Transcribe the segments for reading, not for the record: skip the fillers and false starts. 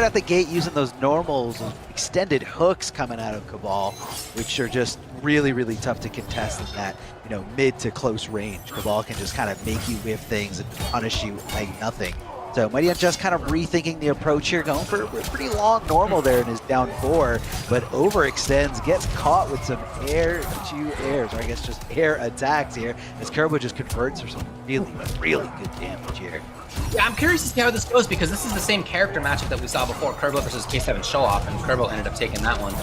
right out the gate using those normals, those extended hooks coming out of Cabal, which are just really, really tough to contest in that, you know, mid to close range. Cabal can just kind of make you whiff things and punish you like nothing. So Mighty Unjust kind of rethinking the approach here, going for a pretty long normal there in his down 4, but overextends, gets caught with some air to airs, or I guess just air attacks here, as Kerbo just converts for some really, really good damage here. Yeah, I'm curious to see how this goes, because this is the same character matchup that we saw before, Kerbo versus K7 Show-Off, and Kerbo ended up taking that one.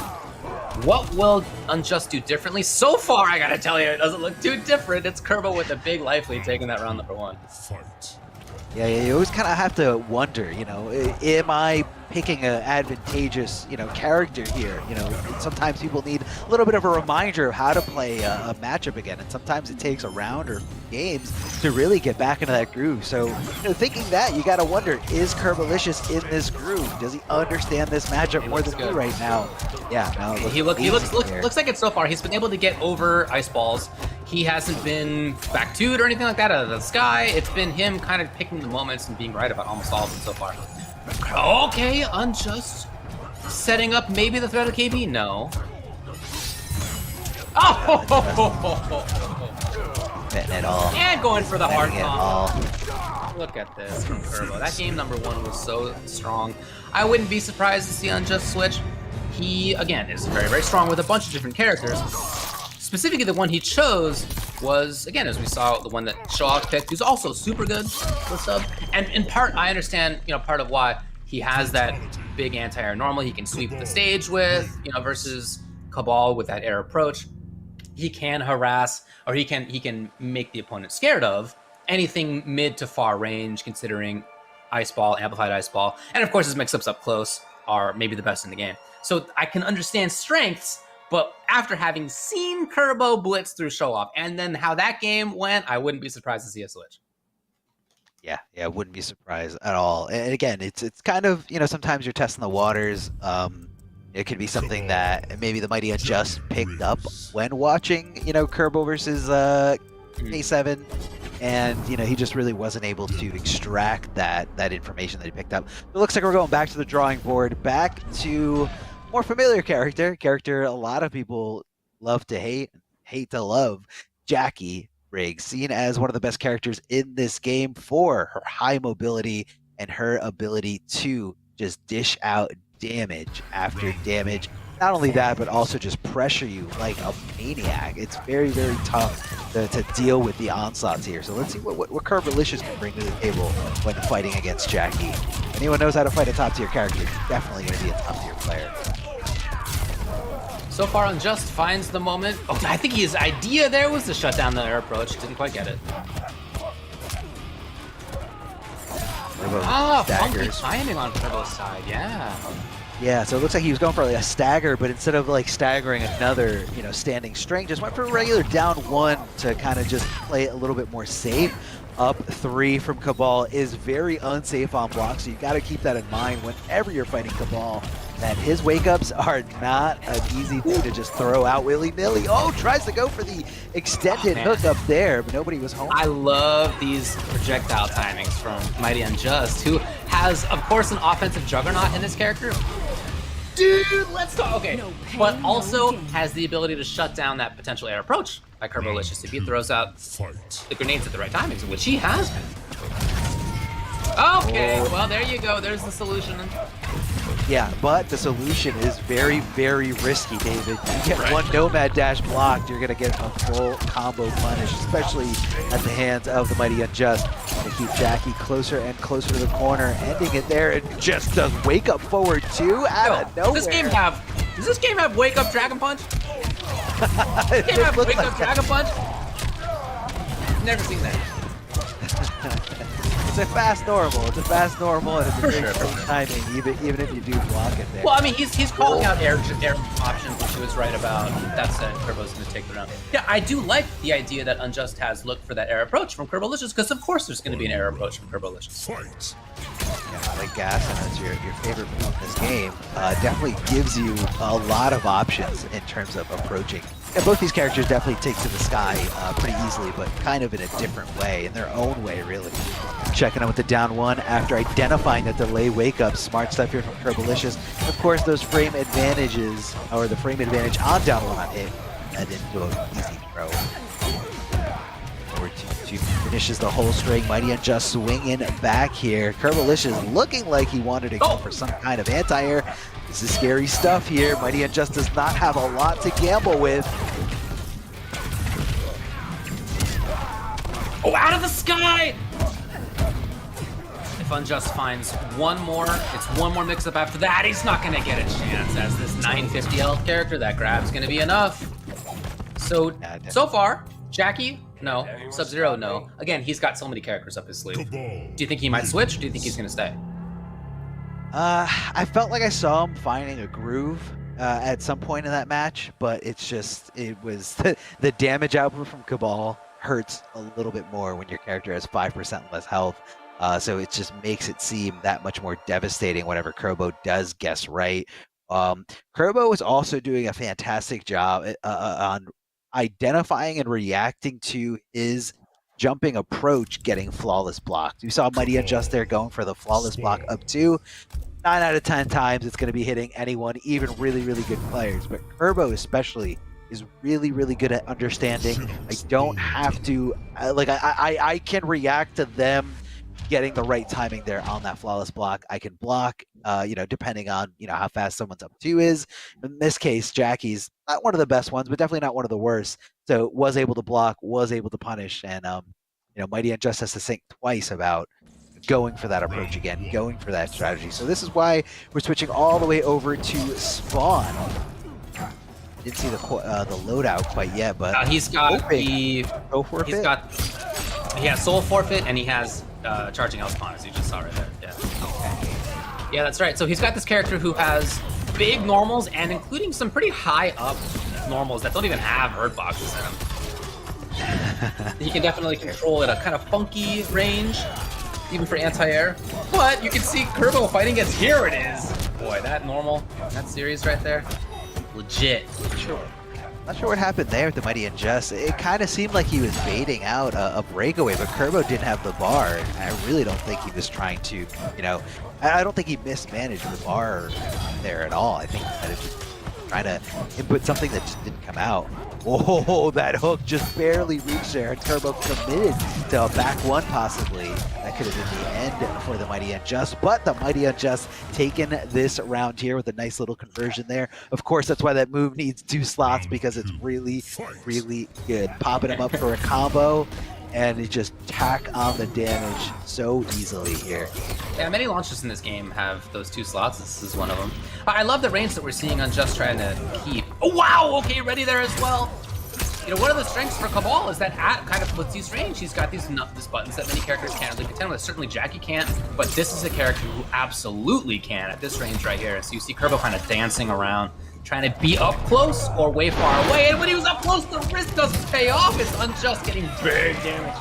What will Unjust do differently? So far, I gotta tell you, it doesn't look too different. It's Kerbo with a big life lead taking that round number 1. Yeah, you always kind of have to wonder, you know, am I picking an advantageous, you know, character here? You know, sometimes people need a little bit of a reminder of how to play a matchup again, and sometimes it takes a round or games to really get back into that groove. So, you know, thinking that, you got to wonder, is Kerbalicious in this groove? Does he understand this matchup more than me right now? Yeah, no, he looks like it so far. He's been able to get over ice balls. He hasn't been back 2'd or anything like that out of the sky. It's been him kind of picking the moments and being right about almost all of them so far. Okay, Unjust setting up maybe the threat of KB? No. Oh! Betting it all. And going for the hard combo. Look at this from Kerbo. That game number 1 was so strong. I wouldn't be surprised to see Unjust switch. He, again, is very, very strong with a bunch of different characters. Specifically, the one he chose was, again, as we saw, the one that Show-Off picked, who's also super good with sub. And in part, I understand, you know, part of why he has that big anti-air normal he can sweep the stage with, you know, versus Cabal with that air approach. He can harass, or he can make the opponent scared of anything mid to far range, considering Ice Ball, Amplified Ice Ball, and of course his mix-ups up close are maybe the best in the game. So I can understand strengths, but after having seen Kerbo blitz through Show-Off and then how that game went, I wouldn't be surprised to see a switch. Yeah, wouldn't be surprised at all. And again, it's kind of, you know, sometimes you're testing the waters. It could be something that maybe the Mighty Unjust picked up when watching, you know, Kerbo versus K7, and you know, he just really wasn't able to extract that information that he picked up. It looks like we're going back to the drawing board, back to more familiar character a lot of people love to hate to love, Jackie Riggs, seen as one of the best characters in this game for her high mobility and her ability to just dish out damage after damage. Not only that, but also just pressure you like a maniac. It's very, very tough to deal with the onslaughts here. So let's see what Kerbalicious can bring to the table when fighting against Jackie. Anyone knows how to fight a top tier character, he's definitely going to be a top tier player. So far, Unjust finds the moment. Oh, I think his idea there was to shut down the air approach. Didn't quite get it. Funky timing on Kerbo's side, yeah. Yeah, so it looks like he was going for like a stagger, but instead of like staggering another, you know, standing string, just went for a regular down 1 to kind of just play it a little bit more safe. Up 3 from Cabal is very unsafe on block, so you got to keep that in mind whenever you're fighting Cabal, that his wake-ups are not an easy thing to just throw out willy-nilly. Oh, tries to go for the extended hook up there, but nobody was home. I love these projectile timings from Mighty Unjust, who has, of course, an offensive juggernaut in this character. Dude, let's talk. Okay, no pain, but also has the ability to shut down that potential air approach by Kerbalicious if he throws out the grenades at the right timings, which he has been. Okay, well, there you go. There's the solution. Yeah, but the solution is very, very risky, David. You get one Nomad Dash blocked, you're going to get a full combo punish, especially at the hands of the Mighty Unjust. They keep Jackie closer and closer to the corner, ending it there, and just does wake up forward too out of nowhere. Does this game have wake up Dragon Punch? Does this game have wake up Dragon Punch? Never seen that. It's a fast normal. It's a fast normal, and it's a very close timing, even if you do block it there. Well, I mean, he's calling out air options, which he was right about. That said, Kerbo's going to take the round. Yeah, I do like the idea that Unjust has looked for that air approach from Kerbalicious, because of course there's going to be an air approach from Kerbalicious. Yeah, like Gas, and that's your favorite move in this game, definitely gives you a lot of options in terms of approaching And both these characters definitely take to the sky pretty easily, but kind of in a different way, in their own way, really. Checking out with the down one after identifying the delay wake-up. Smart stuff here from Kerbalicious. Of course, those frame advantages, or the frame advantage on down one on hit, led into an easy throw. Forward to finishes the whole string. Mighty Unjust swinging back here. Kerbalicious looking like he wanted to go for some kind of anti-air. This is scary stuff here. Mighty Unjust does not have a lot to gamble with. Oh, out of the sky! If Unjust finds one more, it's one more mix-up after that, he's not gonna get a chance. As this 950 health character, that grab's gonna be enough. So far, Jackie, no. Sub-Zero, no. Again, he's got so many characters up his sleeve. Do you think he might switch, or do you think he's gonna stay? I felt like I saw him finding a groove at some point in that match, but it's just, it was the damage output from Cabal hurts a little bit more when your character has 5% less health. So it just makes it seem that much more devastating whenever Kerbo does guess right. Kerbo is also doing a fantastic job on identifying and reacting to his jumping approach getting flawless blocked. We saw Mighty Unjust there going for the flawless block up 2. 9 out of 10 times it's going to be hitting anyone, even really, really good players. But Kerbo especially is really, really good at understanding. I don't have to, I can react to them getting the right timing there on that flawless block. I can block, depending on, how fast someone's up 2 is. In this case, Jackie's not one of the best ones, but definitely not one of the worst. So was able to block, was able to punish, and, Mighty Unjust has to think twice about going for that approach again, going for that strategy. So this is why we're switching all the way over to Spawn. Didn't see the loadout quite yet, but he's got he has Soul Forfeit and he has Charging Out Spawn, as you just saw right there. Yeah. Okay. Yeah, that's right. So he's got this character who has big normals and including some pretty high up normals that don't even have hurt boxes in them. He can definitely control at a kind of funky range, even for anti-air. But you can see Kerbo fighting against, here it is. Boy, that normal, that series right there, legit. Not sure what happened there with the Mighty Unjust. It kind of seemed like he was baiting out a breakaway, but Kerbo didn't have the bar. I really don't think he was trying to, I don't think he mismanaged the bar there at all. I think that it just trying to input something that just didn't come out. Oh, that hook just barely reached there, and Kerbo committed to a back one possibly. That could have been the end for the Mighty Unjust, but the Mighty Unjust taking this round here with a nice little conversion there. Of course, that's why that move needs 2 slots, because it's really, really good. Popping him up for a combo, and it just tack on the damage so easily here. Yeah, many launches in this game have those 2 slots. This is one of them. But I love the range that we're seeing on Just trying to keep. Oh, wow! Okay, ready there as well. One of the strengths for Cabal is that at kind of footsie's range, he's got these buttons that many characters can't really contend with. Certainly Jackie can't, but this is a character who absolutely can at this range right here. So you see Kerbo kind of dancing around, trying to be up close or way far away. And when he was up close, the risk doesn't pay off. It's Unjust getting big damage.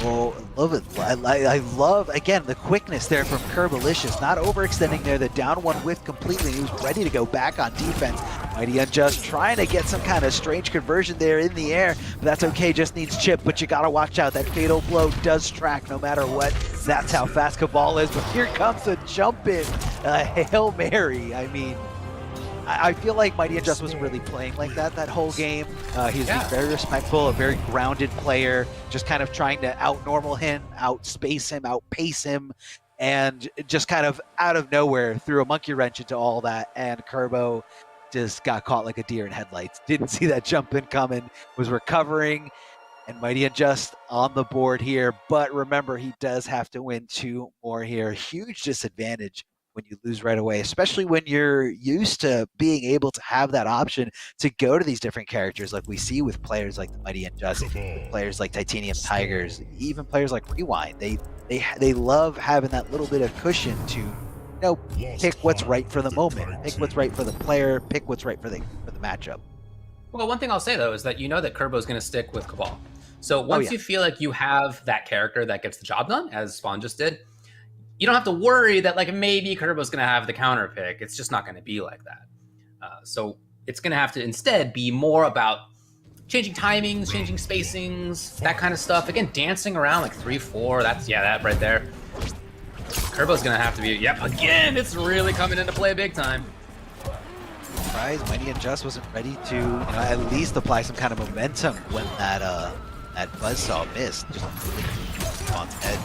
Oh, I love it. I love, again, the quickness there from Kerbalicious. Not overextending there. The down one whiff completely. He was ready to go back on defense. Mighty Unjust trying to get some kind of strange conversion there in the air. But that's okay. Just needs chip. But you got to watch out. That fatal blow does track no matter what. That's how fast Cabal is. But here comes a jump in. Hail Mary. I mean, I feel like Mighty Unjust wasn't really playing like that whole game. He's being very respectful, a very grounded player, just kind of trying to out-normal him, out-space him, outpace him, and just kind of out of nowhere threw a monkey wrench into all that, and Kerbo just got caught like a deer in headlights. Didn't see that jump in coming, was recovering, and Mighty Unjust on the board here. But remember, he does have to win 2 more here. Huge disadvantage when you lose right away, especially when you're used to being able to have that option to go to these different characters like we see with players like the Mighty Unjust, players like Titanium Tigers, even players like Rewind. They love having that little bit of cushion to pick what's right for the moment, pick what's right for the player, pick what's right for the matchup. Well, one thing I'll say though is that that Kerbo's going to stick with Cabal. So once you feel like you have that character that gets the job done, as Spawn just did, you don't have to worry that maybe Kerbo's going to have the counter pick. It's just not going to be like that. So it's going to have to instead be more about changing timings, changing spacings, that kind of stuff. Again, dancing around like 3-4. That's, yeah, that right there. Kerbo's going to have to be, yep, again, it's really coming into play big time. Surprised Mighty Unjust wasn't ready to, at least apply some kind of momentum when that buzzsaw missed. Just on head.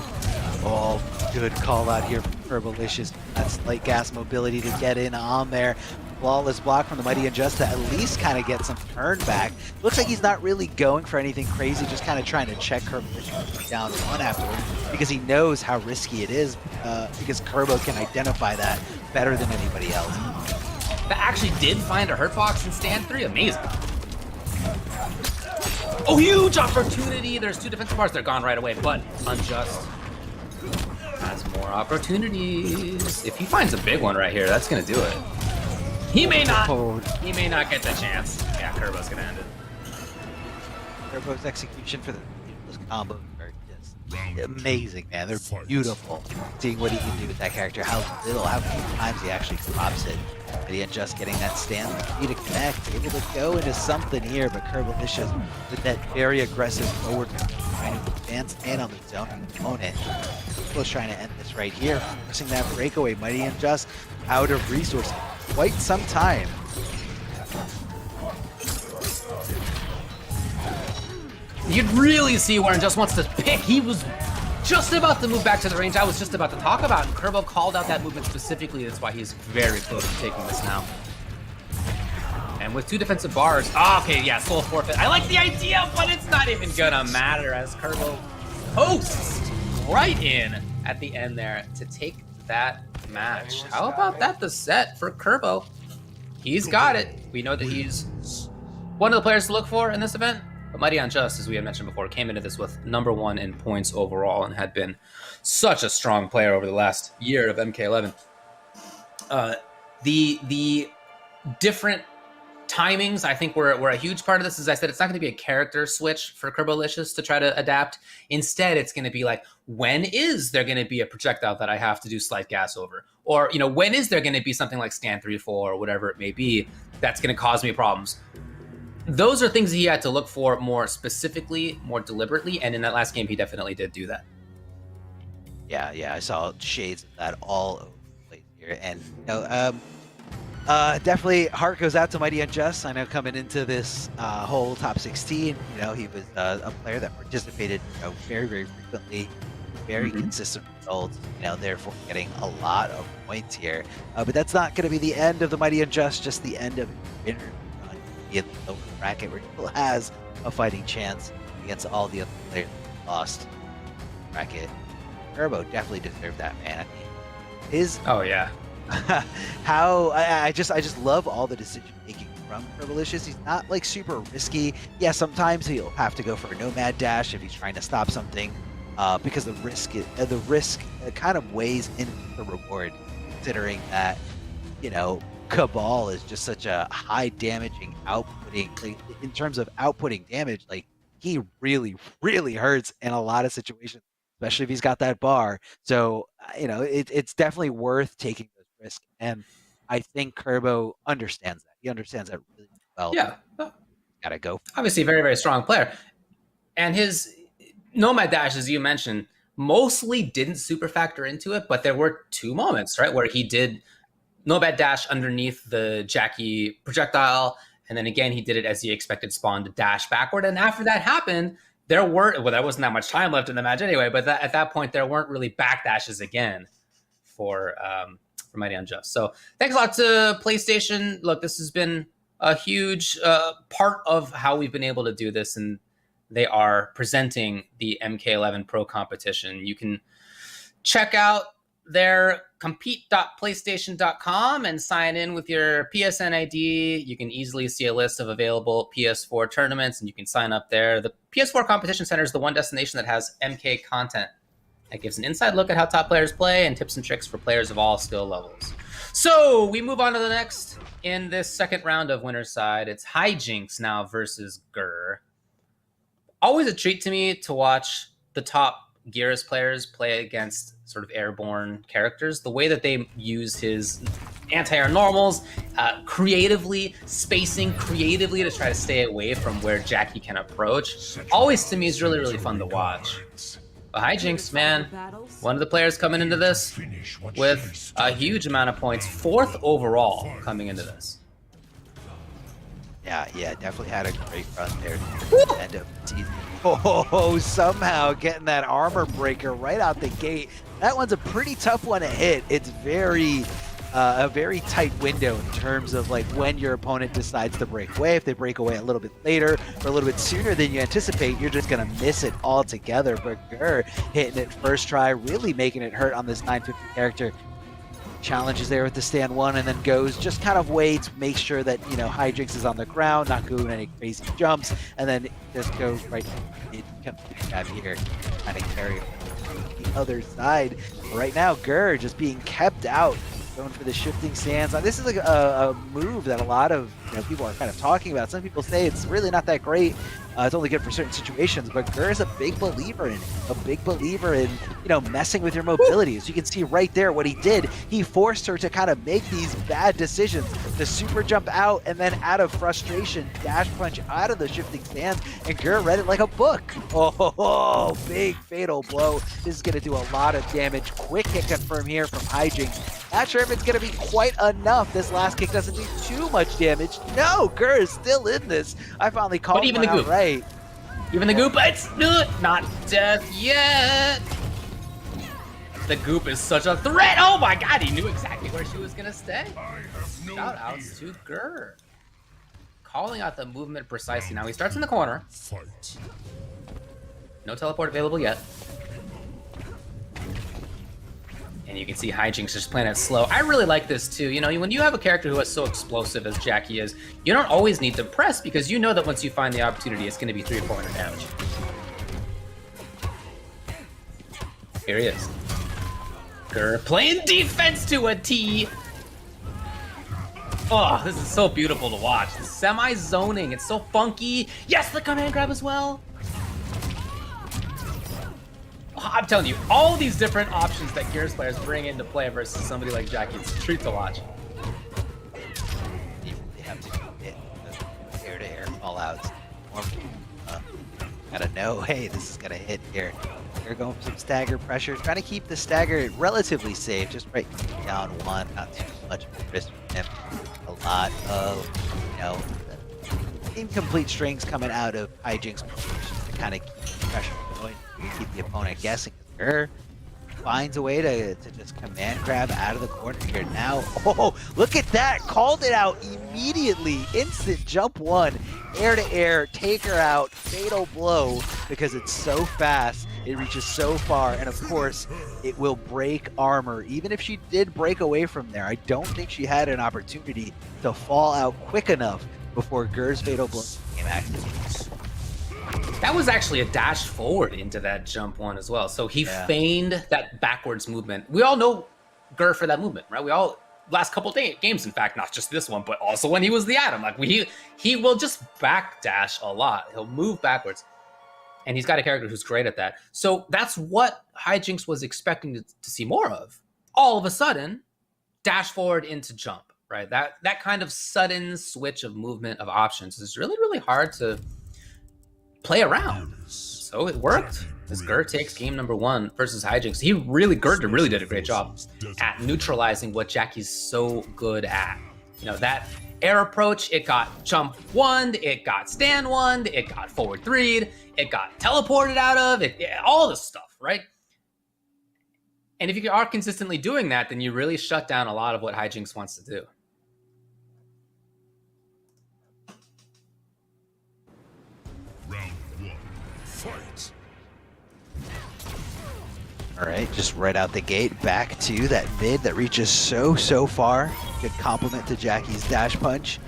Oh, good call out here from Kerbalicious. That slight gas mobility to get in on there. Flawless block from the Mighty Unjust to at least kind of get some turn back. Looks like he's not really going for anything crazy, just kind of trying to check Kerbalicious down one afterwards because he knows how risky it is because Kerbo can identify that better than anybody else. That actually did find a hurt box in stand 3. Amazing. Oh, huge opportunity. There's 2 defensive bars. They're gone right away, but Unjust has more opportunities. If he finds a big one right here, that's going to do it. He may not get the chance. Yeah, Kerbo's going to end it. Kerbo's execution for the combos are just amazing, man. They're beautiful. Seeing what he can do with that character, how few times he actually drops it. But he just getting that stand to connect, able to go into something here, but Kerbalicious with that very aggressive forward trying to advance in on the zone opponent. Was trying to end this right here, forcing that breakaway. Mighty Unjust out of resources quite some time. You'd really see where Unjust wants to pick. He was just about to move back to the range I was just about to talk about, and Kerbo called out that movement specifically. That's why he's very close to taking this now. And with 2 defensive bars, okay, yeah, soul forfeit. I like the idea, but it's not even gonna matter as Kerbo posts right in at the end there to take that match. How about that, the set for Kerbo? He's got it. We know that he's one of the players to look for in this event. But Mighty Unjust, as we had mentioned before, came into this with #1 in points overall and had been such a strong player over the last year of MK11. The different timings, I think, were a huge part of this. As I said, it's not going to be a character switch for Kerbalicious to try to adapt. Instead, it's going to be like, when is there going to be a projectile that I have to do slight gas over? Or, when is there going to be something like stand 3-4 or whatever it may be that's going to cause me problems? Those are things he had to look for more specifically, more deliberately, and in that last game, he definitely did do that. Yeah, I saw shades of that all over the place here, and definitely heart goes out to Mighty Unjust. I know coming into this whole top 16, he was a player that participated, very, very frequently, very consistent results, therefore getting a lot of points here. But that's not going to be the end of the Mighty Unjust, just the end of winner. In the lower bracket where he still has a fighting chance against all the other players that lost bracket. Kerbo definitely deserved that, man. I mean, his how I just love all the decision making from Kerbalicious. He's not like super risky. Yeah, sometimes he'll have to go for a nomad dash if he's trying to stop something, because the risk kind of weighs in the reward, considering that Cabal is just such a high damaging outputting, like, in terms of outputting damage, like he really, really hurts in a lot of situations, especially if he's got that bar. So, it's definitely worth taking those risks. And I think Kerbo understands that. He understands that really well. Yeah. Gotta go. Obviously a very, very strong player. And his nomad dash, as you mentioned, mostly didn't super factor into it, but there were 2 moments, right, where he did nomad dash underneath the Jackie projectile, and then again he did it as he expected Spawn to dash backward. And after that happened, there wasn't that much time left in the match anyway, but at that point there weren't really back dashes again for Mighty Unjust. So thanks a lot to PlayStation. Look, this has been a huge part of how we've been able to do this, and they are presenting the MK11 Pro competition. You can check out their compete.playstation.com and sign in with your PSN ID. You can easily see a list of available PS4 tournaments, and you can sign up there. The PS4 Competition Center is the one destination that has MK content that gives an inside look at how top players play and tips and tricks for players of all skill levels. So we move on to the next in this second round of Winner's Side. It's Hijinks now versus Gur. Always a treat to me to watch the top Geras players play against sort of airborne characters. The way that they use his anti-air normals, creatively, spacing creatively to try to stay away from where Jackie can approach. Always, to me, is really, really fun to watch. But Hijinks, man, one of the players coming into this with a huge amount of points, 4th overall coming into this. Yeah, definitely had a great run there. End of the season. Oh, somehow getting that armor breaker right out the gate. That one's a pretty tough one to hit. It's a very tight window in terms of like when your opponent decides to break away. If they break away a little bit later or a little bit sooner than you anticipate, you're just gonna miss it altogether. But Gur hitting it first try, really making it hurt on this 950 character. Challenges there with the stand 1 and then goes, just kind of waits, makes sure that, you know, Hijinks is on the ground, not doing any crazy jumps, and then just goes right in, grab here, kind of carry over to the other side. Right now, Gur just being kept out, going for the shifting sands. Now, this is like a move that a lot of people are kind of talking about. Some people say it's really not that great. It's only good for certain situations, but Gur is a big believer in it. A big believer in, messing with your mobility. As you can see right there, what he did, he forced her to kind of make these bad decisions. The super jump out, and then out of frustration, dash punch out of the shifting sands, and Gur read it like a book. Oh, big fatal blow. This is going to do a lot of damage. Quick hit confirm here from Hijinks. Not sure if it's going to be quite enough. This last kick doesn't do too much damage. No, Gur is still in this. I finally called him out right. Even the goop, it's not death yet. The goop is such a threat. Oh my god, he knew exactly where she was going to stay. Shout outs to Gur. Calling out the movement precisely. Now he starts in the corner. No teleport available yet. And you can see Hijinks just playing it slow. I really like this too. When you have a character who is so explosive as Jackie is, you don't always need to press because you know that once you find the opportunity, it's going to be 300 or 400 damage. Here he is. Gur playing defense to a T. Oh, this is so beautiful to watch. The semi-zoning, it's so funky. Yes, the command grab as well. I'm telling you, all these different options that Gears players bring into play versus somebody like Jackie, it's a treat to watch. You really have to hit the air-to-air call-outs. Gotta know, hey, this is gonna hit here. They're going for some stagger pressure, trying to keep the stagger relatively safe, just right down 1, not too much risk for him. A lot of, incomplete strings coming out of Hijinks to kind of keep the pressure going. Keep the opponent guessing. Gur finds a way to just command grab out of the corner here now. Oh, look at that. Called it out immediately. Instant jump 1. Air to air. Take her out. Fatal blow because it's so fast. It reaches so far. And of course, it will break armor. Even if she did break away from there, I don't think she had an opportunity to fall out quick enough before Gur's fatal blow became activated. That was actually a dash forward into that jump 1 as well. So he feigned that backwards movement. We all know Gur for that movement, right? We all, last couple games, in fact, not just this one, but also when he was the Atom. Like he will just backdash a lot. He'll move backwards. And he's got a character who's great at that. So that's what Hijinks was expecting to see more of. All of a sudden, dash forward into jump, right? That kind of sudden switch of movement of options is really, really hard to play around. So it worked as Gur takes game number 1 versus Hijinks. Gur really did a great job at neutralizing what Jackie's so good at. That air approach, it got jump 1, it got stand 1, it got forward 3'd, it got teleported out of it, all this stuff, right? And if you are consistently doing that, then you really shut down a lot of what Hijinks wants to do. All right, just right out the gate, back to that mid that reaches so far. Good compliment to Jackie's dash punch.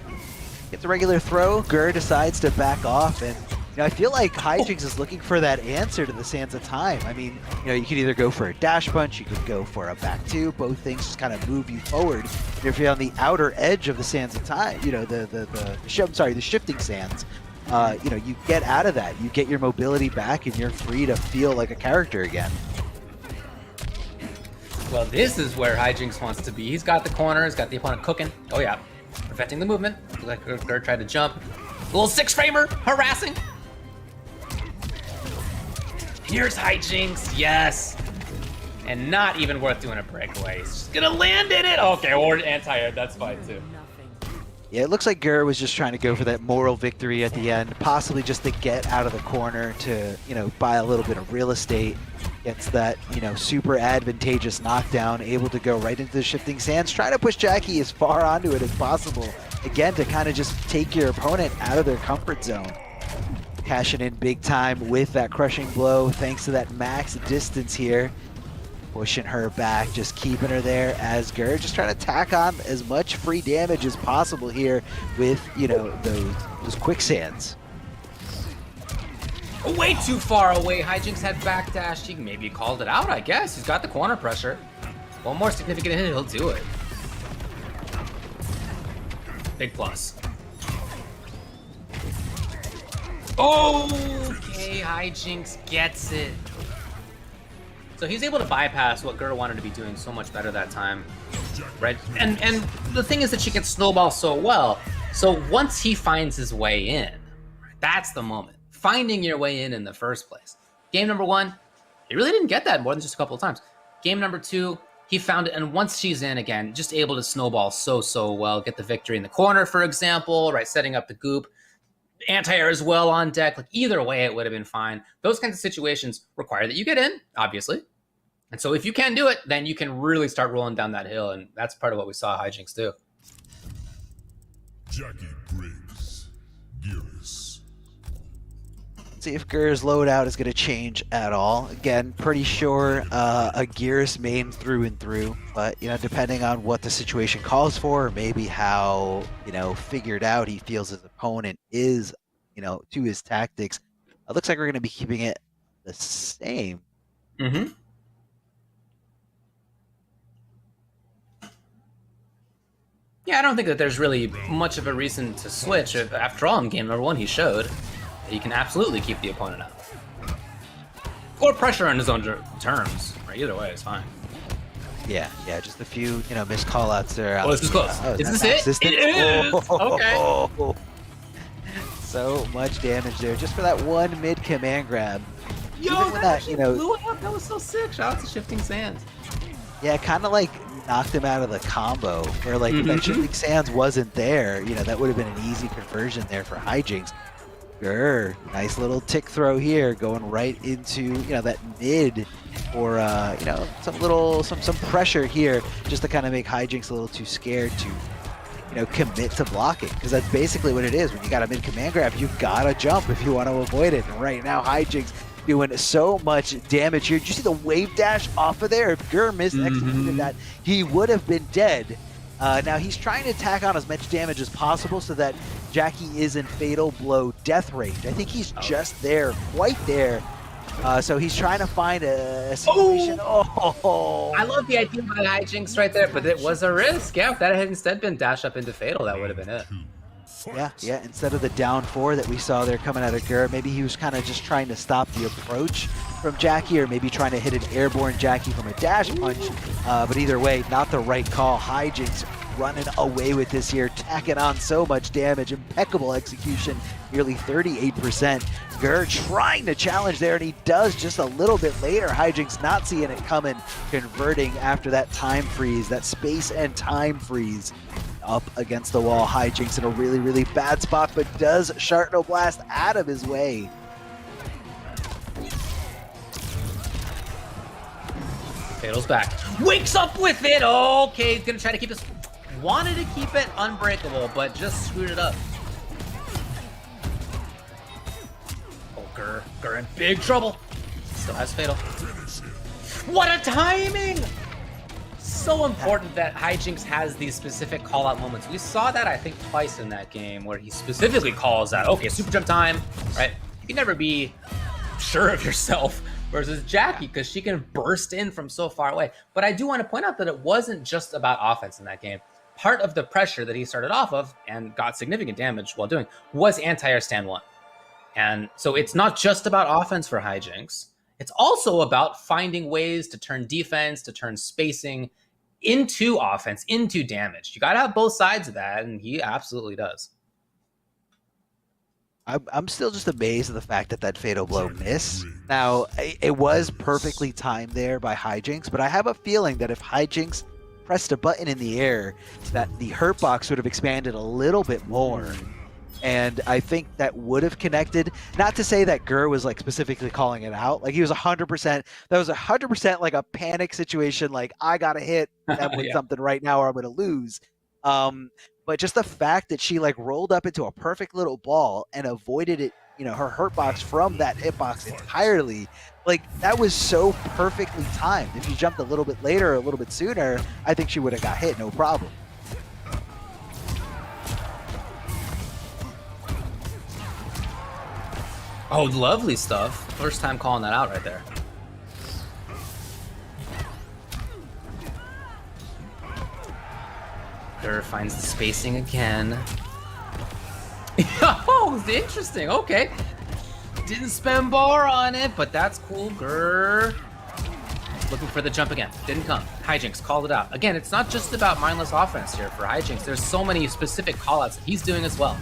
Gets a regular throw, Gur decides to back off, and I feel like Hijinks is looking for that answer to the Sands of Time. I mean, you could either go for a dash punch, you could go for a back 2. Both things just kind of move you forward. And if you're on the outer edge of the Sands of Time, the shifting sands, you get out of that. You get your mobility back, and you're free to feel like a character again. Well, this is where Hijinks wants to be. He's got the corner, he's got the opponent cooking. Oh yeah, preventing the movement. Like Gert tried to jump. A little 6-framer, harassing. Here's Hijinks, yes. And not even worth doing a breakaway. He's just gonna land in it. Okay, or anti-air, that's fine too. Yeah, it looks like Gert was just trying to go for that moral victory at the end, possibly just to get out of the corner to, you know, buy a little bit of real estate. Gets that, you know, super advantageous knockdown, able to go right into the shifting sands, try to push Jackie as far onto it as possible. Again, to kind of just take your opponent out of their comfort zone. Cashing in big time with that crushing blow, thanks to that max distance here. Pushing her back, just keeping her there as Gert just trying to tack on as much free damage as possible here with, you know, those quicksands. Way too far away. Hijinks had backdash. He maybe called it out, I guess. He's got the corner pressure. One more significant hit, he'll do it. Big plus. Okay, Hijinks gets it. So he's able to bypass what Gert wanted to be doing so much better that time, right? And the thing is that she can snowball so well. So once he finds his way in, that's the moment. Finding your way in the first place. Game number 1, he really didn't get that more than just a couple of times. Game number 2, he found it, and once she's in again, just able to snowball so well, get the victory in the corner, for example, right? Setting up the goop. Anti-air as well on deck. Like either way, it would have been fine. Those kinds of situations require that you get in, obviously. And so if you can do it, then you can really start rolling down that hill, and that's part of what we saw Hijinks do. Jackie Briggs, Gearless. See if Gert's loadout is going to change at all. Again, pretty sure a Gearless main through and through, but you know, depending on what the situation calls for, or maybe how, you know, figured out he feels his opponent is, you know, to his tactics, it looks like we're going to be keeping it the same. Mm-hmm. Yeah, I don't think that there's really much of a reason to switch. After all, in game number 1, he showed that he can absolutely keep the opponent out. Or pressure on his own terms. Right? Either way, it's fine. Yeah, just a few, you know, missed call-outs there. Oh, this is close. Is this it? It is! Okay. So much damage there, just for that one mid-command grab. Yo, Even when that, you know, blew it up. That was so sick. Shout out to Shifting Sands. Yeah, kind of like knocked him out of the combo, where like if that Shifting Sands wasn't there, you know, that would have been an easy conversion there for Hijinks. Grr, nice little tick throw here, going right into, you know, that mid, or you know, some pressure here, just to kind of make Hijinks a little too scared to, you know, commit to blocking, because that's basically what it is. When you got a mid command grab, you gotta jump if you want to avoid it. And right now, Hijinks doing so much damage here. Did you see the wave dash off of there? If Gur missed executed that, he would have been dead. Now he's trying to tack on as much damage as possible so that Jackie is in fatal blow death range. I think he's just there, quite there. So he's trying to find a situation. Oh! I love the idea of the Hijinks right there, but it was a risk. Yeah, if that had instead been dash up into fatal, that would have been it. Yeah, instead of the down 4 that we saw there coming out of Gur, maybe he was kind of just trying to stop the approach from Jackie, or maybe trying to hit an airborne Jackie from a dash punch. But either way, not the right call. Hijinks running away with this here, tacking on so much damage. Impeccable execution, nearly 38%. Gur trying to challenge there, and he does just a little bit later. Hijinks not seeing it coming, converting after that time freeze, that space and time freeze. Up against the wall, Hijinks in a really, really bad spot, but does Sharkno Blast out of his way. Fatal's back. Wakes up with it! Okay, he's gonna try to keep this. Wanted to keep it unbreakable, but just screwed it up. Oh, Gur in big trouble. Still has Fatal. What a timing! So important that Hijinks has these specific call-out moments. We saw that, I think, twice in that game, where he specifically calls out, okay, super jump time, right? You can never be sure of yourself versus Jackie, because she can burst in from so far away. But I do want to point out that it wasn't just about offense in that game. Part of the pressure that he started off of, and got significant damage while doing, was anti-air stand 1. And so it's not just about offense for Hijinks. It's also about finding ways to turn defense, to turn spacing into offense, into damage. You got to have both sides of that, and he absolutely does. I'm still just amazed at the fact that fatal blow missed. Now, it was perfectly timed there by Hijinks, but I have a feeling that if Hijinks pressed a button in the air, that the hurt box would have expanded a little bit more. And I think that would have connected. Not to say that Gur was like specifically calling it out. Like he was 100%. That was 100% like a panic situation. Like I gotta hit them with something right now, or I'm gonna lose. But just the fact that she like rolled up into a perfect little ball and avoided it, you know, her hurt box from that hitbox entirely. Like that was so perfectly timed. If you jumped a little bit later, or a little bit sooner, I think she would have got hit, no problem. Oh, lovely stuff. First time calling that out right there. Gur finds the spacing again. Oh, interesting. Okay. Didn't spend bar on it, but that's cool. Gur looking for the jump again. Didn't come. Hijinks called it out. Again, it's not just about mindless offense here for Hijinks. There's so many specific callouts that he's doing as well.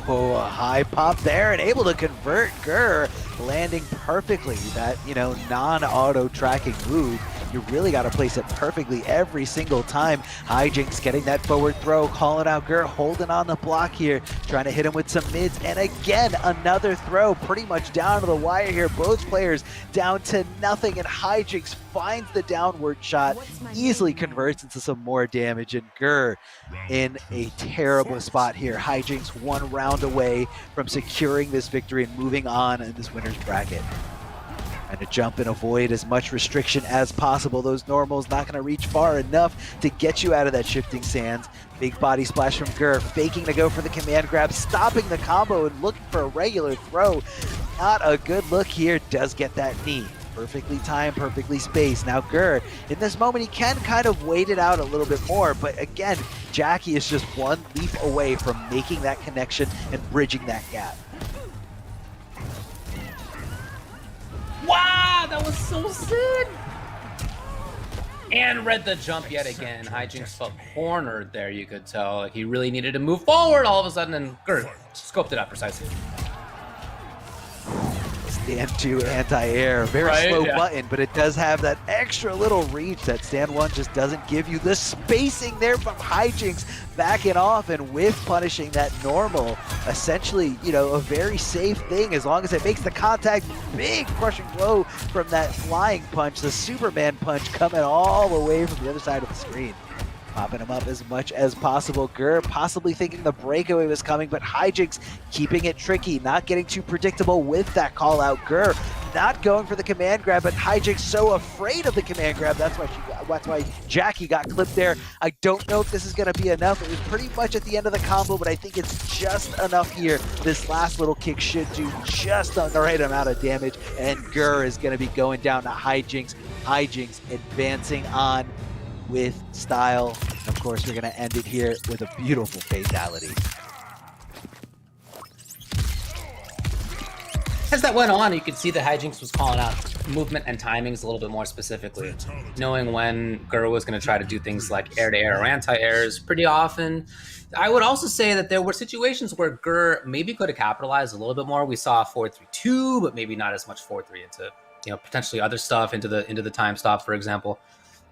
Oh, a high pop there and able to convert Gur, landing perfectly. That, you know, non-auto tracking move. You really got to place it perfectly every single time. Hijinks getting that forward throw, calling out Gur, holding on the block here, trying to hit him with some mids. And again, another throw pretty much down to the wire here. Both players down to nothing, and Hijinks finds the downward shot, easily converts into some more damage, and Gur in a terrible spot here. Hijinks 1 round away from securing this victory and moving on in this winner's bracket. Trying to jump and avoid as much restriction as possible. Those normals not going to reach far enough to get you out of that shifting sands. Big body splash from Gur, faking to go for the command grab, stopping the combo and looking for a regular throw. Not a good look here, does get that knee. Perfectly timed, perfectly spaced. Now Gur, in this moment, he can kind of wait it out a little bit more, but again, Jackie is just 1 leap away from making that connection and bridging that gap. Wow, that was so sick! And read the jump yet again. Hijinks felt cornered there, you could tell. Like he really needed to move forward all of a sudden, and Gur scoped it out precisely. Stand 2 anti-air, very slow button, but it does have that extra little reach that stand 1 just doesn't give you. The spacing there from Hijinks backing off and whiff punishing that normal. Essentially, you know, a very safe thing as long as it makes the contact. Big crushing blow from that flying punch, the Superman punch coming all the way from the other side of the screen. Popping him up as much as possible. Gur possibly thinking the breakaway was coming, but Hijinks keeping it tricky, not getting too predictable with that call out. Gur not going for the command grab, but Hijinks so afraid of the command grab. That's why Jackie got clipped there. I don't know if this is going to be enough. It was pretty much at the end of the combo, but I think it's just enough here. This last little kick should do just the right amount of damage, and Gur is going to be going down to Hijinks. Hijinks advancing on with style. Of course, we're going to end it here with a beautiful fatality. As that went on, you could see that Hijinks was calling out movement and timings a little bit more specifically, knowing when Gur was going to try to do things like air-to-air or anti-airs pretty often. I would also say that there were situations where Gur maybe could have capitalized a little bit more. We saw 4-3-2, but maybe not as much 4-3 into, you know, potentially other stuff into the time stop, for example.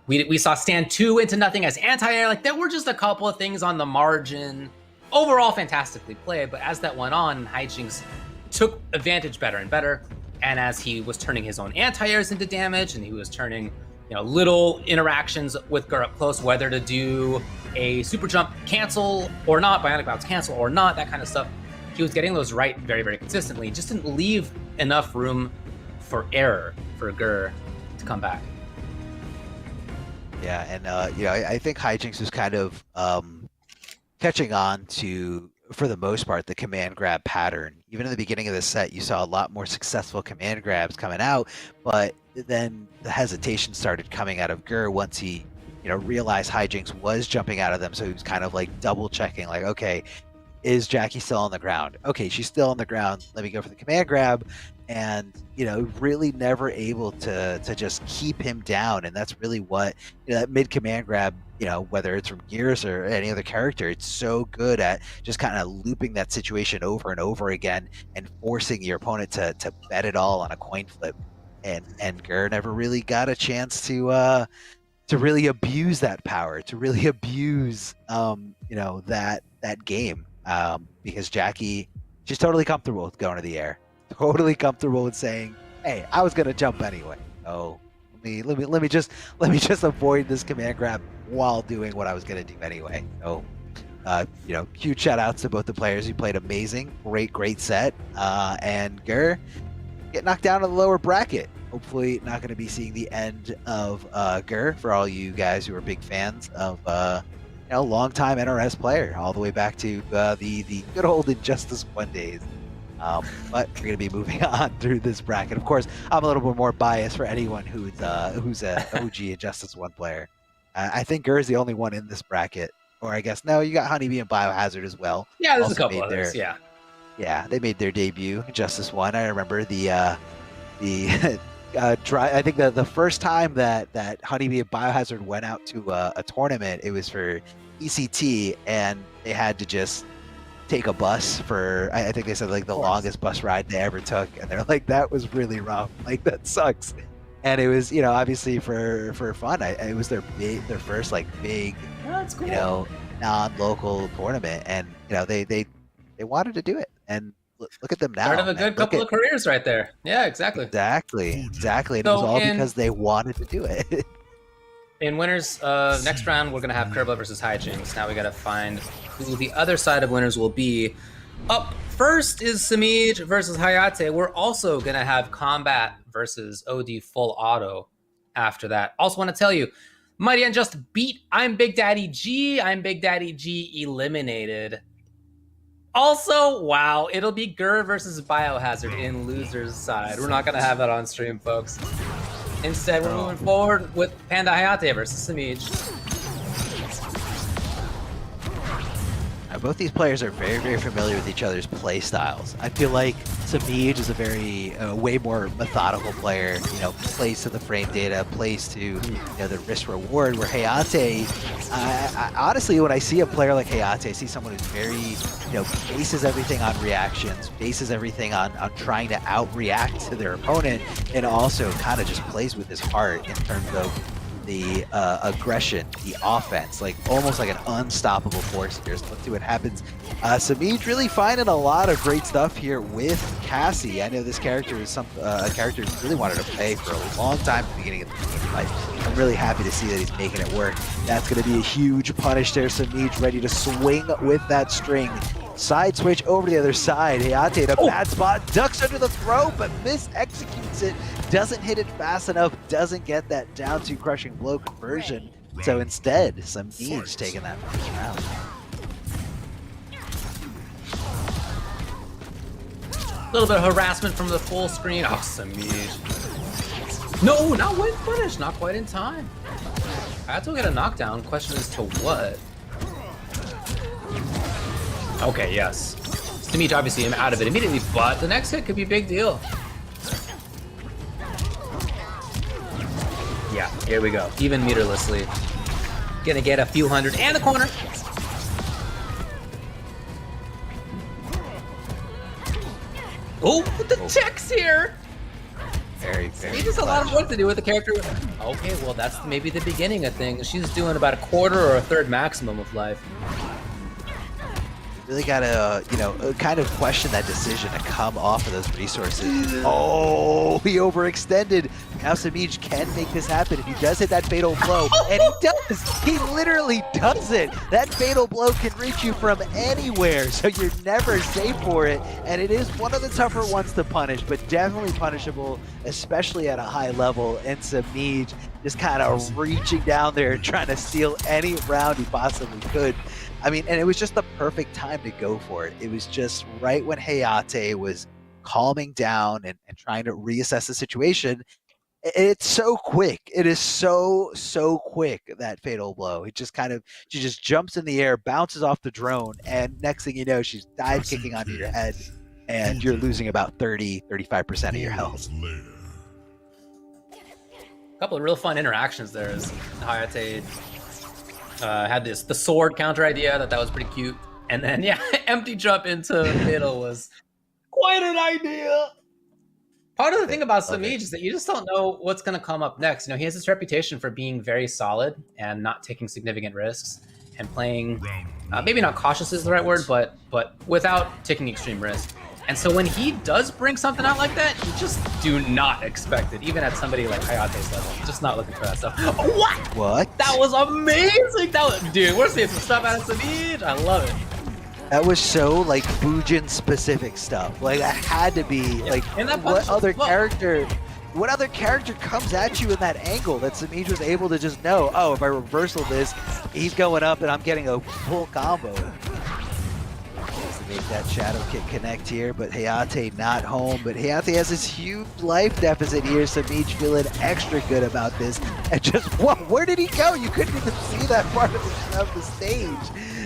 We saw stand 2 into nothing as anti-air. Like there were just a couple of things on the margin. Overall, fantastically played, but as that went on, Hijinks took advantage better and better. And as he was turning his own anti-airs into damage, and he was turning, you know, little interactions with Gur up close, whether to do a super jump cancel or not, bionic bounce cancel or not, that kind of stuff, he was getting those right very, very consistently. Just didn't leave enough room for error for Gur to come back. Yeah, and you know, I think Hijinks was kind of catching on to, for the most part, the command grab pattern. Even in the beginning of the set, you saw a lot more successful command grabs coming out, but then the hesitation started coming out of Gur once he, you know, realized Hijinks was jumping out of them. So he was kind of like double checking, like, okay, is Jackie still on the ground? Okay, she's still on the ground. Let me go for the command grab. and really never able to just keep him down. And that's really what that mid command grab, whether it's from Gears or any other character, it's so good at just kind of looping that situation over and over again and forcing your opponent to bet it all on a coin flip. And Gur never really got a chance to really abuse that power, to really abuse that game, because Jackie, she's totally comfortable with going to the air, totally comfortable with saying, "Hey, I was gonna jump anyway. Oh, let me just avoid this command grab while doing what I was gonna do anyway." So, huge shout outs to both the players who played amazing, great set, and Gur get knocked down to the lower bracket. Hopefully not going to be seeing the end of Gur for all you guys who are big fans of long-time NRS player, all the way back to the good old Injustice 1 days. But we're going to be moving on through this bracket. Of course, I'm a little bit more biased for anyone who's an OG Injustice 1 player. I think Gur is the only one in this bracket. Or I guess, no, you got Honeybee and Biohazard as well. Yeah, there's a couple others, yeah. Yeah, they made their debut in Justice 1. I remember the I think the first time that Honeybee and Biohazard went out to a tournament, it was for ECT, and they had to just take a bus for, I think they said like the longest bus ride they ever took, and they're like, that was really rough, like that sucks. And it was, obviously for fun. It was their first like big, that's cool. Non-local tournament, and they wanted to do it, and look at them now. Start of a good couple of careers right there. Yeah, exactly. Exactly. And it was all because they wanted to do it. In winners, next round, we're going to have Kerba versus Hijinks. Now we got to find who the other side of winners will be. Up first is Samij versus Hayate. We're also going to have Kombat versus OD Full Auto after that. Also want to tell you, Mighty Unjust beat I'm Big Daddy G. I'm Big Daddy G eliminated. Also, wow, it'll be Gur versus Biohazard in loser's side. We're not going to have that on stream, folks. Instead, we're moving forward with Panda Hayate versus Samij. Both these players are very familiar with each other's play styles. I feel like Samij is a very way more methodical player. Plays to the frame data, plays to the risk reward. Where Hayate, I honestly, when I see a player like Hayate, I see someone who's very bases everything on reactions, bases everything on trying to outreact to their opponent, and also kind of just plays with his heart in terms of the aggression, the offense, like almost like an unstoppable force here. So let's see what happens. Samij really finding a lot of great stuff here with Cassie. I know this character is a character who really wanted to play for a long time at the beginning of the game. I'm really happy to see that he's making it work. That's going to be a huge punish there. Samij ready to swing with that string. Side switch over to the other side. Hayate in a bad spot, ducks under the throw, but mis-executes it. Doesn't hit it fast enough, doesn't get that down to crushing blow conversion. So instead, Samij taking that first round. A little bit of harassment from the full screen. Oh, Samij. No, not when punished, not quite in time. I had to get a knockdown. Question is to what? Okay, yes. Samij obviously out of it immediately, but the next hit could be a big deal. Yeah, here we go. Even meterlessly. Gonna get a few hundred and a corner. Oh, with the checks here. Very. He has a lot of work to do with the character. Okay, well, that's maybe the beginning of things. She's doing about a quarter or a third maximum of life. Really gotta, kind of question that decision to come off of those resources. Oh, he overextended. Now Samij can make this happen if he does hit that fatal blow. And he does! He literally does it! That fatal blow can reach you from anywhere, so you're never safe for it. And it is one of the tougher ones to punish, but definitely punishable, especially at a high level. And Samij just kind of reaching down there and trying to steal any round he possibly could. I mean, and it was just the perfect time to go for it. It was just right when Hayate was calming down and trying to reassess the situation. It's so quick. It is so quick, that fatal blow. It just she just jumps in the air, bounces off the drone, and next thing you know, she's dive kicking onto your head. and you're losing about 35% of your health. A couple of real fun interactions there as Hayate had the sword counter idea. That was pretty cute. And then, yeah, empty jump into middle was quite an idea. Part of the thing about Samij is that you just don't know what's going to come up next. You know, he has this reputation for being very solid and not taking significant risks and playing, maybe not cautious is the right word, but without taking extreme risk. And so when he does bring something out like that, you just do not expect it, even at somebody like Hayate's level. You're just not looking for that stuff. Oh, what? What? That was amazing! Dude, we're seeing some stuff out of Samij. I love it. That was so like Fujin specific stuff. Like that had to be like what other character comes at you in that angle that Samij was able to just know, oh, if I reversal this, he's going up and I'm getting a full combo. Make that shadow kick connect here, but Hayate not home. But Hayate has this huge life deficit here. Samij feeling extra good about this. And just, whoa, where did he go? You couldn't even see that part of the stage.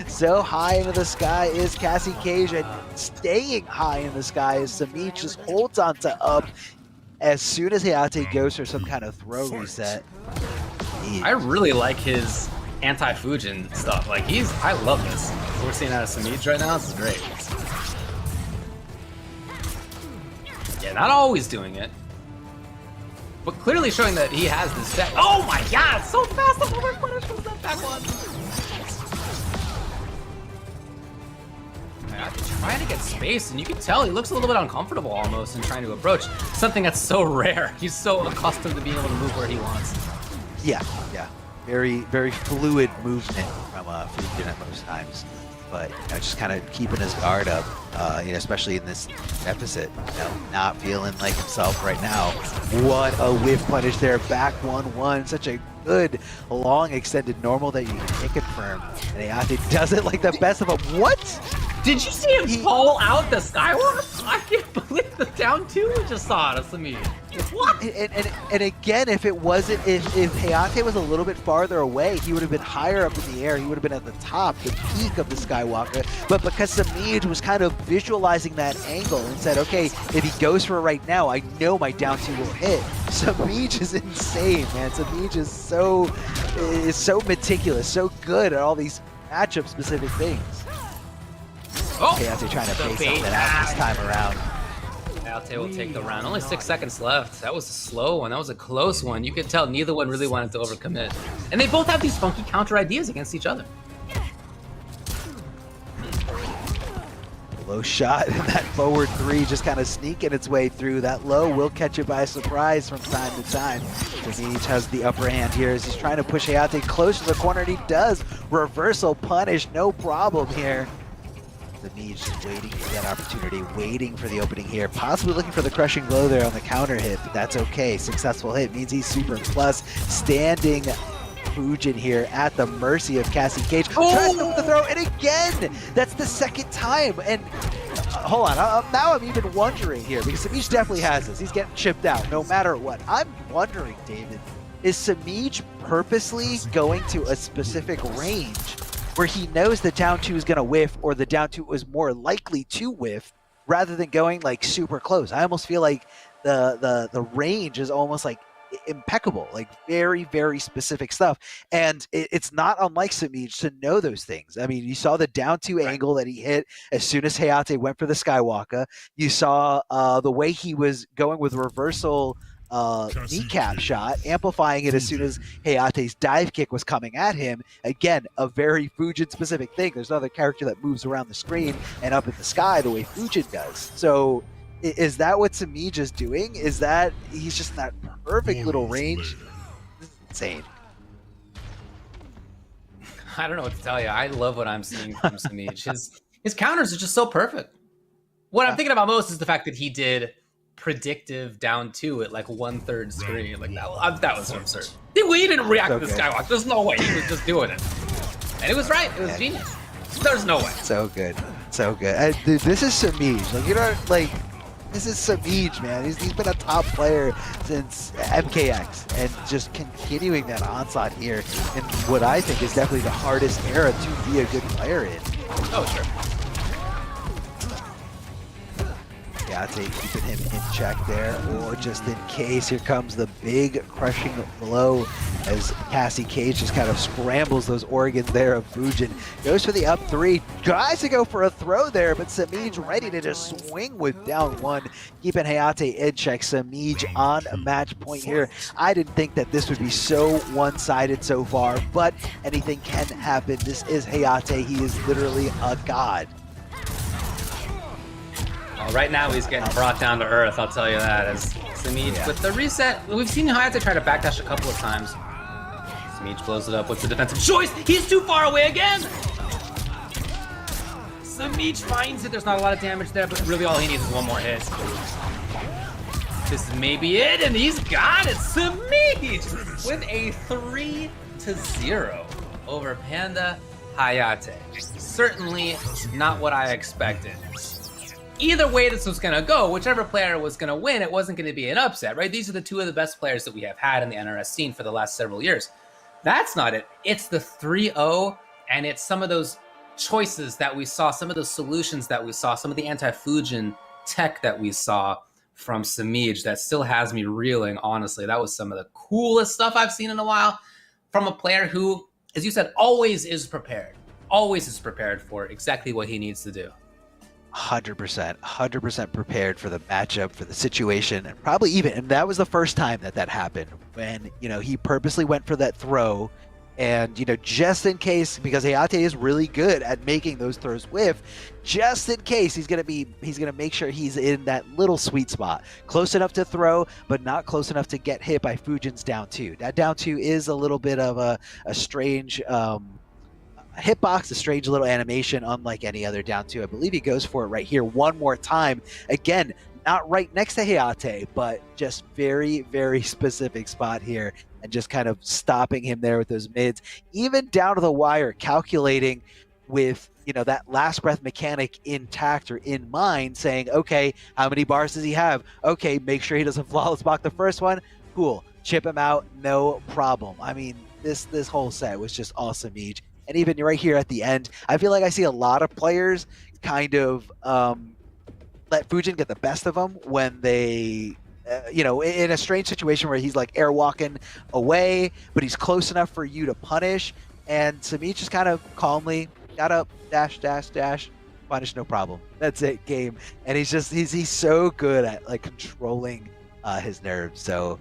So high into the sky is Cassie Cage, and staying high in the sky is Samij just holds on to up. As soon as Hayate goes for some kind of throw reset. I really like his anti-Fujin stuff. Like I love this. What we're seeing out of Samij right now, this is great. Yeah, not always doing it, but clearly showing that he has this set. Oh my god, so fast the forward punish was that back one. He's trying to get space, and you can tell he looks a little bit uncomfortable almost in trying to approach something that's so rare. He's so accustomed to being able to move where he wants. Yeah. Very, very fluid movement from Fujin at most times. But just kind of keeping his guard up, especially in this deficit. Not feeling like himself right now. What a whiff punish there, back 1-1. Such a good, long, extended normal that you can confirm. And Hayate does it like the best of them. What? Did you see him fall out the skywalk? I can't believe the down two we just saw out of Samij. What? And again, if Hayate was a little bit farther away, he would have been higher up in the air. He would have been at the top, the peak of the Skywalker. But because Samij was kind of visualizing that angle and said, okay, if he goes for it right now, I know my down two will hit. Samij is insane, man. Samij is so meticulous, so good at all these matchup specific things. Oh, Hayate trying to bait something out this time around. Hayate will take the round. Only 6 seconds left. That was a slow one. That was a close one. You could tell neither one really wanted to overcommit. And they both have these funky counter ideas against each other. Low shot and that forward three just kind of sneaking its way through. That low will catch you by surprise from time to time. Samij has the upper hand here as he's trying to push Hayate close to the corner, and he does. Reversal punish, no problem here. Samij just waiting for that opportunity, waiting for the opening here, possibly looking for the crushing blow there on the counter hit, but that's okay. Successful hit means he's super plus. Standing Fujin here at the mercy of Cassie Cage. Tries to the throw, and again, that's the second time. And hold on, now I'm even wondering here, because Samij definitely has this. He's getting chipped out no matter what. I'm wondering, David, is Samij purposely going to a specific range where he knows the down two is going to whiff, or the down two is more likely to whiff, rather than going like super close? I almost feel like the range is almost like impeccable, like very, very specific stuff. And it's not unlike Samij to know those things. I mean, you saw the down two angle that he hit as soon as Hayate went for the Skywalker. You saw the way he was going with reversal kneecap shot, amplifying it as soon as Hayate's dive kick was coming at him. Again, a very Fujin specific thing. There's no other character that moves around the screen and up in the sky the way Fujin does. So is that what Samij is doing? Is that he's just in that perfect little range? This is insane. I don't know what to tell you. I love what I'm seeing from Samij. His counters are just so perfect. What I'm thinking about most is the fact that he did predictive down two at like 1/3 screen. Like that was absurd. We didn't react to the Skywalk. There's no way. He was just doing it. And it was right. It was genius. There's no way. So good. So good. Dude, this is Samij. Like, you know, like, this is Samij, man. He's been a top player since MKX, and just continuing that onslaught here in what I think is definitely the hardest era to be a good player in. Oh, sure. Hayate keeping him in check there. Or just in case, here comes the big crushing blow as Cassie Cage just kind of scrambles those organs there of Fujin. Goes for the up 3, tries to go for a throw there, but Samij ready to just swing with down 1, keeping Hayate in check. Samij on a match point here. I didn't think that this would be so one-sided so far, but anything can happen. This is Hayate. He is literally a god. Right now he's getting brought down to earth, I'll tell you that. As Samij with the reset, we've seen Hayate try to backdash a couple of times. Samij blows it up with the defensive choice. He's too far away again. Samij finds it. There's not a lot of damage there, but really all he needs is one more hit. This may be it, and he's got it. Samij with a 3-0 over Panda Hayate. Certainly not what I expected. Either way this was going to go, whichever player was going to win, it wasn't going to be an upset, right? These are the two of the best players that we have had in the NRS scene for the last several years. That's not it. It's the 3-0, and it's some of those choices that we saw, some of those solutions that we saw, some of the anti-Fujin tech that we saw from Samij that still has me reeling, honestly. That was some of the coolest stuff I've seen in a while from a player who, as you said, always is prepared for exactly what he needs to do. 100% prepared for the matchup, for the situation, and probably even, and that was the first time that happened, when, you know, he purposely went for that throw, and, you know, just in case, because Hayate is really good at making those throws whiff, just in case, he's gonna make sure he's in that little sweet spot, close enough to throw, but not close enough to get hit by Fujin's down 2. That down 2 is a little bit of a strange hitbox, a strange little animation, unlike any other down 2. I believe he goes for it right here one more time. Again, not right next to Hayate, but just very, very specific spot here, and just kind of stopping him there with those mids, even down to the wire, calculating with, you know, that last breath mechanic intact or in mind, saying, okay, how many bars does he have? Okay, make sure he doesn't flawless block the first one. Cool, chip him out, no problem. I mean, this whole set was just awesome, Samij. And even right here at the end, I feel like I see a lot of players kind of let Fujin get the best of them when they, you know, in a strange situation where he's like airwalking away, but he's close enough for you to punish. And Samij just kind of calmly got up, dash, dash, dash, punish, no problem. That's it, game. And he's so good at like controlling his nerves. So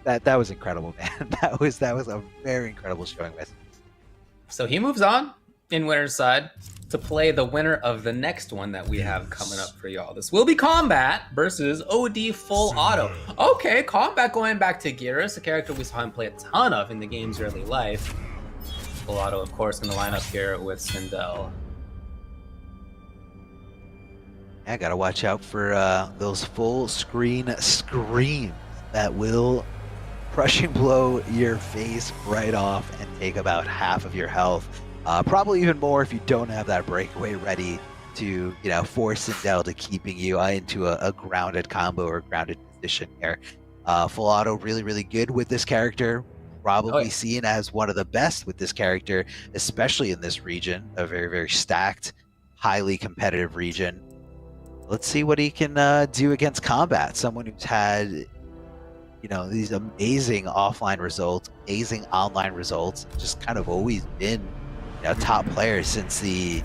that was incredible, man. That was a very incredible showing with. So he moves on in winner's side to play the winner of the next one that we have coming up for y'all. This will be Kombat versus OD Full Auto. Okay, Kombat going back to Geras, a character we saw him play a ton of in the game's early life. Full Auto, of course, in the lineup here with Sindel. I gotta watch out for those full screen screams that will crushing blow your face right off and take about half of your health. Probably even more if you don't have that breakaway ready to, you know, force Sindel to keeping you into a grounded combo or grounded position here. Full Auto really, really good with this character. Probably seen as one of the best with this character, especially in this region, a very, very stacked, highly competitive region. Let's see what he can do against Kombat, someone who's had, you know, these amazing offline results, amazing online results, just kind of always been, you know, top players since the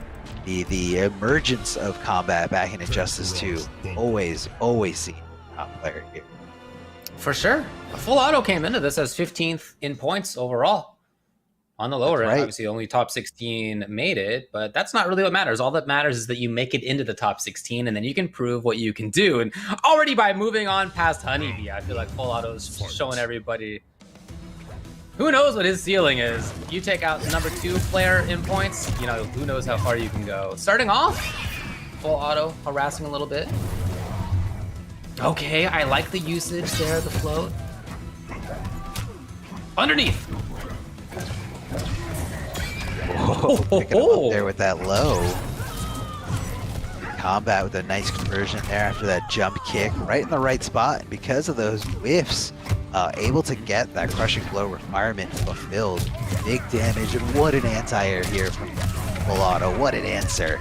emergence of Kombat back in Injustice 2. Always seen top player here. For sure. Full Auto came into this as 15th in points overall. On the lower end, right. Obviously only top 16 made it, but that's not really what matters. All that matters is that you make it into the top 16, and then you can prove what you can do. And already by moving on past Honeybee, I feel like Full Auto's showing everybody who knows what his ceiling is. You take out the number 2 player in points, you know, who knows how far you can go. Starting off, Full Auto harassing a little bit. Okay, I like the usage there, the float. Underneath. Whoa, picking him up there with that low. Kombat with a nice conversion there after that jump kick, right in the right spot. And because of those whiffs, able to get that crushing blow requirement fulfilled. Big damage, and what an anti-air here from Full Auto. What an answer.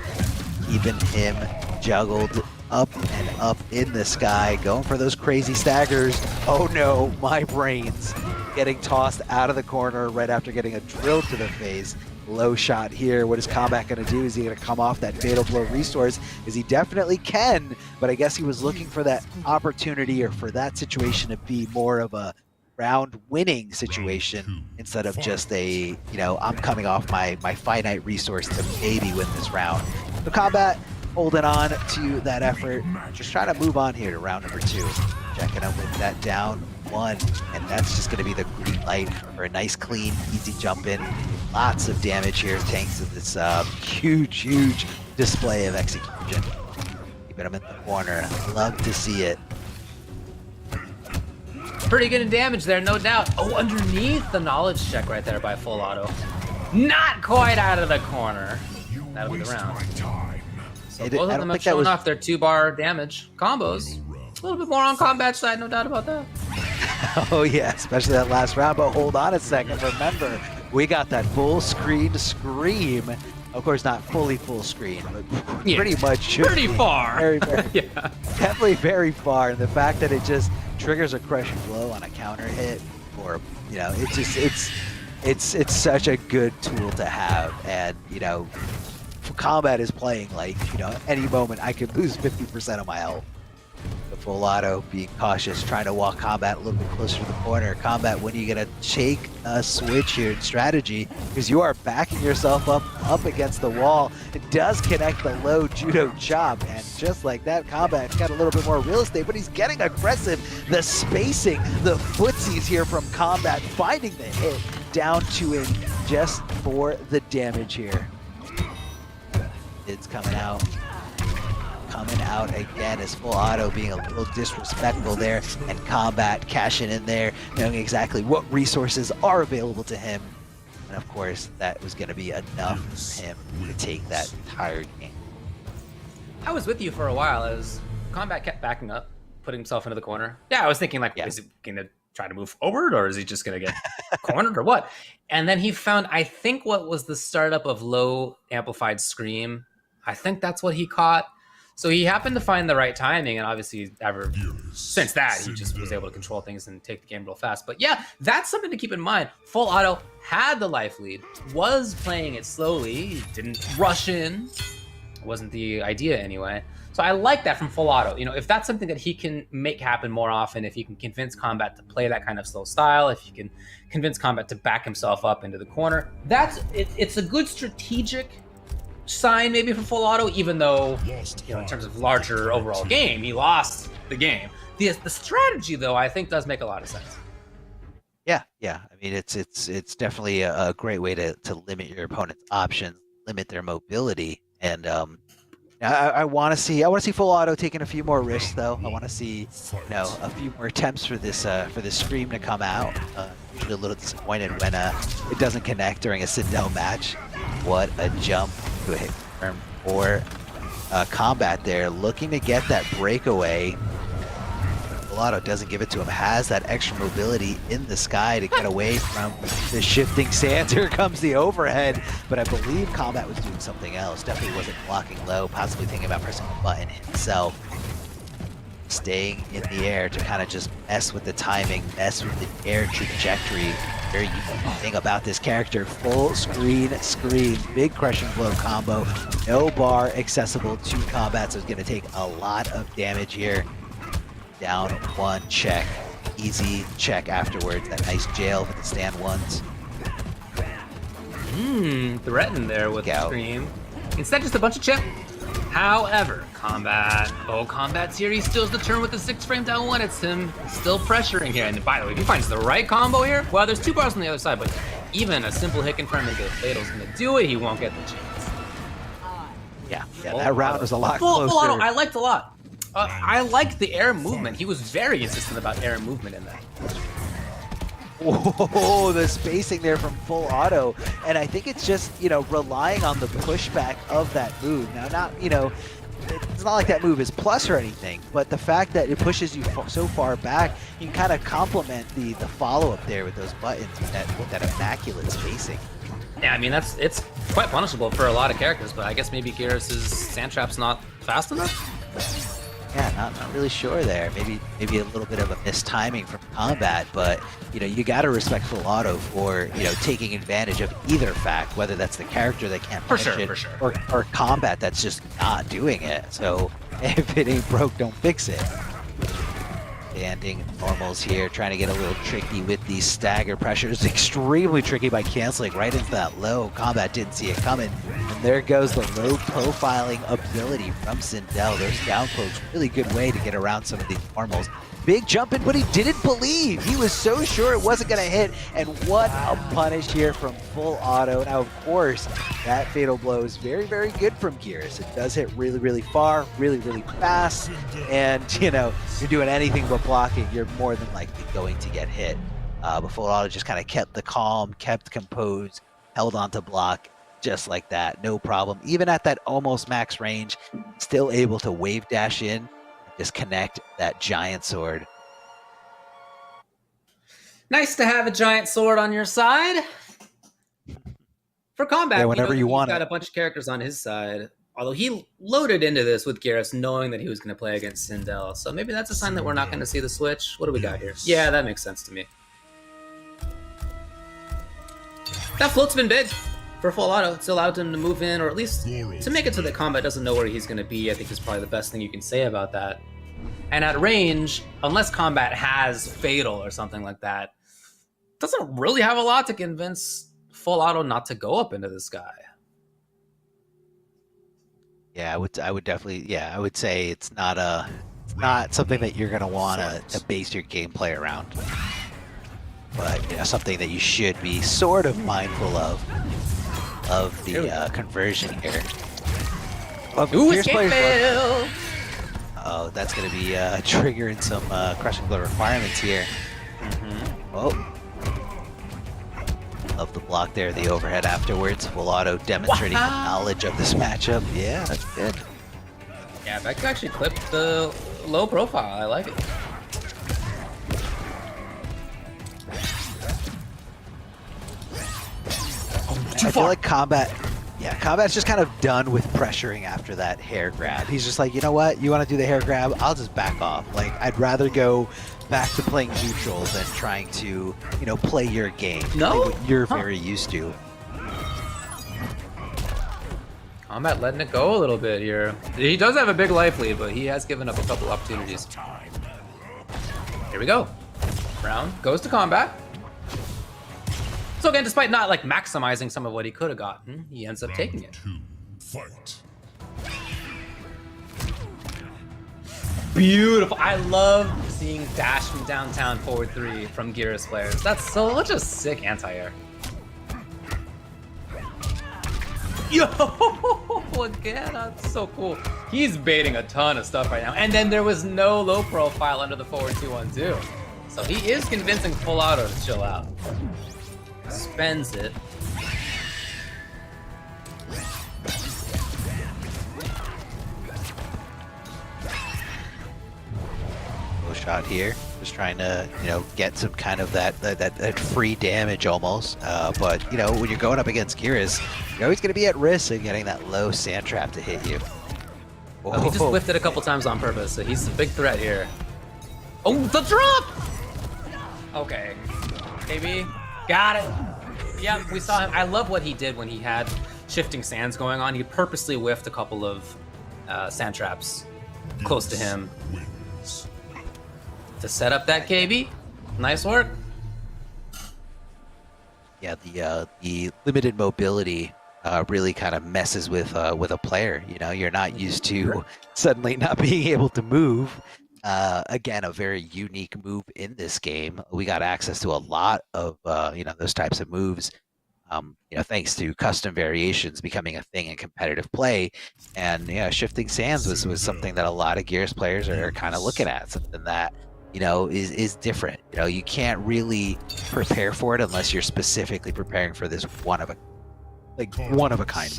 Keeping him juggled up and up in the sky, going for those crazy staggers. Oh no, my brains getting tossed out of the corner right after getting a drill to the face. Low shot here. What is Kombat going to do? Is he going to come off that fatal blow resource? Is he definitely can, but I guess he was looking for that opportunity or for that situation to be more of a round winning situation instead of just a, you know, I'm coming off my finite resource to maybe win this round. So Kombat holding on to that effort, just trying to move on here to round number 2. Checking up with that down 1, and that's just going to be the green light for a nice, clean, easy jump in. Lots of damage here thanks to this huge display of execution. Keeping him in the corner. Love to see it. Pretty good in damage there, no doubt. Oh, underneath the knowledge check right there by Full Auto. Not quite out of the corner. That'll be the round. So both of them have shown off their 2-bar damage combos. A little bit more on Kombat's side, no doubt about that. Oh yeah, especially that last round, but hold on a second. Remember, we got that full screen scream. Of course, not fully full screen, but pretty much pretty far. Very, yeah. Definitely very far. And the fact that it just triggers a crushing blow on a counter hit, or you know, it's such a good tool to have. And you know, Kombat is playing like, you know, any moment I could lose 50% of my health. The Full Auto being cautious, trying to walk Kombat a little bit closer to the corner. Kombat, when are you gonna take a switch here in strategy? Because you are backing yourself up against the wall. It does connect the low judo chop, and just like that, Kombat got a little bit more real estate, but he's getting aggressive. The spacing, the footsies here from Kombat, finding the hit down to him just for the damage here. It's coming out again as Full Auto being a little disrespectful there, and Kombat cashing in there, knowing exactly what resources are available to him. And of course, that was going to be enough for him to take that entire game. I was with you for a while as Kombat kept backing up, putting himself into the corner. Yeah, I was thinking like, is he going to try to move forward, or is he just going to get cornered, or what? And then he found, I think, what was the startup of low amplified scream. I think that's what he caught. So he happened to find the right timing, and obviously since that, he just was able to control things and take the game real fast. But yeah, that's something to keep in mind. Full Auto had the life lead, was playing it slowly, didn't rush in. It wasn't the idea anyway. So I like that from Full Auto. You know, if that's something that he can make happen more often, if he can convince Kombat to play that kind of slow style, if he can convince Kombat to back himself up into the corner, it's a good strategic sign maybe for Full Auto, even though, you know, in terms of larger overall game, he lost the game. The strategy, though, I think does make a lot of sense. Yeah. I mean, it's definitely a great way to limit your opponent's options, limit their mobility, and I want to see Full Auto taking a few more risks, though. I want to see, you know, a few more attempts for this scream to come out. Usually a little disappointed when it doesn't connect during a sit-down match. What a jump to a hit confirm for Kombat there, looking to get that breakaway. Full Auto doesn't give it to him, has that extra mobility in the sky to get away from the shifting sands. Here comes the overhead, but I believe Kombat was doing something else. Definitely wasn't blocking low, possibly thinking about pressing the button himself. Staying in the air to kind of just mess with the timing, mess with the air trajectory. Very unique thing about this character. Full screen scream, big crushing blow combo, no bar accessible to Kombat, so it's going to take a lot of damage here. Down 1 check, easy check afterwards. That nice jail with the stand ones. Threatened there with the scream. Instead, just a bunch of chip. However, Kombat's here. He steals the turn with the 6-frame down 1. It's him still pressuring here. And by the way, if he finds the right combo here, well, there's 2 bars on the other side, but even a simple hit confirm into fatal is going to do it. He won't get the chance. Yeah, that round was a lot closer. Full Auto, I liked a lot. I liked the air movement. He was very insistent about air movement in that. Whoa, the spacing there from Full Auto. And I think it's just, you know, relying on the pushback of that move. Now, not, you know, it's not like that move is plus or anything, but the fact that it pushes you so far back, you can kind of complement the follow-up there with those buttons with that immaculate spacing. Yeah, I mean, it's quite punishable for a lot of characters, but I guess maybe Garrus's sand trap's not fast enough? Yeah, not really sure there. Maybe a little bit of a mistiming from Combat, but you got to respect Full Auto for taking advantage of either fact, whether that's the character that can't For finish sure, it, for sure. or Combat that's just not doing it. So if it ain't broke, don't fix it. Standing normals here, trying to get a little tricky with these stagger pressures. Extremely tricky by canceling right into that low. Combat didn't see it coming. And there goes the low profiling ability from Sindel. Those down cloaks, really good way to get around some of these normals. Big jump in, but he didn't believe. He was so sure it wasn't going to hit. And what a punish here from Full Auto. Now, of course, that fatal blow is very, very good from Gears. It does hit really, really far, really, really fast. And, you're doing anything but blocking, you're more than likely going to get hit. But Full Auto just kind of kept the calm, kept composed, held on to block just like that. No problem. Even at that almost max range, still able to wave dash in. Just connect that giant sword. Nice to have a giant sword on your side. For Combat, Yeah, whenever you want he's got it. a bunch of characters on his side. Although he loaded into this with Garrus knowing that he was going to play against Sindel. So maybe that's a sign that we're not going to see the switch. What do we got here? Yeah, that makes sense to me. That float's been big for Full Auto. It's allowed him to move in, or at least to make it so that Combat doesn't know where he's going to be. I think is probably the best thing you can say about that. And at range, unless Combat has Fatal or something like that, doesn't really have a lot to convince Full Auto not to go up into this guy. Yeah, I would definitely. Yeah, I would say it's not something that you're gonna want to base your gameplay around. But something that you should be sort of mindful of the conversion here. Ooh, escape fail! Oh, that's going to be triggering some crushing blow requirements here. Oh. Love the block there, the overhead afterwards. Full Auto demonstrating the knowledge of this matchup. Yeah, that's good. Yeah, Beck actually clipped the low profile. I like it. I feel like Combat's just kind of done with pressuring after that hair grab. He's just like, you know what? You want to do the hair grab? I'll just back off. Like, I'd rather go back to playing neutral than trying to, play your game. No? Play what you're very used to. Combat letting it go a little bit here. He does have a big life lead, but he has given up a couple opportunities. Here we go. Round goes to Combat. So again, despite not maximizing some of what he could have gotten, he ends up taking it. Fight. Beautiful. I love seeing dash from downtown forward 3 from Geras players. That's such a sick anti-air. Yo, again, that's so cool. He's baiting a ton of stuff right now. And then there was no low profile under the forward 2-1-2. So he is convincing Full Auto to chill out. Spends it. Shot here, just trying to get some kind of that free damage almost. But when you're going up against Geras, you're always going to be at risk of getting that low sand trap to hit you. Oh, he just whiffed it a couple times on purpose, so he's a big threat here. Oh, the drop! Okay, maybe got it. Yeah, we saw him. I love what he did when he had shifting sands going on. He purposely whiffed a couple of sand traps close to him to set up that KB. Nice work. Yeah, the limited mobility really kind of messes with a player. You're not used to suddenly not being able to move. Again, a very unique move in this game. We got access to a lot of those types of moves. Thanks to custom variations becoming a thing in competitive play, and shifting sands was something that a lot of Gears players are kind of looking at, something that is different. You can't really prepare for it unless you're specifically preparing for this one of a kind.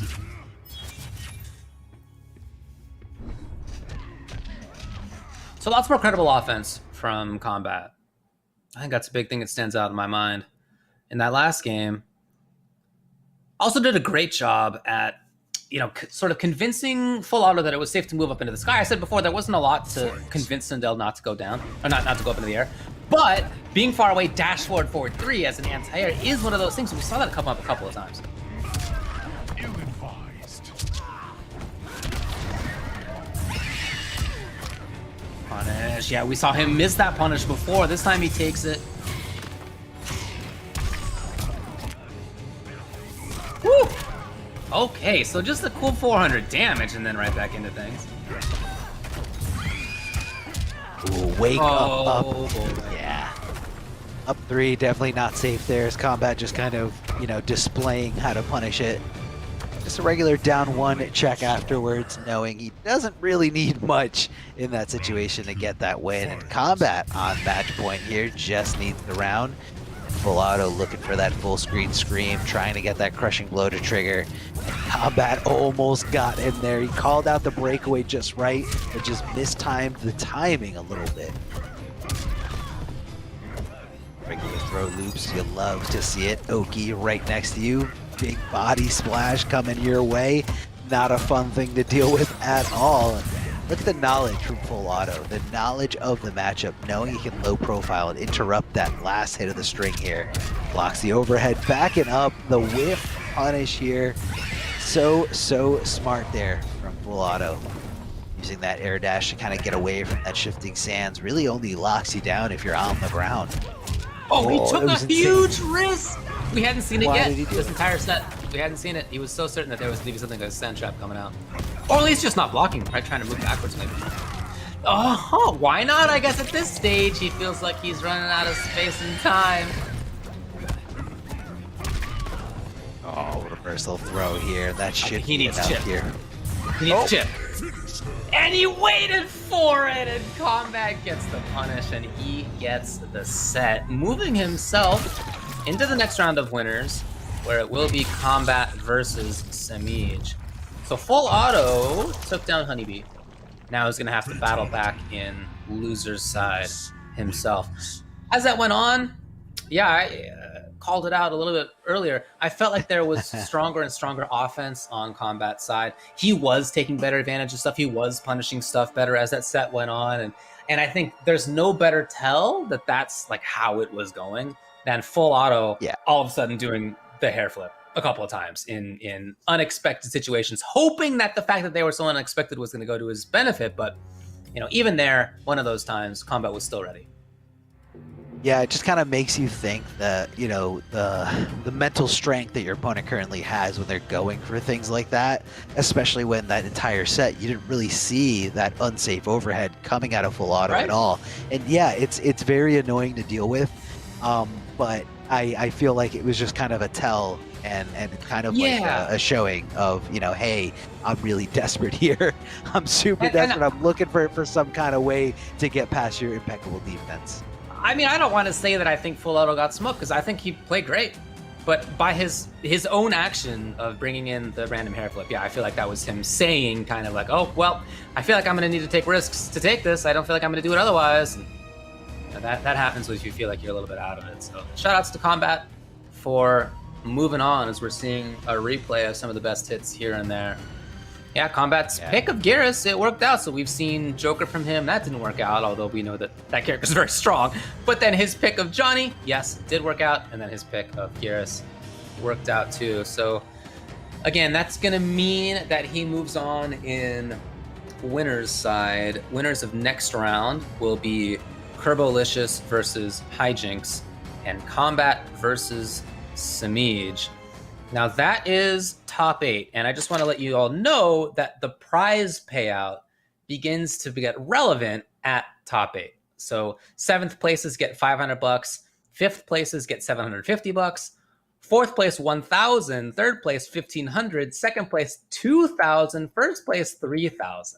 So lots more credible offense from Combat. I think that's a big thing that stands out in my mind. In that last game, also did a great job at sort of convincing Full Auto that it was safe to move up into the sky. I said before there wasn't a lot to convince Sindel not to go down, or not to go up into the air. But being far away, dash forward, forward 3 as an anti-air is one of those things. We saw that come up a couple of times. Punish. Yeah, we saw him miss that punish before. This time he takes it. Woo! Okay, so just a cool 400 damage and then right back into things. Ooh, wake up. Boy. Yeah. Up 3, definitely not safe there. As Kombat just kind of, displaying how to punish it. Just a regular down 1 check afterwards, knowing he doesn't really need much in that situation to get that win. And Kombat on match point here just needs the round. And Full Auto looking for that full screen scream, trying to get that crushing blow to trigger. And Kombat almost got him there. He called out the breakaway just right, but just mistimed the timing a little bit. Regular throw loops, you love to see it. Oki right next to you. Big body splash coming your way. Not a fun thing to deal with at all. Look at the knowledge from Full Auto. The knowledge of the matchup, knowing he can low profile and interrupt that last hit of the string here. Blocks the overhead, backing up the whiff punish here. So smart there from Full Auto. Using that air dash to kind of get away from that shifting sands. Really only locks you down if you're on the ground. Oh, he took a insane. huge risk. We hadn't seen it Why yet. did he do This it? entire set, we hadn't seen it. He was so certain that there was going to be something like a sand trap coming out. Or at least just not blocking, right? Trying to move backwards maybe. Oh, why not? I guess at this stage, he feels like he's running out of space and time. Oh, reversal throw here. That should He be needs enough chip. here. He needs chip. And he waited for it, and Kombat gets the punish, and he gets the set, moving himself into the next round of winners, where it will be Kombat versus Samij. So Full Auto took down Honeybee. Now he's going to have to battle back in loser's side himself. As that went on, yeah, I called it out a little bit earlier. I felt like there was stronger and stronger offense on Kombat's side. He was taking better advantage of stuff. He was punishing stuff better as that set went on. And I think there's no better tell that that's like how it was going than Full Auto all of a sudden doing the hair flip a couple of times in unexpected situations, hoping that the fact that they were so unexpected was going to go to his benefit. But, even there, one of those times, Kombat was still ready. Yeah, it just kind of makes you think that, the mental strength that your opponent currently has when they're going for things like that, especially when that entire set, you didn't really see that unsafe overhead coming out of Full Auto at all. And yeah, it's very annoying to deal with, but I feel like it was just kind of a tell and kind of like a showing of, hey, I'm really desperate here. I'm super desperate. I'm looking for some kind of way to get past your impeccable defense. I mean, I don't want to say that I think Full Auto got smoked because I think he played great. But by his own action of bringing in the random hair flip, I feel like that was him saying kind of like, oh, well, I feel like I'm going to need to take risks to take this. I don't feel like I'm going to do it otherwise. And that happens when you feel like you're a little bit out of it. So shout outs to Kombat for moving on as we're seeing a replay of some of the best hits here and there. Yeah, Kombat's pick of Geras, it worked out. So we've seen Joker from him. That didn't work out, although we know that character's very strong. But then his pick of Johnny, yes, did work out. And then his pick of Geras worked out too. So again, that's going to mean that he moves on in winner's side. Winners of next round will be Kerbolicious versus Hijinks and Kombat versus Samij. Now that is top 8, and I just want to let you all know that the prize payout begins to get relevant at top 8. So 7th places get $500, 5th places get $750, 4th place $1,000, 3rd place $1,500, 2nd place $2,000, 1st place $3,000.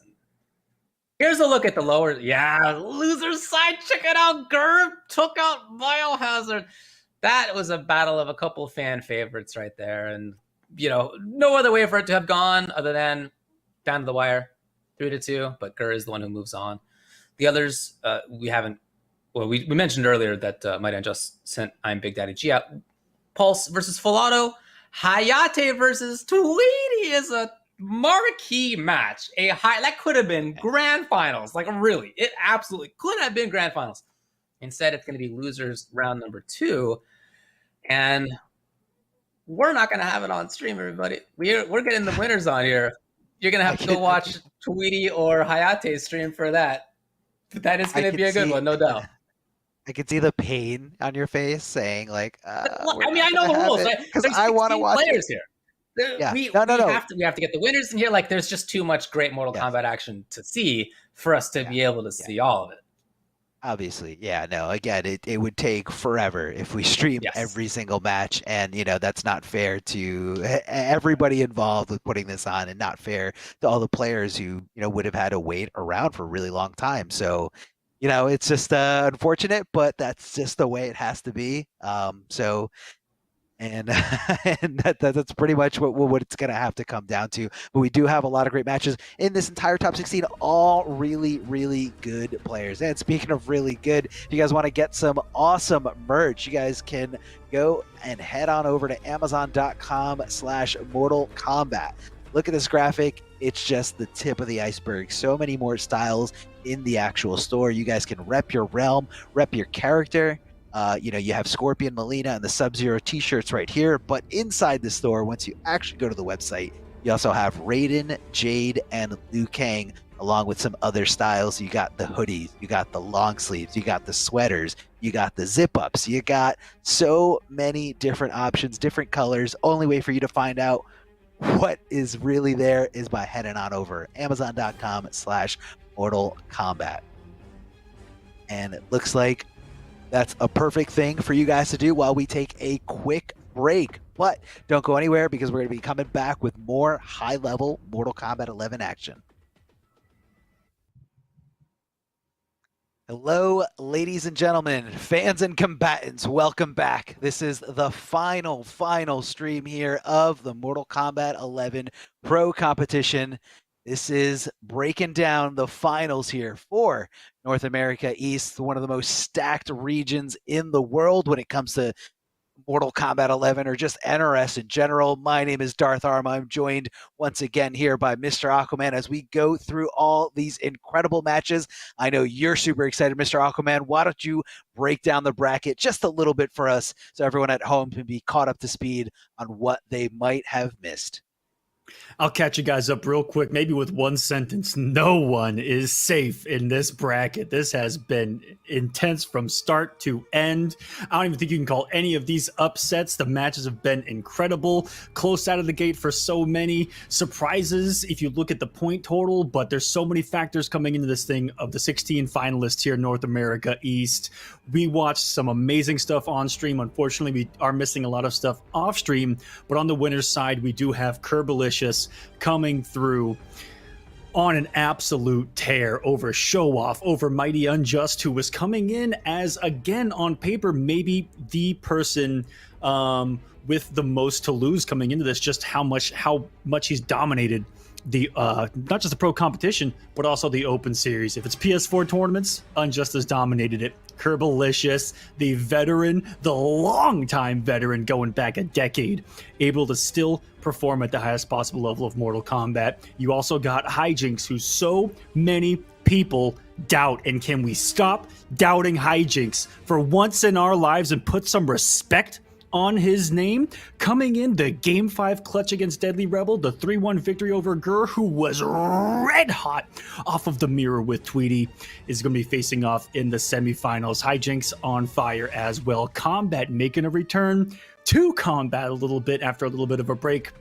Here's a look at the lower, loser's side. Check it out. Gerb took out Biohazard. That was a battle of a couple fan favorites right there. And, no other way for it to have gone other than down to the wire, 3-2. But Gur is the one who moves on. The others, we mentioned earlier that Mighty just sent I'm Big Daddy G out. Pulse versus Full Auto. Hayate versus Tweety is a marquee match, that could have been grand finals. Like, really, it absolutely could have been grand finals. Instead, it's going to be losers round number 2, and we're not going to have it on stream, everybody. We're getting the winners on here. You're going to have to go watch Tweety or Hayate's stream for that. But that is going to be a good one, no doubt. I can see the pain on your face saying, like, well, I mean, I know the rules, right? Because I want to watch players here. Yeah. We have to get the winners in here. Like, there's just too much great Mortal Kombat action to see for us to be able to see all of it. Obviously, yeah, no, again, it would take forever if we stream every single match, and, you know, that's not fair to everybody involved with putting this on, and not fair to all the players who, you know, would have had to wait around for a really long time. So, you know, it's just unfortunate, but that's just the way it has to be. And that's pretty much what it's going to have to come down to. But we do have a lot of great matches in this entire top 16, all really, really good players. And speaking of really good, if you guys want to get some awesome merch, you guys can go and head on over to Amazon.com/Mortal Kombat. Look at this graphic. It's just the tip of the iceberg. So many more styles in the actual store. You guys can rep your realm, rep your character. You know, you have Scorpion, Melina, and the Sub-Zero t-shirts right here. But inside the store, once you actually go to the website, you also have Raiden, Jade, and Liu Kang, along with some other styles. You got the hoodies, you got the long sleeves, you got the sweaters, you got the zip-ups. You got so many different options, different colors. Only way for you to find out what is really there is by heading on over Amazon.com/Mortal Kombat. And it looks like that's a perfect thing for you guys to do while we take a quick break. But don't go anywhere, because we're going to be coming back with more high-level Mortal Kombat 11 action. Hello, ladies and gentlemen, fans and combatants. Welcome back. This is the final stream here of the Mortal Kombat 11 Pro Competition. This is breaking down the finals here for North America East, one of the most stacked regions in the world when it comes to Mortal Kombat 11 or just NRS in general. My name is Darth Arma. I'm joined once again here by Mr. Aquaman as we go through all these incredible matches. I know you're super excited, Mr. Aquaman. Why don't you break down the bracket just a little bit for us so everyone at home can be caught up to speed on what they might have missed? I'll catch you guys up real quick, maybe with one sentence. No one is safe in this bracket. This has been intense from start to end. I don't even think you can call any of these upsets. The matches have been incredible, close out of the gate for so many surprises if you look at the point total, but there's so many factors coming into this thing. Of the 16 finalists here in North America East, we watched some amazing stuff on stream. Unfortunately, we are missing a lot of stuff off stream, but on the winner's side, we do have Kerbalicious coming through on an absolute tear over Show Off, over Mighty Unjust, who was coming in as, again, on paper, maybe the person with the most to lose coming into this, just how much he's dominated the not just the pro competition, but also the open series. If it's PS4 tournaments, Unjust has dominated it. Kerbalicious, the veteran, the long-time veteran going back a decade, able to still perform at the highest possible level of Mortal Kombat. You also got Hijinks, who so many people doubt. And can we stop doubting Hijinks for once in our lives and put some respect on his name? Coming in the Game 5 clutch against Deadly Rebel, the 3-1 victory over Gur, who was red hot off of the mirror with Tweety, is going to be facing off in the semifinals. Hijinks on fire as well. Kombat making a return to Kombat a little bit after a little bit of a break,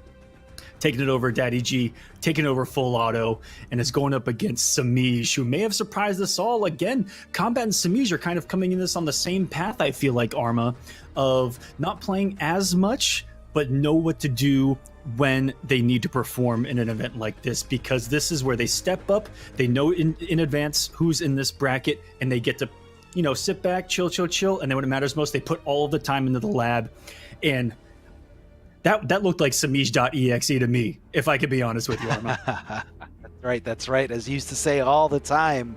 taking it over Daddy G, taking over Full Auto, and is going up against Samij, who may have surprised us all. Again, Kombat and Samij are kind of coming in this on the same path, I feel like, Arma, of not playing as much, but know what to do when they need to perform in an event like this, because this is where they step up. They know in advance who's in this bracket, and they get to, you know, sit back, chill, and then when it matters most, they put all of the time into the lab. And that looked like Samij.exe to me, if I could be honest with you, Arma. That's right. As you used to say all the time,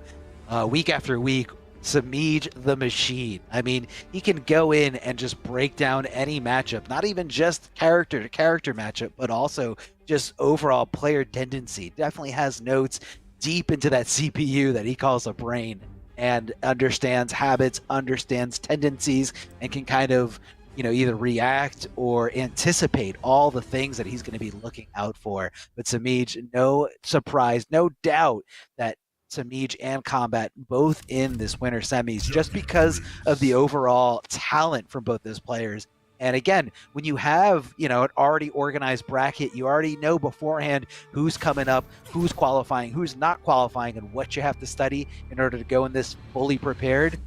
week after week, Samij the Machine. I mean, he can go in and just break down any matchup, not even just character to character matchup, but also just overall player tendency. Definitely has notes deep into that CPU that he calls a brain, and understands habits, understands tendencies, and can kind of, you know, either react or anticipate all the things that he's going to be looking out for. But Samij, no surprise, no doubt that Samij and Kombat both in this winter semis just because of the overall talent from both those players. And again, when you have, you know, an already organized bracket, you already know beforehand who's coming up, who's qualifying, who's not qualifying, and what you have to study in order to go in this fully prepared.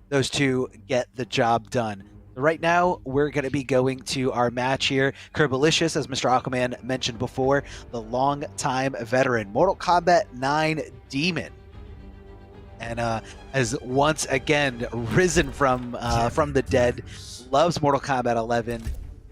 Those two get the job done. Right now, we're going to be going to our match here. Kerbalicious, as Mr. Aquaman mentioned before, the long-time veteran, Mortal Kombat 9 Demon, and has once again risen from the dead, loves Mortal Kombat 11,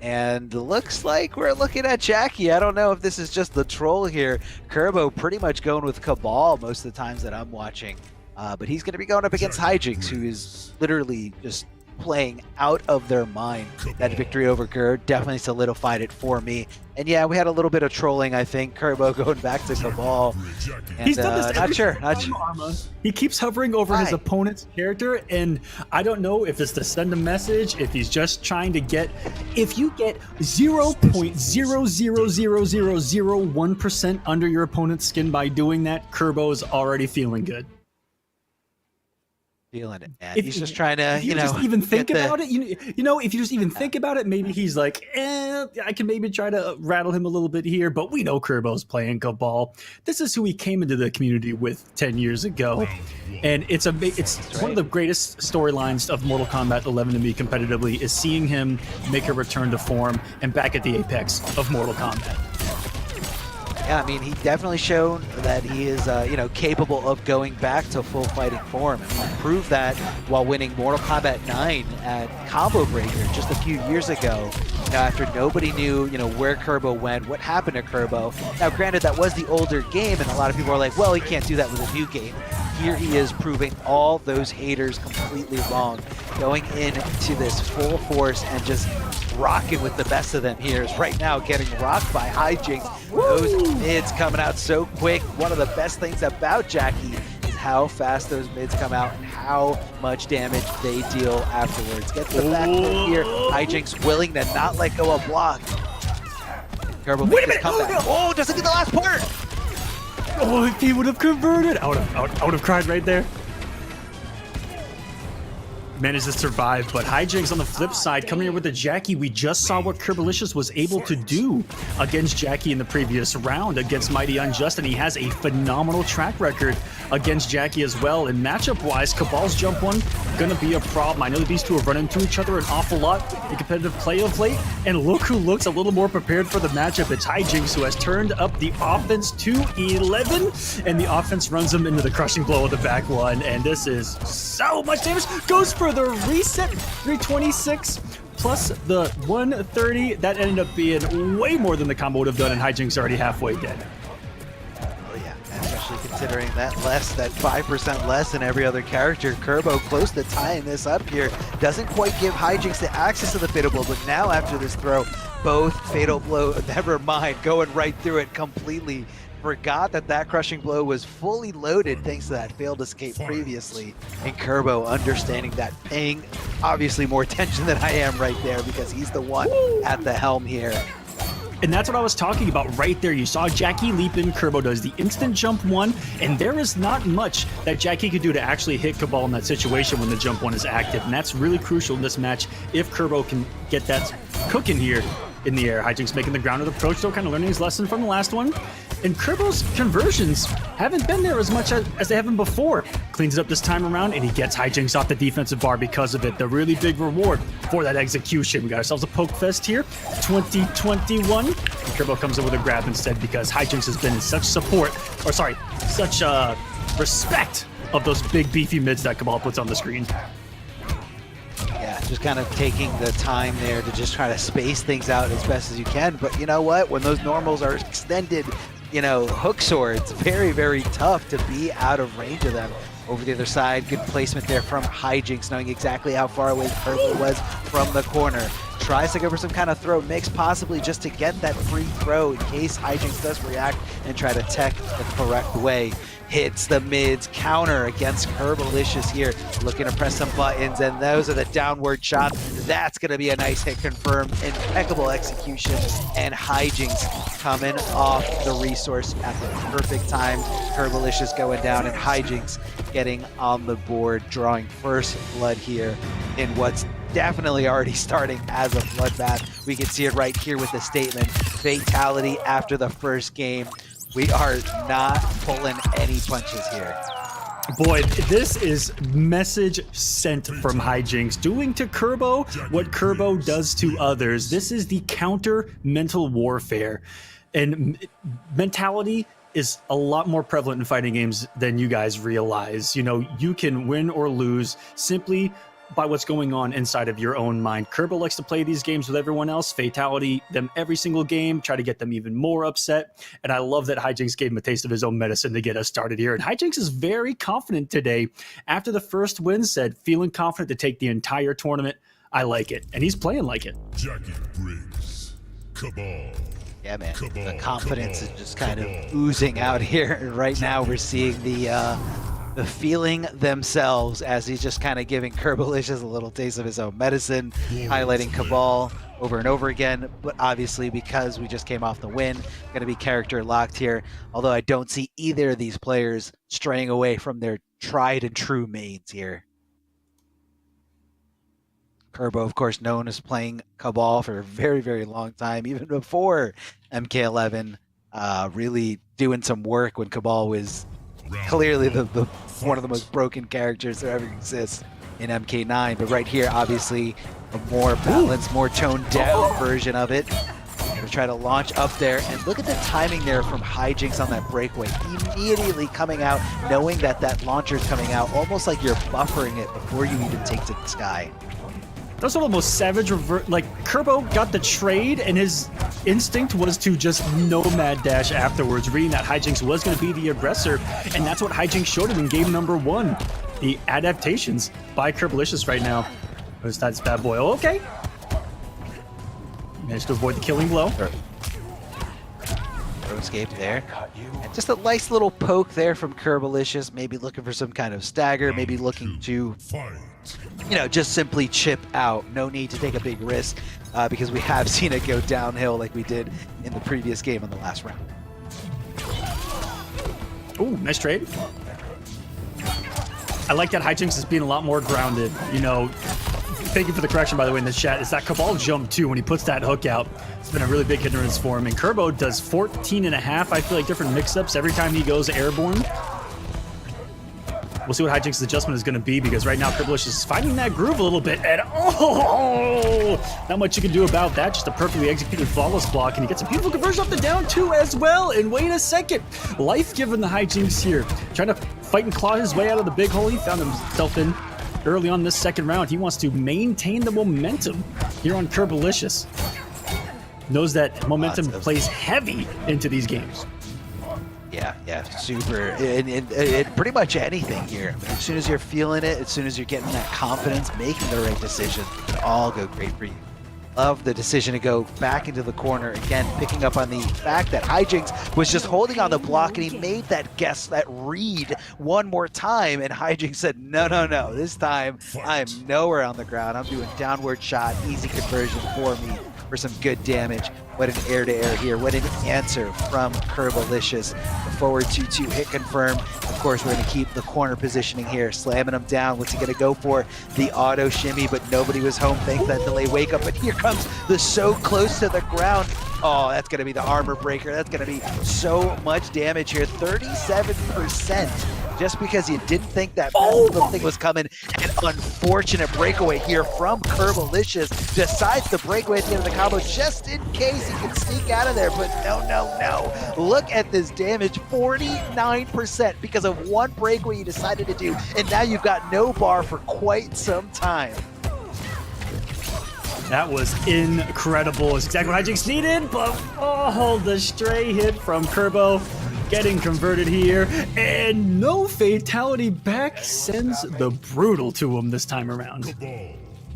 and looks like we're looking at Jackie. I don't know if this is just the troll here. Kerbo pretty much going with Cabal most of the times that I'm watching, but he's going to be going up against Hijinks, who is literally just playing out of their mind. That victory over Gur definitely solidified it for me. And yeah, we had a little bit of trolling, I think. Kerbo going back to Cabal. And, he's done this not sure. He keeps hovering over his opponent's character, and I don't know if it's to send a message, if he's just trying to get, if you get 0.00001% under your opponent's skin by doing that, Kerbo's already feeling good. Feeling it, man. He's just trying to, you know, just even think about it. You know, if you just even think about it, maybe he's like, I can maybe try to rattle him a little bit here. But we know Kerbo's playing Cabal. This is who he came into the community with 10 years ago, and it's one of the greatest storylines of Mortal Kombat 11 to me competitively is seeing him make a return to form and back at the apex of Mortal Kombat. Yeah, I mean, he definitely shown that he is, you know, capable of going back to full fighting form. And he proved that while winning Mortal Kombat 9 at Combo Breaker just a few years ago. You know, after nobody knew, you know, where Kerbo went, what happened to Kerbo. Now, granted, that was the older game, and a lot of people are like, well, he can't do that with a new game. Here he is proving all those haters completely wrong, going into this full force and just rocking with the best of them here. Is right now getting rocked by Hijinks. Those mids coming out so quick. One of the best things about Jackie is how fast those mids come out and how much damage they deal afterwards. Gets the back foot here. Hijinks willing to not let go of block. Kerbo makes his comeback. Oh, doesn't get the last part. Oh, if he would have converted, I would have cried right there. Managed to survive, but Hijinks on the flip side coming here with the Jackie. We just saw what Kerbalicious was able to do against Jackie in the previous round against Mighty Unjust, and he has a phenomenal track record against Jackie as well. And matchup-wise, Cabal's jump one gonna be a problem. I know that these two have run into each other an awful lot in competitive play of late, and look who looks a little more prepared for the matchup. It's Hijinks, who has turned up the offense to 11, and the offense runs him into the crushing blow of the back one, and this is so much damage. Goes for the reset, 326 plus the 130. That ended up being way more than the combo would have done, and Hijinks already halfway dead. Oh yeah, especially considering that 5% less than every other character. Kerbo close to tying this up here. Doesn't quite give Hijinks the access to the Fatal Blow, but now after this throw, both Fatal Blow, never mind, going right through it completely. Forgot that crushing blow was fully loaded thanks to that failed escape previously. And Kerbo understanding that, paying obviously more attention than I am right there because he's the one at the helm here. And that's what I was talking about right there. You saw Jackie leap in, Kerbo does the instant jump one, and there is not much that Jackie could do to actually hit Cabal in that situation when the jump one is active. And that's really crucial in this match if Kerbo can get that cooking here in the air. Hijinks making the grounded approach, though, kind of learning his lesson from the last one. And Kerbo's conversions haven't been there as much as they have been before. Cleans it up this time around, and he gets Hijinks off the defensive bar because of it. The really big reward for that execution. We got ourselves a poke fest here, 2021. And Kerbo comes in with a grab instead because Hijinks has been in such such respect of those big beefy mids that Cabal puts on the screen. Yeah, just kind of taking the time there to just try to space things out as best as you can. But you know what? When those normals are extended, you know, hook swords, very, very tough to be out of range of them. Over the other side, good placement there from Hijinks, knowing exactly how far away Kerbo was from the corner. tries to go for some kind of throw mix, possibly just to get that free throw in case Hijinks does react and try to tech the correct way. Hits the mids, counter against Kerbalicious here, looking to press some buttons, and those are the downward shots. That's going to be a nice hit confirm, impeccable execution, and Hijinks coming off the resource at the perfect time. Kerbalicious going down, and Hijinks getting on the board, drawing first blood here in what's definitely already starting as a bloodbath. We can see it right here with the statement, fatality after the first game. We are not pulling any punches here. Boy, this is message sent from Hijinks, doing to Kerbo what Kerbo does to others. This is the counter mental warfare. And mentality is a lot more prevalent in fighting games than you guys realize. You know, you can win or lose simply by what's going on inside of your own mind. Kerbo likes to play these games with everyone else, fatality them every single game, try to get them even more upset. And I love that Hijinks gave him a taste of his own medicine to get us started here. And Hijinks is very confident today. After the first win, said, feeling confident to take the entire tournament. I like it. And he's playing like it. Jackie Briggs, Cabal. Yeah, man. Cabal, The confidence Cabal, is just kind of Cabal. oozing out here. And right now we're seeing the feeling themselves as he's just kind of giving Kerbalicious a little taste of his own medicine, highlighting Cabal over and over again. But obviously, because we just came off the win, going to be character locked here. Although I don't see either of these players straying away from their tried and true mains here. Kerbo, of course, known as playing Cabal for a very, very long time, even before MK11, really doing some work when Cabal was clearly the one of the most broken characters that ever exists in MK9. But right here, obviously, a more balanced, more toned down version of it. Gonna try to launch up there, and look at the timing there from Hijinks on that breakaway. Immediately coming out, knowing that that launcher's coming out, almost like you're buffering it before you even take to the sky. That's one of the most savage revert. Like, Kerbo got the trade, and his instinct was to just nomad dash afterwards, reading that Hijinks was going to be the aggressor, and that's what Hijinks showed him in game number 1. The adaptations by Kerbalicious right now. Where's that bad boy? Oh, okay. Managed to avoid the killing blow. Escape there. And just a nice little poke there from Kerbalicious, maybe looking for some kind of stagger, maybe looking to, you know, just simply chip out. No need to take a big risk because we have seen it go downhill like we did in the previous game in the last round. Ooh, nice trade. I like that Hijinks is being a lot more grounded. You know, thank you for the correction, by the way, in the chat. It's that Cabal jump, too, when he puts that hook out. It's been a really big hindrance for him. And Kerbo does 14 and a half, I feel like, different mix-ups every time he goes airborne. We'll see what Hijinks' adjustment is going to be, because right now Kerbalicious is finding that groove a little bit, and not much you can do about that. Just a perfectly executed flawless block, and he gets a beautiful conversion off the down two as well. And wait a second, life given the Hijinks here, trying to fight and claw his way out of the big hole he found himself in early on this second round. He wants to maintain the momentum here on Kerbalicious. Knows that momentum plays heavy into these games. Yeah, super. And pretty much anything here. As soon as you're feeling it, as soon as you're getting that confidence, making the right decision, it all go great for you. Love the decision to go back into the corner again, picking up on the fact that Hijinks was just holding on the block, and he made that guess, that read one more time, and Hijinks said, no, this time I'm nowhere on the ground. I'm doing downward shot, easy conversion for me for some good damage. What an air-to-air here. What an answer from Kerbalicious. The forward 2-2 hit confirm. Of course, we're going to keep the corner positioning here, slamming him down. What's he going to go for? The auto shimmy, but nobody was home thanks to that delay wake up. But here comes the so close to the ground. Oh, that's going to be the armor breaker. That's going to be so much damage here. 37%. Just because you didn't think that thing was coming. An unfortunate breakaway here from Kerbalicious. Decides to break away at the end of the combo just in case he can sneak out of there. But no. Look at this damage. 49% because of one breakaway you decided to do. And now you've got no bar for quite some time. That was incredible. It's exactly what Hijinks needed, but the stray hit from Kerbo. Getting converted here, and no fatality back, sends the brutal to him this time around. Cabal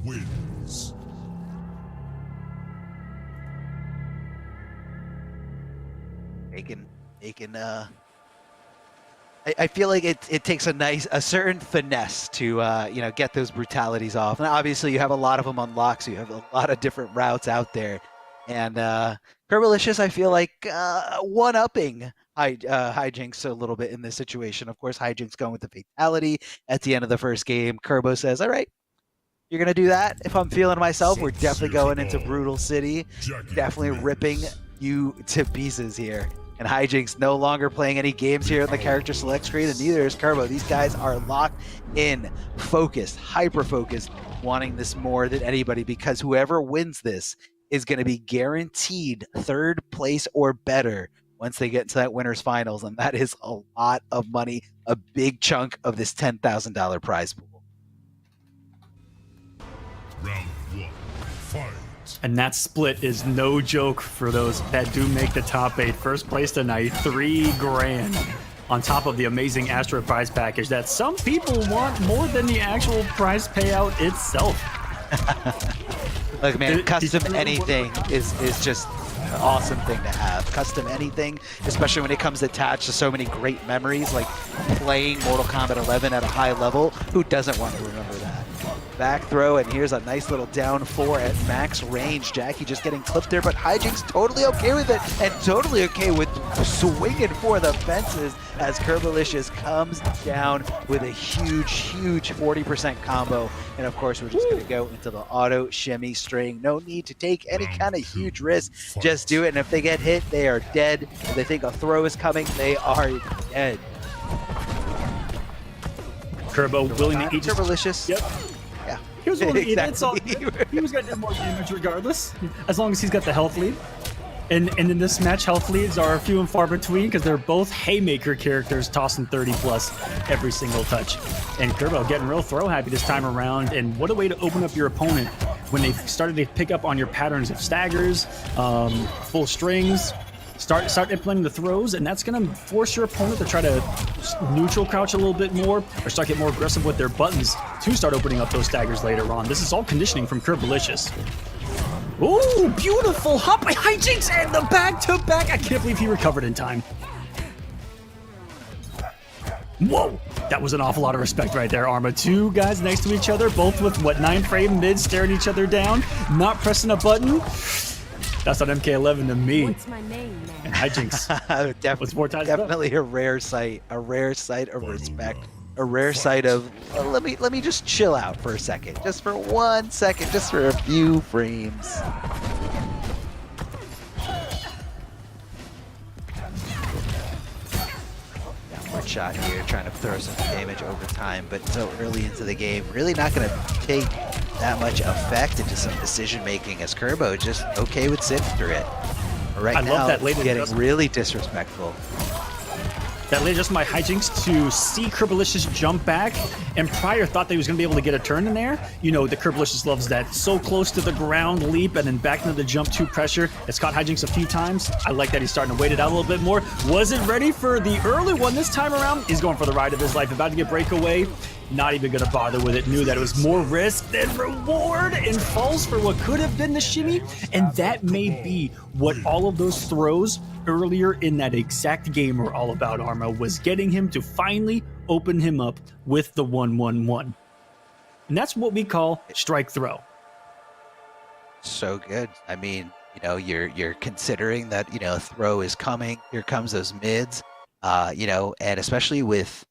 wins. taken. I feel like it takes a certain finesse to you know, get those brutalities off. And obviously you have a lot of them unlocked, so you have a lot of different routes out there. And Kerbalicious, I feel like one-upping Hijinks a little bit in this situation. Of course, Hijinks going with the fatality at the end of the first game. Kerbo says, all right, you're going to do that? If I'm feeling myself, we're definitely going into Brutal City. Definitely ripping you to pieces here. And Hijinks no longer playing any games here on the character select screen, and neither is Kerbo. These guys are locked in, focused, hyper-focused, wanting this more than anybody, because whoever wins this is going to be guaranteed third place or better once they get into that winner's finals, and that is a lot of money, a big chunk of this $10,000 prize pool. Round 1, fight. And that split is no joke for those that do make the top 8. First place tonight, $3,000 on top of the amazing Astro prize package that some people want more than the actual prize payout itself. Look, man, custom anything is just an awesome thing to have. Custom anything, especially when it comes attached to so many great memories, like playing Mortal Kombat 11 at a high level. Who doesn't want to remember that? Back throw, and here's a nice little down 4 at max range. Jackie just getting clipped there, but Hijinks totally okay with it, and totally okay with swinging for the fences as Kerbalicious comes down with a huge 40% combo. And of course, we're just going to go into the auto shimmy string. No need to take any kind of huge risk. Just do it, and if they get hit, they are dead. If they think a throw is coming, they are dead. Kerbo willing to eat Kerbalicious. Yep. Yeah. He was willing to eat it. It's all Exactly. good. He was going to do more damage regardless, as long as he's got the health lead. And in this match, health leads are few and far between because they're both haymaker characters tossing 30 plus every single touch. And Kerbo getting real throw happy this time around. And what a way to open up your opponent when they started to pick up on your patterns of staggers, full strings. Start implementing the throws, and that's going to force your opponent to try to neutral crouch a little bit more or start getting more aggressive with their buttons to start opening up those staggers later on. This is all conditioning from Kerbalicious. Ooh, beautiful hop by Hijinks and the back-to-back. I can't believe he recovered in time. Whoa, that was an awful lot of respect right there, Arma. Two guys next to each other, both with, 9-frame mid, staring each other down, not pressing a button. That's on MK11 to me. What's my name, man? And Hijinks was 4 times Definitely a rare sight of respect, a rare sight of let me just chill out for a second, just for 1 second, just for a few frames. Downward shot here, trying to throw some damage over time, but so early into the game, really not going to take that much effect into some decision making, as Kerbo just okay with sitting through it. But right now, love that late getting adjustment. really disrespectful. That led just my Hijinks to see Kerbalicious jump back, and Pryor thought that he was going to be able to get a turn in there. You know, the Kerbalicious loves that so close to the ground leap and then back into the jump 2 pressure. It's caught Hijinks a few times. I like that he's starting to wait it out a little bit more. Wasn't ready for the early one this time around. He's going for the ride of his life, about to get breakaway. Not even going to bother with it. Knew that it was more risk than reward, and falls for what could have been the shimmy. And that may be what all of those throws earlier in that exact game were all about, Arma, was getting him to finally open him up with the 1-1-1. And that's what we call strike throw. So good. I mean, you know, you're considering that, you know, throw is coming. Here comes those mids. You know, and especially with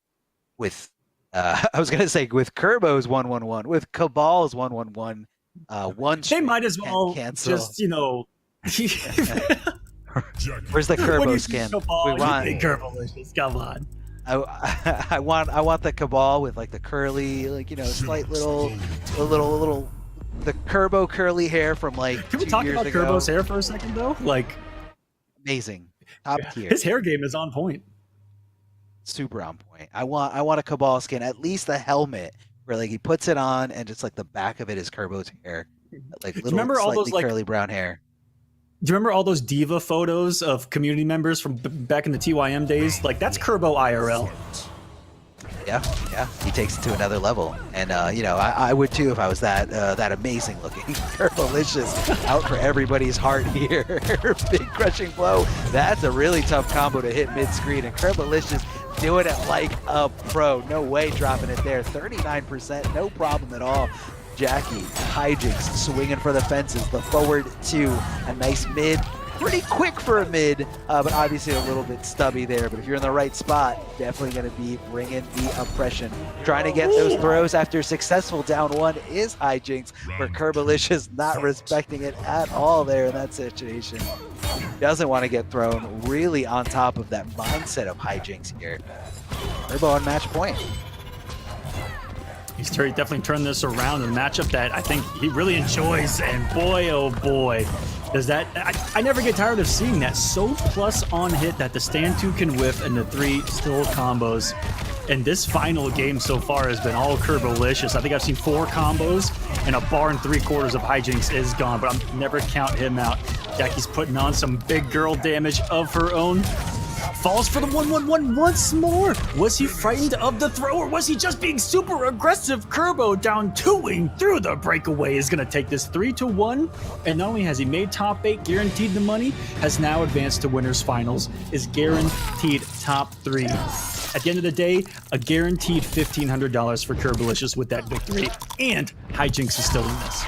I was gonna say with Kerbo's 1-1-1, with Cabal's 1-1-1, They might as well cancel. just, you know. Where's the When Kerbo you skin? see Cabal, We you want. think Kerbalicious. Come on. I want the Cabal with like the curly, like, you know, slight little, the Kerbo curly hair from like Can we 2 talk years about ago. Kerbo's hair for a second, though? Like, Amazing, top tier, his hair game is on point. super on point. I want a Cabal skin, at least the helmet where like he puts it on and just like the back of it is Kerbo's hair, like little remember all slightly those, like, curly brown hair. Do you remember all those diva photos of community members from back in the TYM days? Like, that's Kerbo IRL. Yeah, he takes it to another level, and you know, I would too if I was that amazing looking. Kerbalicious out for everybody's heart here. Big crushing blow. That's a really tough combo to hit mid-screen, and Kerbalicious doing it like a pro. No way dropping it there. 39%, no problem at all. Jackie, hijinks, swinging for the fences. The forward two, a nice mid. Pretty quick for a mid, but obviously a little bit stubby there. But if you're in the right spot, definitely going to be bringing the oppression. Trying to get those throws after successful down one is hijinks, where Kerbalicious not respecting it at all there in that situation. Doesn't want to get thrown, really on top of that mindset of hijinks here. Kerbo on match point. He's definitely turned this around in a matchup that I think he really enjoys, and boy, oh boy, does that... I never get tired of seeing that. So plus on hit that the stand 2 can whiff and the 3 still combos. And this final game so far has been all Kerbalicious. I think I've seen 4 combos, and a bar and 3/4 of hijinks is gone, but I'm never count him out. Jackie's putting on some big girl damage of her own. Falls for the 1-1-1 once more. Was he frightened of the throw, or was he just being super aggressive? Kerbo down 2ing through the breakaway is going to take this 3-1. And not only has he made top 8, guaranteed the money, has now advanced to winners finals, is guaranteed top 3. At the end of the day, a guaranteed $1,500 for Kerbalicious with that victory. And hijinks is still in this.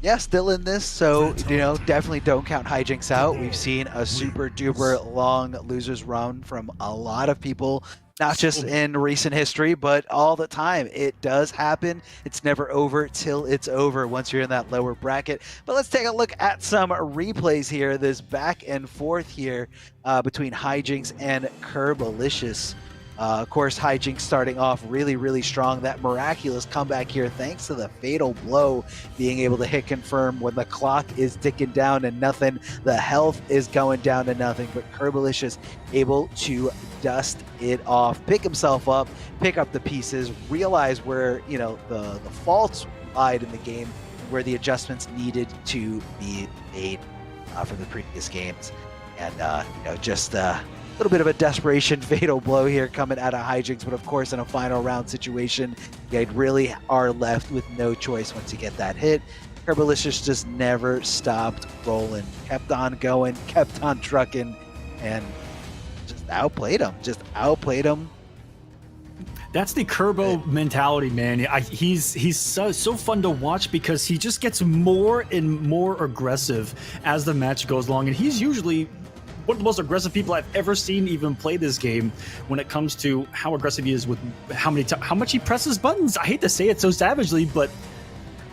Yeah, still in this, so, you know, definitely don't count hijinks out. We've seen a super duper long losers run from a lot of people, not just in recent history, but all the time. It does happen. It's never over till it's over once you're in that lower bracket. But let's take a look at some replays here, this back and forth here between hijinks and Kerbalicious. Of course, hijinks starting off really, really strong. That miraculous comeback here, thanks to the fatal blow, being able to hit confirm when the clock is ticking down to nothing. The health is going down to nothing, but Kerbalicious able to dust it off, pick himself up, pick up the pieces, realize where, you know, the faults lied in the game, where the adjustments needed to be made from the previous games. And, you know, just... little bit of a desperation fatal blow here coming out of hijinks, but of course in a final round situation, you really are left with no choice once you get that hit. Kerbalicious just never stopped rolling, kept on going, kept on trucking, and just outplayed him. That's the Kerbo mentality, man. He's so fun to watch because he just gets more and more aggressive as the match goes along, and he's usually one of the most aggressive people I've ever seen even play this game when it comes to how aggressive he is with how much he presses buttons. I hate to say it so savagely, but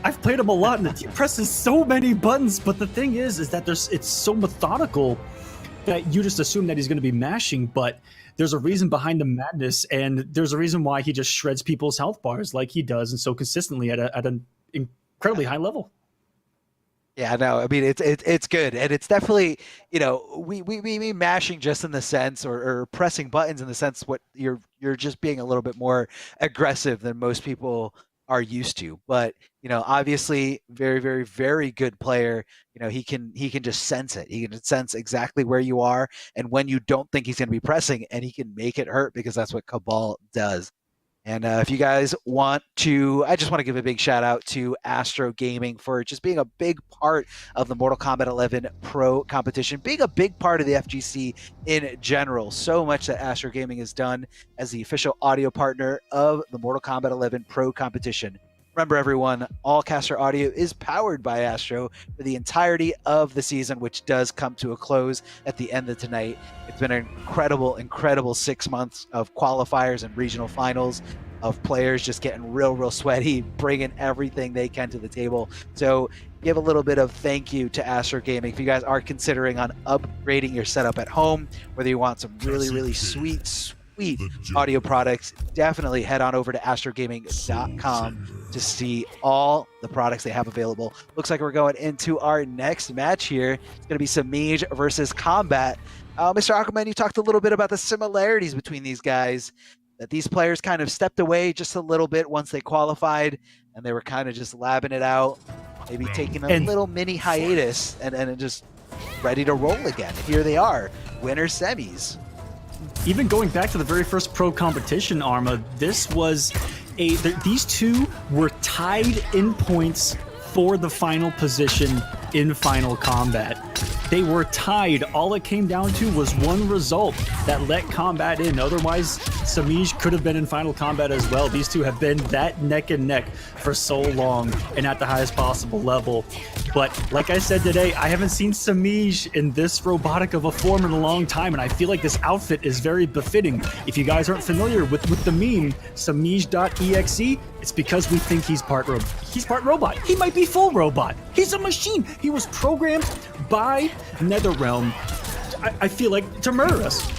I've played him a lot and he presses so many buttons. But the thing is that it's so methodical that you just assume that he's going to be mashing, but there's a reason behind the madness, and there's a reason why he just shreds people's health bars like he does, and so consistently at an incredibly high level. Yeah, no, I mean, it's good, and it's definitely, you know, we mean mashing just in the sense, or pressing buttons in the sense what you're just being a little bit more aggressive than most people are used to. But, you know, obviously very, very, very good player. You know, he can just sense it. He can sense exactly where you are and when you don't think he's going to be pressing, and he can make it hurt because that's what Cabal does. And if you guys want to, I just want to give a big shout out to Astro Gaming for just being a big part of the Mortal Kombat 11 Pro competition, being a big part of the FGC in general. So much that Astro Gaming has done as the official audio partner of the Mortal Kombat 11 Pro competition. Remember, everyone, all caster audio is powered by Astro for the entirety of the season, which does come to a close at the end of tonight. It's been an incredible, incredible 6 months of qualifiers and regional finals, of players just getting real sweaty, bringing everything they can to the table. So give a little bit of thank you to Astro Gaming. If you guys are considering on upgrading your setup at home, whether you want some really sweet audio products, definitely head on over to astrogaming.com to see all the products they have available. Looks like we're going into our next match here. It's going to be Samij versus Kombat. Mr. Aquaman, you talked a little bit about the similarities between these guys, that these players kind of stepped away just a little bit once they qualified, and they were kind of just labbing it out, maybe taking a little mini hiatus, and just ready to roll again. Here they are, winner semis. even going back to the very first pro competition, Arma, this was these two were tied in points for the final position in Final Combat. They were tied. All it came down to was one result that let Kombat in. Otherwise, Samij could have been in Final Combat as well. These two have been that neck and neck for so long and at the highest possible level. But like I said today, I haven't seen Samij in this robotic of a form in a long time, and I feel like this outfit is very befitting. If you guys aren't familiar with the meme, Samij.exe, it's because we think he's part robot. He might be full robot. He's a machine. He was programmed by NetherRealm, I feel like, to murder us.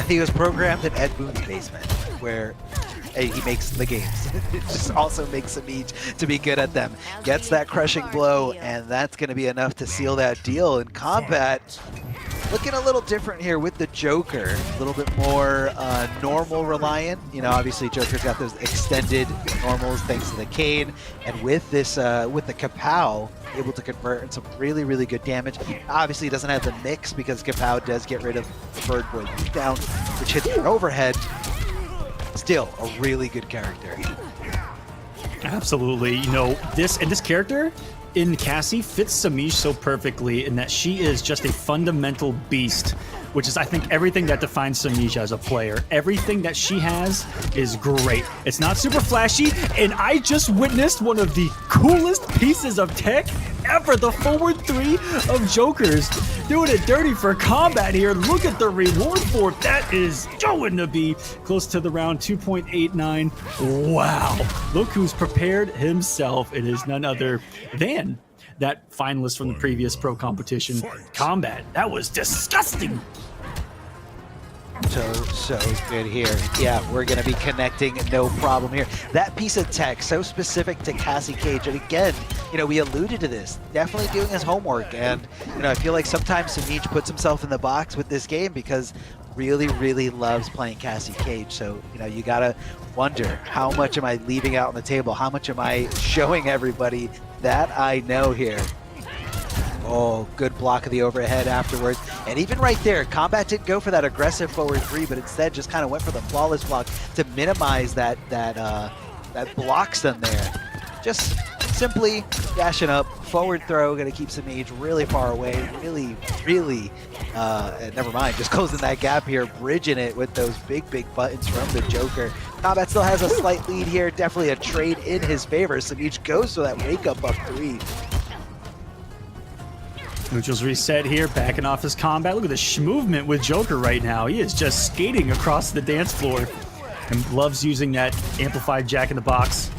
He was programmed in Ed Boon's basement, where he makes the games. It just also makes Samij to be good at them. Gets that crushing blow, and that's going to be enough to seal that deal. In Combat, looking a little different here with the Joker. A little bit more normal reliant. You know, obviously Joker's got those extended normals thanks to the cane, and with this, with the Kapow, able to convert in some really, really good damage. Obviously he doesn't have the mix because Kapow does get rid of the Bird Boy down, which hits an overhead. Still a really good character. Absolutely. You know, this character in Cassie fits Samij so perfectly in that she is just a fundamental beast, which is, I think, everything that defines Samij as a player. Everything that she has is great. It's not super flashy, and I just witnessed one of the coolest pieces of tech ever, the forward three of Jokers. Doing it dirty for Kombat here. Look at the reward for it. That is going to be close to the round 2.89. Wow. Look who's prepared himself. It is none other than that finalist from the previous pro competition, Kombat. That was disgusting. So good here. Yeah, we're going to be connecting, no problem here. That piece of tech, so specific to Cassie Cage, and again, you know, we alluded to this, definitely doing his homework, and, you know, I feel like sometimes Samij puts himself in the box with this game because really, really loves playing Cassie Cage. So, you know, you gotta wonder, how much am I leaving out on the table? How much am I showing everybody that I know here? Oh, good block of the overhead afterwards. And even right there, Kombat didn't go for that aggressive forward three, but instead just kind of went for the flawless block to minimize that blocks them there. Just simply dashing up, forward throw, gonna keep Samij really far away, really, never mind, just closing that gap here, bridging it with those big buttons from the Joker. Kombat still has a slight lead here, definitely a trade in his favor. Samij goes for that wake up up three. Neutrals reset here, backing off his Kombat. Look at the movement with Joker right now. He is just skating across the dance floor and loves using that amplified Jack in the Box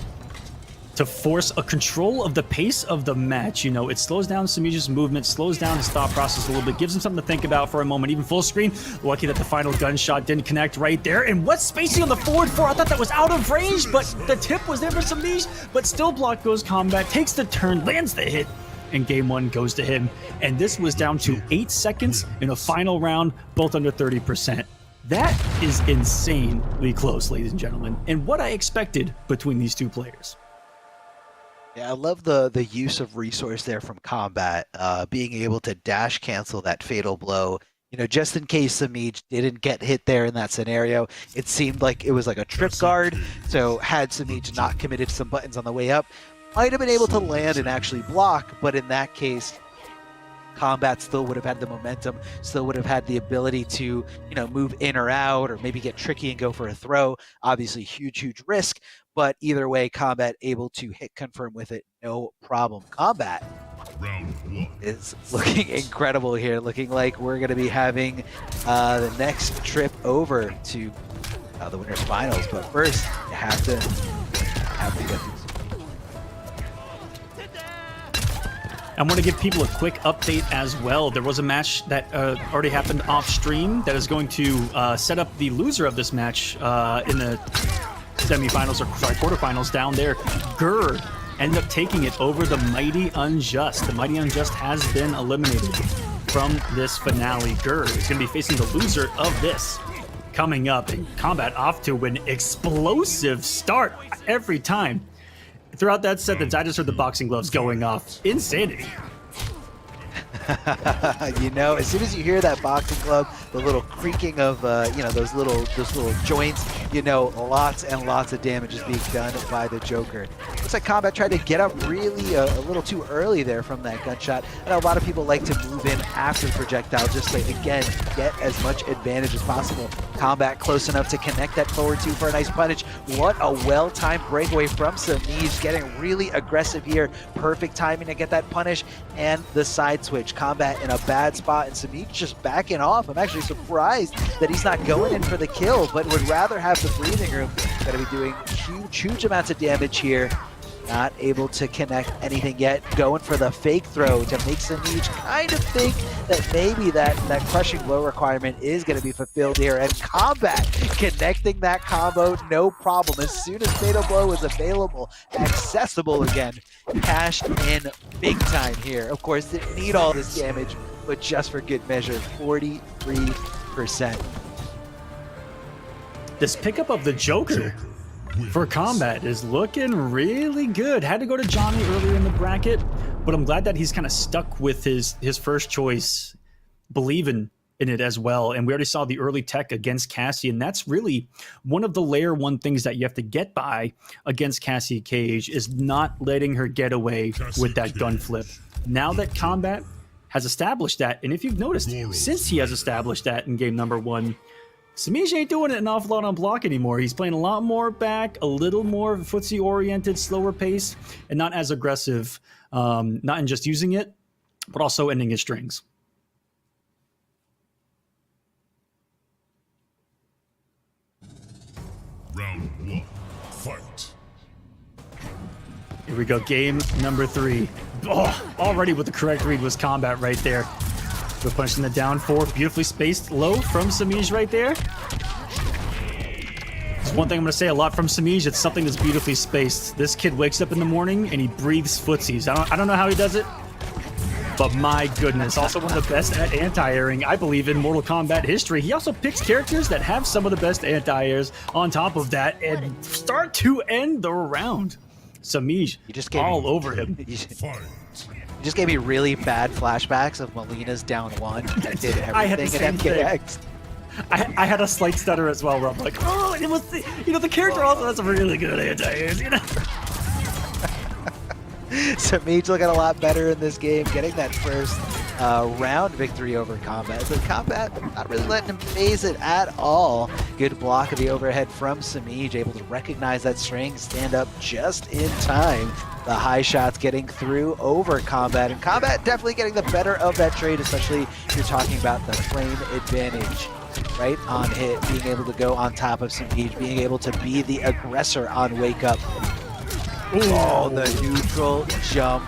to force a control of the pace of the match. You know, it slows down Samij's movement, slows down his thought process a little bit, gives him something to think about for a moment. Even full screen, lucky that the final gunshot didn't connect right there. And what spacing on the forward four? I thought that was out of range, but the tip was there for Samij, but still blocked goes Kombat, takes the turn, lands the hit, and game one goes to him. And this was down to 8 seconds in a final round, both under 30%. That is insanely close, ladies and gentlemen, and what I expected between these two players. Yeah, I love the use of resource there from Kombat, being able to dash cancel that fatal blow. You know, just in case Samij didn't get hit there in that scenario, it seemed like it was like a trip guard. So had Samij not committed some buttons on the way up, might have been able to land and actually block, but in that case, Kombat still would have had the momentum, still would have had the ability to, you know, move in or out, or maybe get tricky and go for a throw. Obviously, huge risk, but either way, Kombat able to hit confirm with it, no problem. Kombat is looking incredible here, looking like we're going to be having the next trip over to the winners finals. But first, you have to get through. I want to give people a quick update as well. There was a match that already happened off stream that is going to set up the loser of this match in the semifinals, or sorry, quarterfinals down there. Gurr ended up taking it over the Mighty Unjust. The Mighty Unjust has been eliminated from this finale. Gurr is going to be facing the loser of this coming up. And Kombat off to an explosive start every time. Throughout that sentence, I just heard the boxing gloves going off. Insanity. You know, as soon as you hear that boxing glove, the little creaking of you know, those little joints, you know, lots and lots of damage is being done by the Joker. Looks like Kombat tried to get up really a little too early there from that gunshot. I know a lot of people like to move in after the projectile just to, again, get as much advantage as possible. Kombat close enough to connect that forward two for a nice punish. What a well-timed breakaway from Samij, getting really aggressive here. Perfect timing to get that punish and the side switch. Kombat in a bad spot and Samij just backing off. I'm actually surprised that he's not going in for the kill, but would rather have the breathing room. Going to be doing huge amounts of damage here. Not able to connect anything yet. Going for the fake throw to make Samij kind of think that maybe that crushing blow requirement is going to be fulfilled here. And Kombat connecting that combo, no problem. As soon as Fatal Blow was available, accessible again, cashed in big time here. Of course, didn't need all this damage, but just for good measure, 43%. This pickup of the Joker for Kombat is looking really good. Had to go to Johnny earlier in the bracket, but I'm glad that he's kind of stuck with his first choice, believing in it as well. And we already saw the early tech against Cassie, and that's really one of the layer one things that you have to get by against Cassie Cage is not letting her get away with that gun flip. Now that Kombat has established that, and if you've noticed, since he has established that in game number 1, Samij ain't doing it an awful lot on block anymore. He's playing a lot more back, a little more footsie-oriented, slower pace, and not as aggressive, not in just using it, but also ending his strings. Round 1, fight. Here we go, game number 3. Oh, already with the correct read was Kombat right there. We're punching the down 4, beautifully spaced low from Samij right there. There's one thing I'm going to say a lot from Samij, it's something that's beautifully spaced. This kid wakes up in the morning and he breathes footsies. I don't know how he does it, but my goodness. Also one of the best at anti-airing, I believe, in Mortal Kombat history. He also picks characters that have some of the best anti-airs on top of that and start to end the round. Samij, all over him. You just gave me really bad flashbacks of Molina's down 1 that did everything I had the same in MKX. I had a slight stutter as well, where I'm like, oh, it was the, you know, the character also has a really good anti-airs, you know? Samij looking a lot better in this game, getting that first round victory over Kombat. So Kombat not really letting him phase it at all. Good block of the overhead from Samij, able to recognize that string, stand up just in time. The high shots getting through over Kombat, and Kombat definitely getting the better of that trade, especially if you're talking about the frame advantage. Right on hit, being able to go on top of Samij, being able to be the aggressor on Wake Up. Oh, the neutral jump.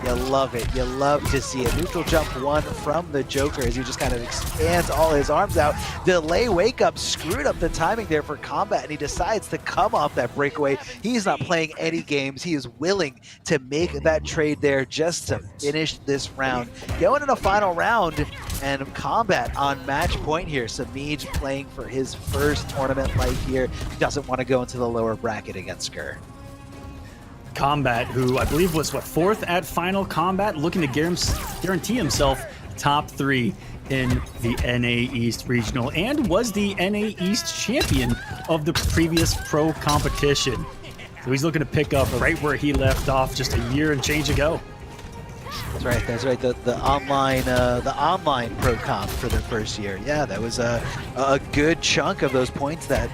You love it. You love to see it. Neutral jump 1 from the Joker as he just kind of expands all his arms out. Delay Wake Up screwed up the timing there for Kombat, and he decides to come off that breakaway. He's not playing any games. He is willing to make that trade there just to finish this round. Going in a final round, and Kombat on match point here. Samij playing for his first tournament life here. Doesn't want to go into the lower bracket against Skur. Kombat, who I believe was, what, 4th at Final Kombat, looking to guarantee himself top 3 in the NA East Regional, and was the NA East champion of the previous pro competition. So he's looking to pick up right where he left off just a year and change ago. That's right. The online pro comp for the first year. Yeah, that was a good chunk of those points that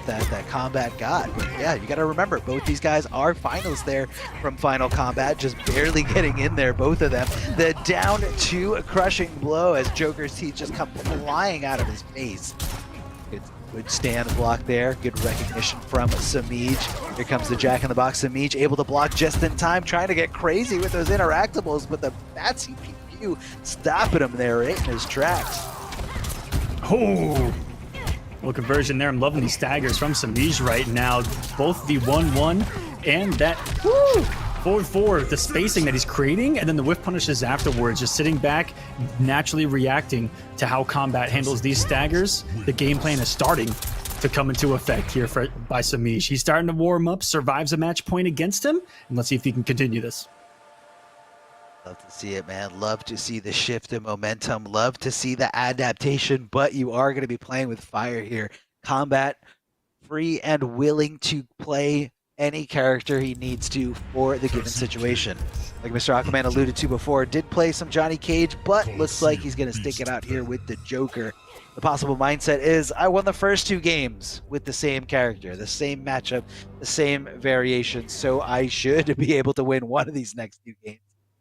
Kombat got. But yeah, you got to remember, both these guys are finals there from Final Kombat, just barely getting in there, both of them. The down 2 crushing blow as Joker's teeth just come flying out of his face. Good stand block there. Good recognition from Samij. Here comes the Jack in the Box. Samij able to block just in time, trying to get crazy with those interactables, but the bad CPU stopping him there right in his tracks. Oh, little conversion there. I'm loving these staggers from Samij right now. Both the 1-1 and that forward, the spacing that he's creating, and then the whiff punishes afterwards, just sitting back, naturally reacting to how Kombat handles these staggers. The game plan is starting to come into effect here by Samij. He's starting to warm up, survives a match point against him, and let's see if he can continue this. Love to see it, man. Love to see the shift in momentum. Love to see the adaptation, but you are going to be playing with fire here. Kombat, free and willing to play any character he needs to for the given situation. Like Mr. Aquaman alluded to before, did play some Johnny Cage, but looks like he's going to stick it out here with the Joker. The possible mindset is, I won the first 2 games with the same character, the same matchup, the same variation, so I should be able to win one of these next 2 games.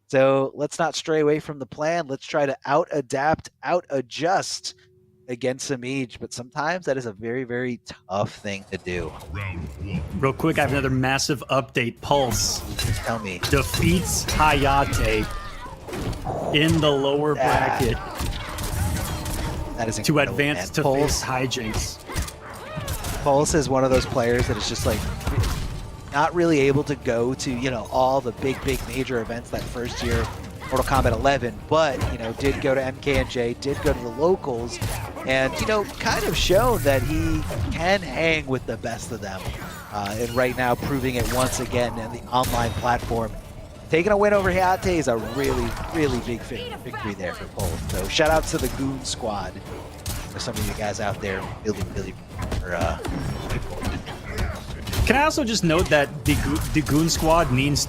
So let's not stray away from the plan. Let's try to out-adapt, out-adjust against Samij, but sometimes that is a very, very tough thing to do. Real quick, I have another massive update. Pulse Tell me. defeats Hayate in the lower bracket That is to incredible, advance man. to Pulse, face Hijinks. Pulse is one of those players that is just like not really able to go to, you know, all the big major events that first year Mortal Kombat 11, but, you know, did go to MKNJ, did go to the locals, and, you know, kind of shown that he can hang with the best of them. And right now proving it once again in the online platform. Taking a win over Hayate is a really, really big victory there for Pulse. So shout out to the Goon Squad. For some of you guys out there really for Can I also just note that the Goon Squad needs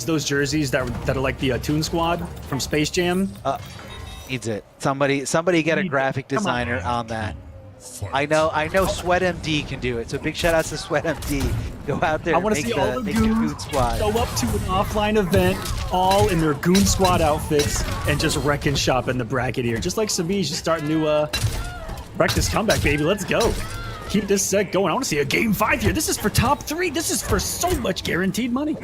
those jerseys that are like the Toon Squad from Space Jam? needs it. Somebody get a graphic designer on that. I know Sweat MD can do it. So big shout out to Sweat MD. Go out there I and want to see all the make the goons Goon Squad. go up to an offline event, all in their Goon Squad outfits, and just wreck and shop in the bracket here. Just like Samij is starting to wreck this comeback, baby. Let's go. Keep this set going. I want to see a game 5 here. This is for top 3. This is for so much guaranteed money.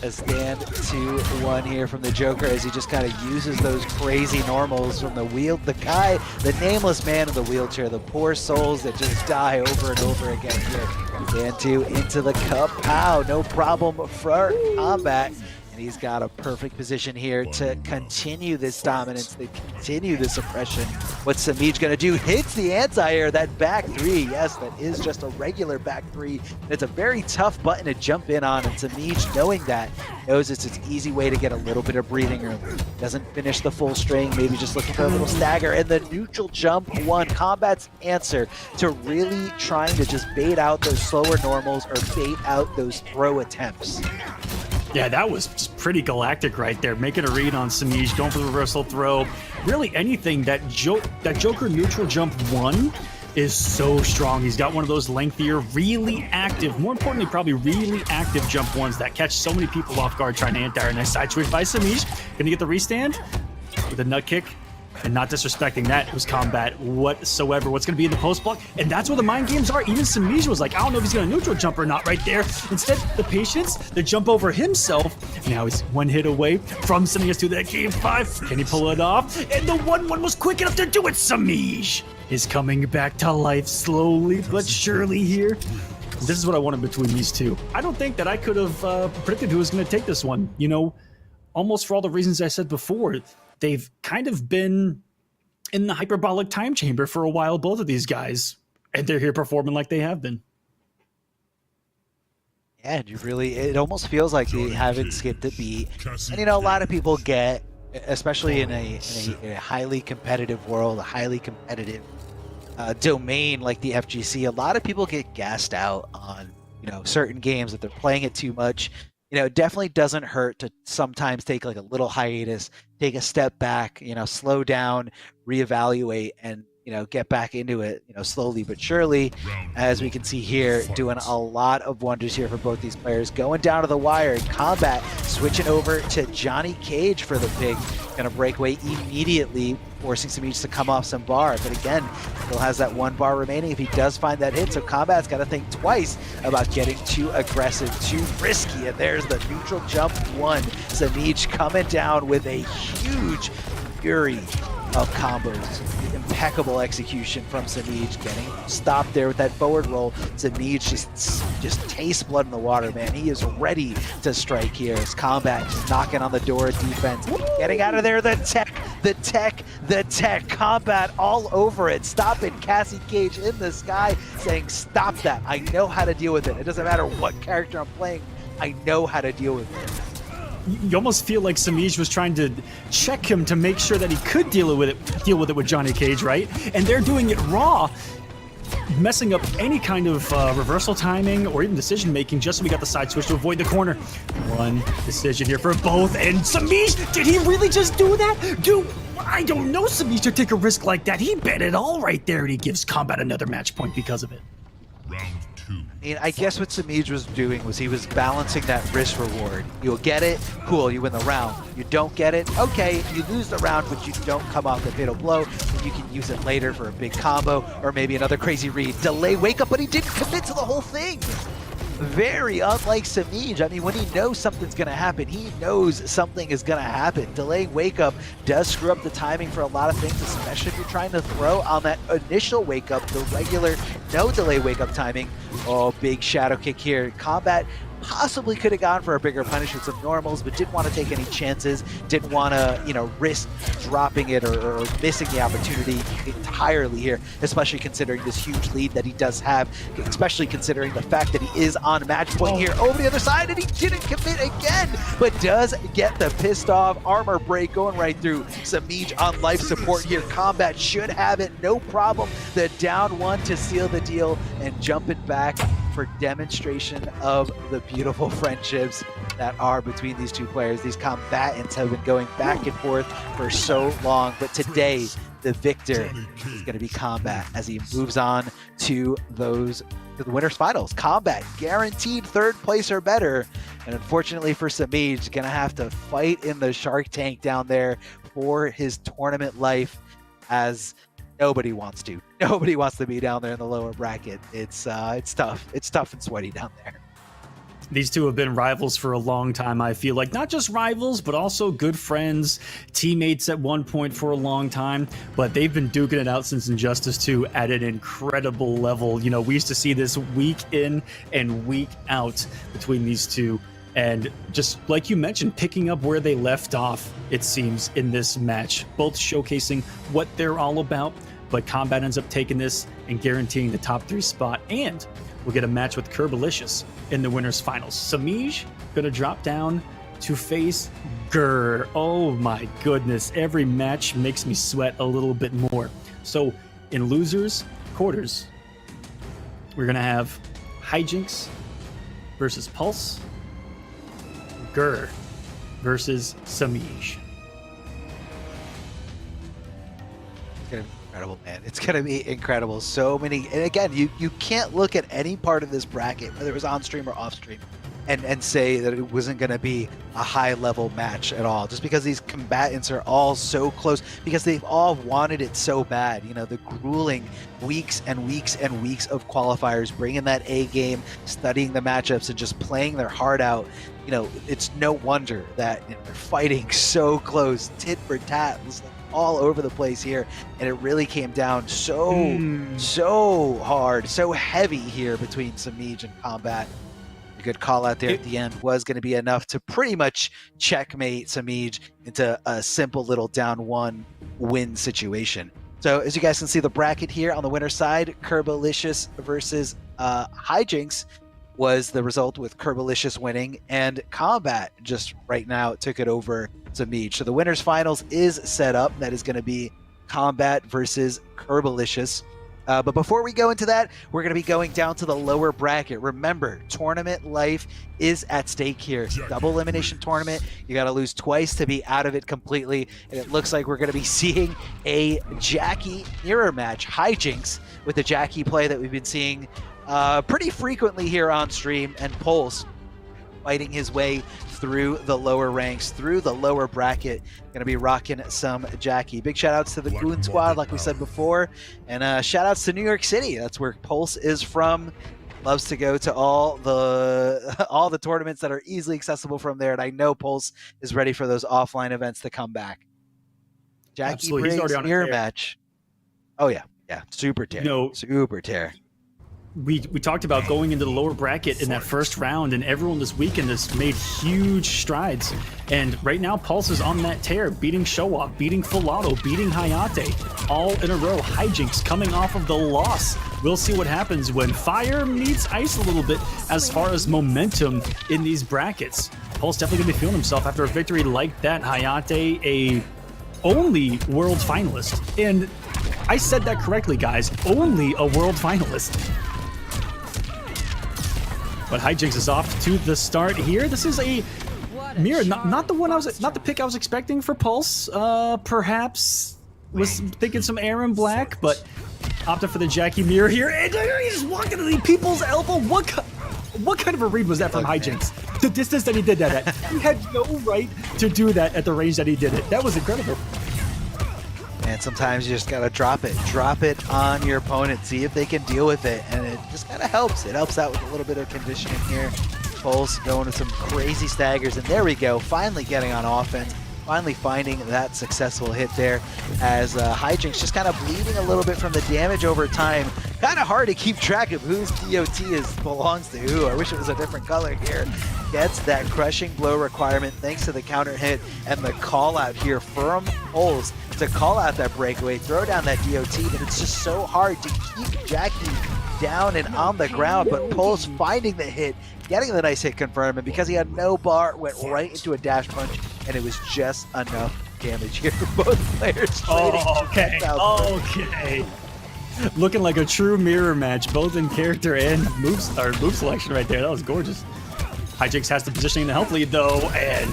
A stand 2-1 here from the Joker as he just kind of uses those crazy normals from the the nameless man in the wheelchair, the poor souls that just die over and over again here. Stand 2 into the cup. Pow, no problem for Kombat. And he's got a perfect position here to continue this dominance, to continue this oppression. What's Samij gonna do? Hits the anti-air, that back 3. Yes, that is just a regular back 3. It's a very tough button to jump in on, and Samij, knowing that, knows it's an easy way to get a little bit of breathing room. Doesn't finish the full string, maybe just looking for a little stagger, and the neutral jump 1. Kombat's answer to really trying to just bait out those slower normals or bait out those throw attempts. Yeah, that was just pretty galactic right there. Making a read on Samij, going for the reversal throw. Really anything that Joker neutral jump 1 is so strong. He's got one of those lengthier, really active, more importantly, probably really active jump 1s that catch so many people off guard trying to anti-air. Nice side switch by Samij. Gonna get the restand with a nut kick. And not disrespecting that was Kombat whatsoever. What's going to be in the post block? And that's where the mind games are. Even Samij was like, I don't know if he's going to neutral jump or not right there. Instead, the patience, the jump over himself. Now he's one hit away from sending us to that game 5. Can he pull it off? And the 1-1 was quick enough to do it. Samij is coming back to life slowly but surely here. This is what I wanted between these two. I don't think that I could have predicted who was going to take this one. You know, almost for all the reasons I said before. They've kind of been in the hyperbolic time chamber for a while, both of these guys, and they're here performing like they have been. Yeah, it almost feels like they haven't skipped a beat. And you know, a lot of people get, especially in a highly competitive world, a highly competitive domain like the FGC, a lot of people get gassed out on, you know, certain games that they're playing it too much. You know, it definitely doesn't hurt to sometimes take like a little hiatus, take a step back, you know, slow down, reevaluate, and, you know, get back into it, you know, slowly but surely. As we can see here, doing a lot of wonders here for both these players. Going down to the wire in Kombat, switching over to Johnny Cage for the pick. Gonna break away immediately, forcing Samij to come off some bar. But again, still has that 1 bar remaining if he does find that hit. So Kombat's got to think twice about getting too aggressive, too risky. And there's the neutral jump 1. Samij coming down with a huge fury of combos. Impeccable execution from Samij, getting stopped there with that forward roll. Samij just tastes blood in the water, man. He is ready to strike here. As Kombat just knocking on the door of defense. Getting out of there, the tech. Kombat all over it. Stop it, Cassie Cage in the sky, saying, stop that. I know how to deal with it. It doesn't matter what character I'm playing. I know how to deal with it. You almost feel like Samij was trying to check him to make sure that he could deal with it with Johnny Cage, right? And they're doing it raw, messing up any kind of reversal timing or even decision making just so we got the side switch to avoid the corner. One decision here for both, and Samij, did he really just do that? Dude, I don't know Samij to take a risk like that. He bet it all right there, and he gives Kombat another match point because of it. Round 2. I mean, I guess what Samij was doing was he was balancing that risk reward. You'll get it, cool, you win the round. You don't get it, okay, you lose the round, but you don't come off the fatal blow, and you can use it later for a big combo, or maybe another crazy read. Delay wake up, but he didn't commit to the whole thing. Very unlike Samij. I mean, when he knows something's gonna happen, he knows something is gonna happen. Delaying wake up does screw up the timing for a lot of things, especially if you're trying to throw on that initial wake up, the regular no delay wake up timing. Oh, big shadow kick here. Kombat possibly could have gone for a bigger punish with some normals, but didn't want to take any chances, didn't want to, you know, risk dropping it or missing the opportunity entirely here, especially considering this huge lead that he does have, especially considering the fact that he is on match point here over the other side, and he didn't commit again, but does get the pissed off armor break going right through Samij on life support here. Kombat should have it, no problem. The down one to seal the deal and jump it back for demonstration of the beautiful friendships that are between these two players. These combatants have been going back and forth for so long, but today the victor is going to be Kombat as he moves on to the winners finals. Kombat guaranteed third place or better, and unfortunately for Samij, going to have to fight in the Shark Tank down there for his tournament life, as nobody wants to. Nobody wants to be down there in the lower bracket. It's tough. It's tough and sweaty down there. These two have been rivals for a long time, I feel like. Not just rivals, but also good friends, teammates at one point for a long time. But they've been duking it out since Injustice 2 at an incredible level. You know, we used to see this week in and week out between these two. And just like you mentioned, picking up where they left off, it seems, in this match. Both showcasing what they're all about, but Kombat ends up taking this and guaranteeing the top 3 spot. And we'll get a match with Kerbalicious in the winners finals. Samij gonna drop down to face Grr. Oh my goodness, every match makes me sweat a little bit more. So in losers quarters, we're gonna have Hijinks versus Pulse, Grr versus Samij. It's gonna be incredible, man. It's gonna be incredible. So many, and again, you can't look at any part of this bracket, whether it was on stream or off stream, and say that it wasn't gonna be a high level match at all. Just because these combatants are all so close, because they've all wanted it so bad. You know, the grueling weeks and weeks and weeks of qualifiers, bringing that A game, studying the matchups, and just playing their heart out. You know, it's no wonder that they're fighting so close, tit for tat, all over the place here, and it really came down so hard, so heavy here between Samij and Kombat. A good call out there at the end was going to be enough to pretty much checkmate Samij into a simple little down one win situation. So as you guys can see, the bracket here on the winner's side, Kerbalicious versus Hijinks was the result, with Kerbalicious winning, and Kombat just right now took it over Samij. So the winners finals is set up. That is going to be Kombat versus Kerbalicious. But before we go into that, we're going to be going down to the lower bracket. Remember, tournament life is at stake here. Double elimination tournament. You got to lose twice to be out of it completely. And it looks like we're going to be seeing a Jackie mirror match. Hijinks with the Jackie play that we've been seeing pretty frequently here on stream, and Pulse fighting his way through the lower ranks, through the lower bracket. Gonna be rocking some Jackie. Big shout outs to the Goon Squad, like we said before, and shout outs to New York City. That's where Pulse is from. Loves to go to all the tournaments that are easily accessible from there, and I know Pulse is ready for those offline events to come back. Jackie Briggs mirror match. Oh yeah, super tear, super tear. We talked about going into the lower bracket in that first round, and everyone this weekend has made huge strides. And right now, Pulse is on that tear, beating Showoff, beating Filato, beating Hayate, all in a row. Hijinks coming off of the loss we'll see what happens when fire meets ice a little bit as far as momentum in these brackets. Pulse definitely gonna be feeling himself after a victory like that. Hayate, a only world finalist. And I said that correctly, guys. Only a world finalist. But Hijinks is off to the start here. This is a mirror, not the pick I was expecting for Pulse. Perhaps was thinking some Aaron Black, but opted for the Jackie mirror here. And he just walked into the people's elbow. What kind of a read was that from Hijinks? The distance that he did that at. He had no right to do that at the range that he did it. That was incredible. And sometimes you just gotta drop it on your opponent, see if they can deal with it, and it just kind of helps. It helps out with a little bit of conditioning here. Pulse going to some crazy staggers, and there we go, finally getting on offense, finally finding that successful hit there, as Hijinks just kind of bleeding a little bit from the damage over time. Kind of hard to keep track of whose DOT belongs to who. I wish it was a different color here. Gets that crushing blow requirement thanks to the counter hit and the call out here from Pulse to call out that breakaway, throw down that DOT, but it's just so hard to keep Jackie down and on the ground. But Pulse finding the hit, getting the nice hit confirmed, and because he had no bar, went right into a dash punch, and it was just enough damage here for both players. Okay. Looking like a true mirror match, both in character and move selection right there. That was gorgeous. Hijinks has the positioning to help lead though, and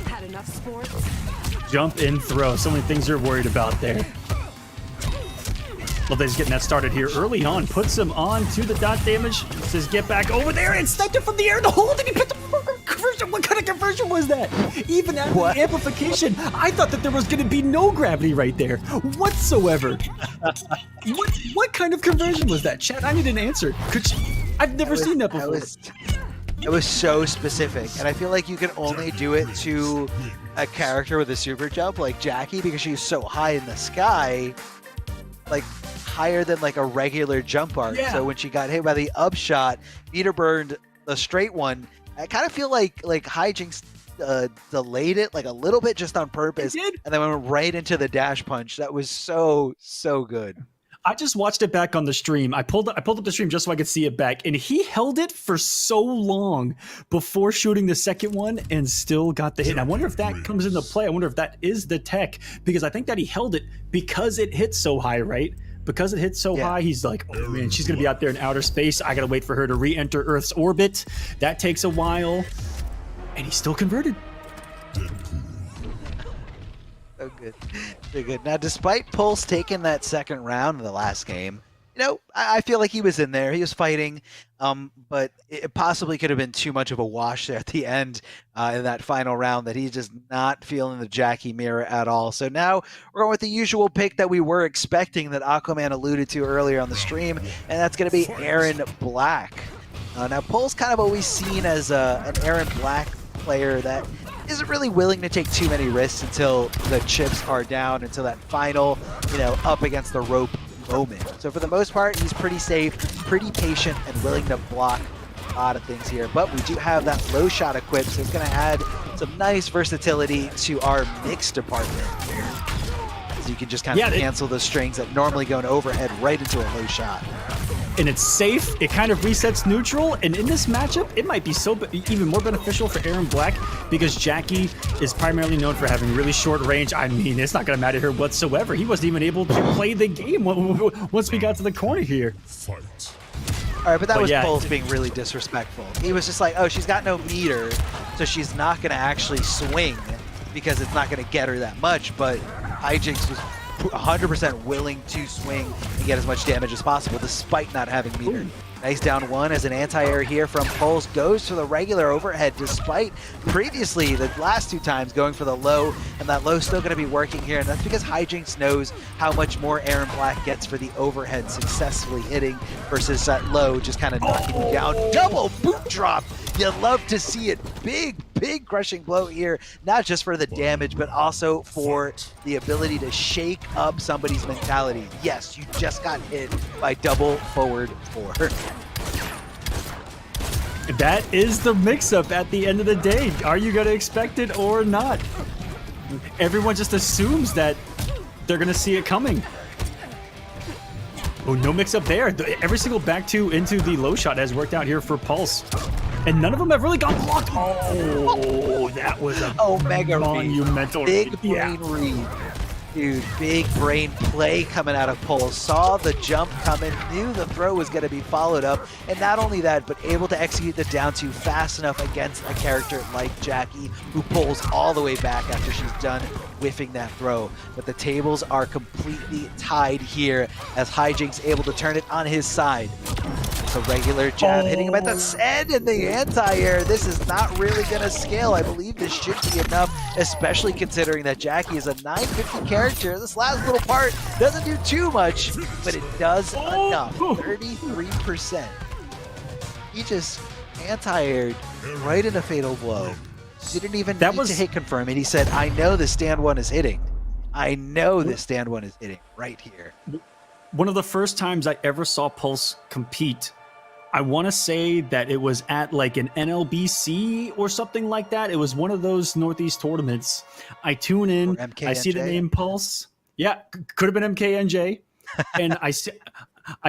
Had enough sports. jump and throw. So many things you're worried about there. Love that he's getting that started here early on. Puts him on to the dot damage. Says get back over there and sniped it from the air. The hold and he picked the conversion. What kind of conversion was that? Even at the amplification, I thought that there was going to be no gravity right there whatsoever. What kind of conversion was that? Chat, I need an answer. I've never seen that before. It was so specific, and I feel like you can only do it to a character with a super jump like Jackie, because she's so high in the sky, like higher than like a regular jump arc. Yeah. So when she got hit by the upshot, meter burned the straight one. I kind of feel like Hijinks delayed it like a little bit just on purpose, and then went right into the dash punch. That was so good. I just watched it back on the stream. I pulled up the stream just so I could see it back, and he held it for so long before shooting the second one and still got the hit. And I wonder if that comes into play. I wonder if that is the tech, because I think that he held it because it hit so high, right? Because it hit so high, he's like, oh man, she's gonna be out there in outer space. I gotta wait for her to re-enter Earth's orbit. That takes a while, and he still converted. So good. So good. Now, despite Pulse taking that second round in the last game, you know, I feel like he was in there. He was fighting, but it possibly could have been too much of a wash there at the end in that final round, that he's just not feeling the Jackie mirror at all. So now we're going with the usual pick that we were expecting, that Aquaman alluded to earlier on the stream, and that's going to be Aaron Black. Now, Pulse kind of always seen as an Aaron Black player that isn't really willing to take too many risks until the chips are down, until that final, you know, up against the rope moment. So for the most part, he's pretty safe, pretty patient, and willing to block a lot of things here. But we do have that low shot equipped, so it's going to add some nice versatility to our mix department here. So you can just kind of cancel the strings that normally go in overhead right into a low shot. And it's safe, it kind of resets neutral, and in this matchup, it might be even more beneficial for Aaron Black, because Jackie is primarily known for having really short range. I mean, it's not going to matter here whatsoever. He wasn't even able to play the game once we got to the corner here. Fight. All right, but that was Pulse being really disrespectful. He was just like, oh, she's got no meter, so she's not going to actually swing because it's not going to get her that much, but Hijinks was 100% willing to swing and get as much damage as possible despite not having meter. Nice down one as an anti-air here from Pulse. Goes for the regular overhead despite previously the last two times going for the low, and that low still going to be working here, and that's because Hijinks knows how much more Aaron Black gets for the overhead successfully hitting versus that low just kind of knocking you down. Double boot drop! You love to see it. Big crushing blow here, not just for the damage, but also for the ability to shake up somebody's mentality. Yes, you just got hit by double forward 4. That is the mix-up at the end of the day. Are you going to expect it or not? Everyone just assumes that they're going to see it coming. Oh, no mix-up there. Every single back two into the low shot has worked out here for Pulse. And none of them have really got blocked. Oh, that was a mega monumental big read. brain read. Dude, big brain play coming out of Pulse. Saw the jump coming, knew the throw was going to be followed up, and not only that, but able to execute the down two fast enough against a character like Jackie, who pulls all the way back after she's done whiffing that throw. But the tables are completely tied here as Hijinks able to turn it on his side. A regular jab hitting him at the end and the anti-air. This is not really going to scale. I believe this should be enough, especially considering that Jackie is a 950 character. This last little part doesn't do too much, but it does enough. 33%. He just anti-aired right in a fatal blow. Didn't even need to hit confirm it. He said, I know the stand one is hitting. I know this stand one is hitting right here. One of the first times I ever saw Pulse compete, I want to say that it was at like an NLBC or something like that. It was one of those Northeast tournaments. I tune in, I see the name Pulse. Yeah, could have been MKNJ. And I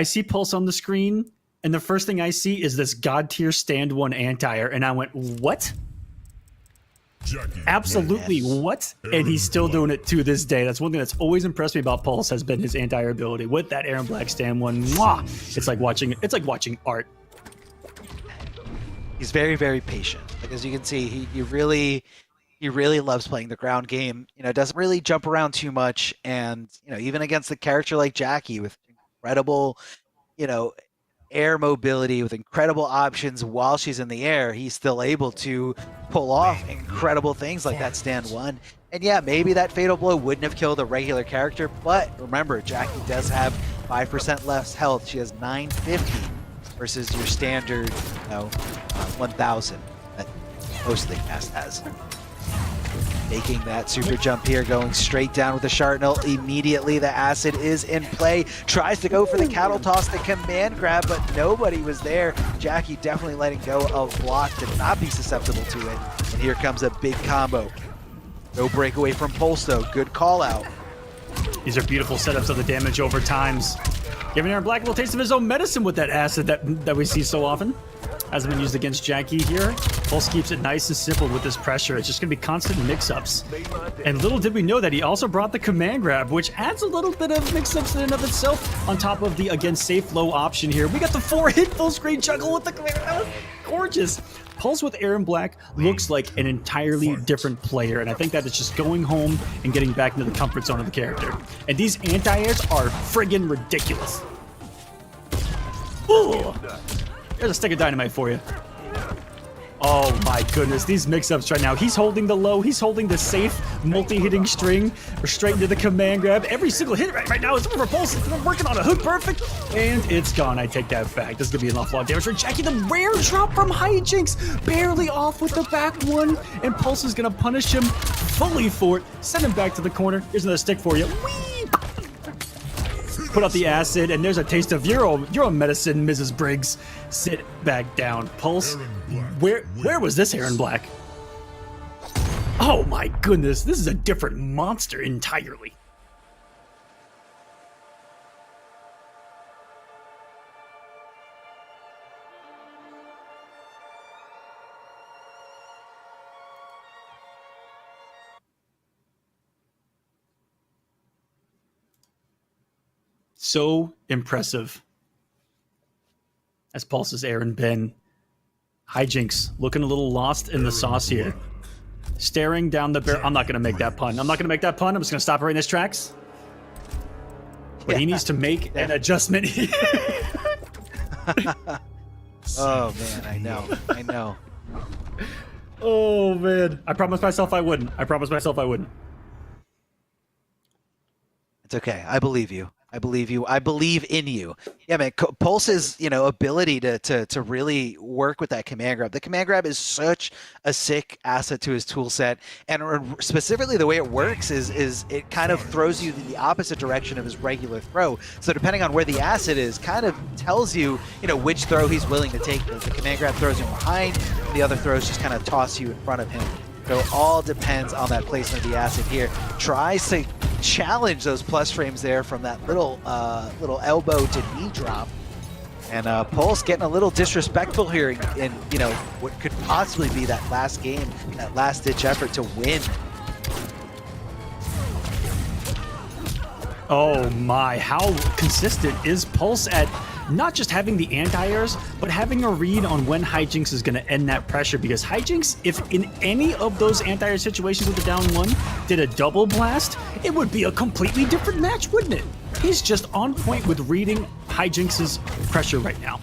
see Pulse on the screen, and the first thing I see is this God tier stand one anti-air, and I went, what? Absolutely, what? And he's still doing it to this day. That's one thing that's always impressed me about Pulse, has been his anti-air ability with that Aaron Black stand one. Mwah! It's like watching art. He's very, very patient. Like, as you can see, he really loves playing the ground game. You know, doesn't really jump around too much, and you know, even against a character like Jackie with incredible, you know, air mobility, with incredible options while she's in the air, he's still able to pull off incredible things like that stand one. And yeah, maybe that fatal blow wouldn't have killed a regular character, but remember, Jackie does have 5% less health. She has 950 versus your standard, 1,000 that most of the cast has. Making that super jump here, going straight down with the Shartnel. Immediately the acid is in play. Tries to go for the cattle toss, the command grab, but nobody was there. Jackie definitely letting go of block to not be susceptible to it. And here comes a big combo. No breakaway from Pulse though. Good call out. These are beautiful setups of the damage over times. Giving Aaron Black a little taste of his own medicine with that acid that we see so often. Hasn't been used against Jackie here. Pulse keeps it nice and simple with this pressure. It's just going to be constant mix-ups. And little did we know that he also brought the command grab, which adds a little bit of mix-ups in and of itself on top of the, again, safe low option here. We got the 4-hit full screen juggle with the command grab. Gorgeous. Pulse with Aaron Black looks like an entirely different player, and I think that it's just going home and getting back into the comfort zone of the character. And these anti-airs are friggin' ridiculous. Ooh. There's a stick of dynamite for you. Oh my goodness, these mix-ups right now. He's holding the low, he's holding the safe multi-hitting string. We're straight into the command grab. Every single hit right now is over Pulse. We're working on a hook perfect, and it's gone. I take that back. This is gonna be an awful lot of damage for Jackie. The rare drop from Hijinks, barely off with the back one, and Pulse is gonna punish him fully for it. Send him back to the corner. Here's another stick for you. Whee! Put out the acid, and there's a taste of your own medicine, Mrs. Briggs. Sit back down. Pulse, where was this Aaron Black? Oh my goodness, this is a different monster entirely. So impressive. As Pulse's Aaron Ben. Hijinks looking a little lost in the sauce here. Staring down the barrel. I'm not going to make that pun. I'm just going to stop it right in his tracks. But he needs to make an adjustment here. Oh man, I know. Oh man. I promised myself I wouldn't. It's okay. I believe you. I believe in you. Yeah, man. Pulse's, ability to really work with that command grab. The command grab is such a sick asset to his tool set, and specifically the way it works is it kind of throws you the opposite direction of his regular throw. So depending on where the asset is, kind of tells you, which throw he's willing to take. The command grab throws him behind, and the other throws just kind of toss you in front of him. So it all depends on that placement of the asset here. Tries to challenge those plus frames there from that little elbow to knee drop. And Pulse getting a little disrespectful here in what could possibly be that last game, that last ditch effort to win. Oh my, how consistent is Pulse at not just having the anti-airs, but having a read on when Hijinks is going to end that pressure, because Hijinks, if in any of those anti-air situations with the down one, did a double blast, it would be a completely different match, wouldn't it? He's just on point with reading Hijinks' pressure right now.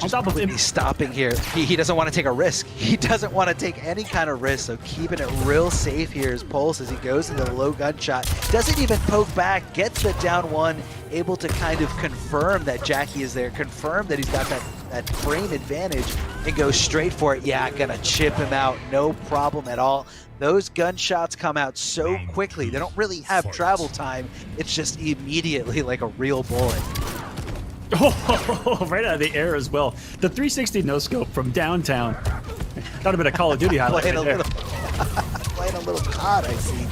On top of him, He's stopping here. He doesn't want to take a risk. He doesn't want to take any kind of risk, so keeping it real safe here is Pulse as he goes into the low gunshot. Doesn't even poke back, gets the down one, able to kind of confirm that Jackie is there, confirm that he's got that frame advantage, and goes straight for it. Yeah, gonna chip him out, no problem at all. Those gunshots come out so quickly. They don't really have travel time. It's just immediately like a real bullet. oh, right out of the air as well. The 360 no-scope from downtown. Not a bit of Call of Duty highlight right there. Playing a little COD, I see.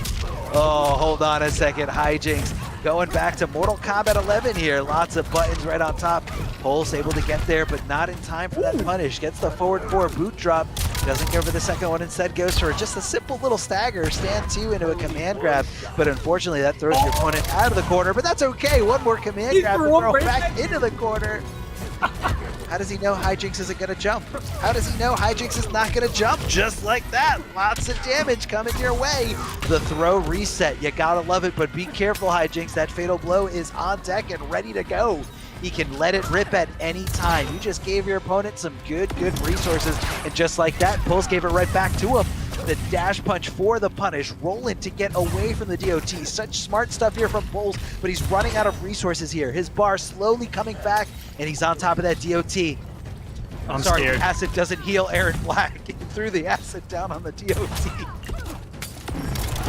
Oh, hold on a second. Hijinks going back to Mortal Kombat 11 here. Lots of buttons right on top. Pulse able to get there, but not in time for that punish. Gets the forward 4 boot drop. Doesn't go for the second one, instead goes for just a simple little stagger, stand 2 into a command grab, but unfortunately that throws your opponent out of the corner, but that's okay. One more command grab to throw back into the corner. How does he know Hijinks isn't gonna jump? How does he know Hijinks is not gonna jump? Just like that, lots of damage coming your way. The throw reset, you gotta love it, but be careful Hijinks, that fatal blow is on deck and ready to go. He can let it rip at any time. You just gave your opponent some good resources, and just like that, Pulse gave it right back to him. The dash punch for the punish, rolling to get away from the DOT. Such smart stuff here from Pulse, but he's running out of resources here. His bar slowly coming back, and he's on top of that DOT. I'm sorry, scared. acid doesn't heal Aaron Black. He threw the acid down on the DOT.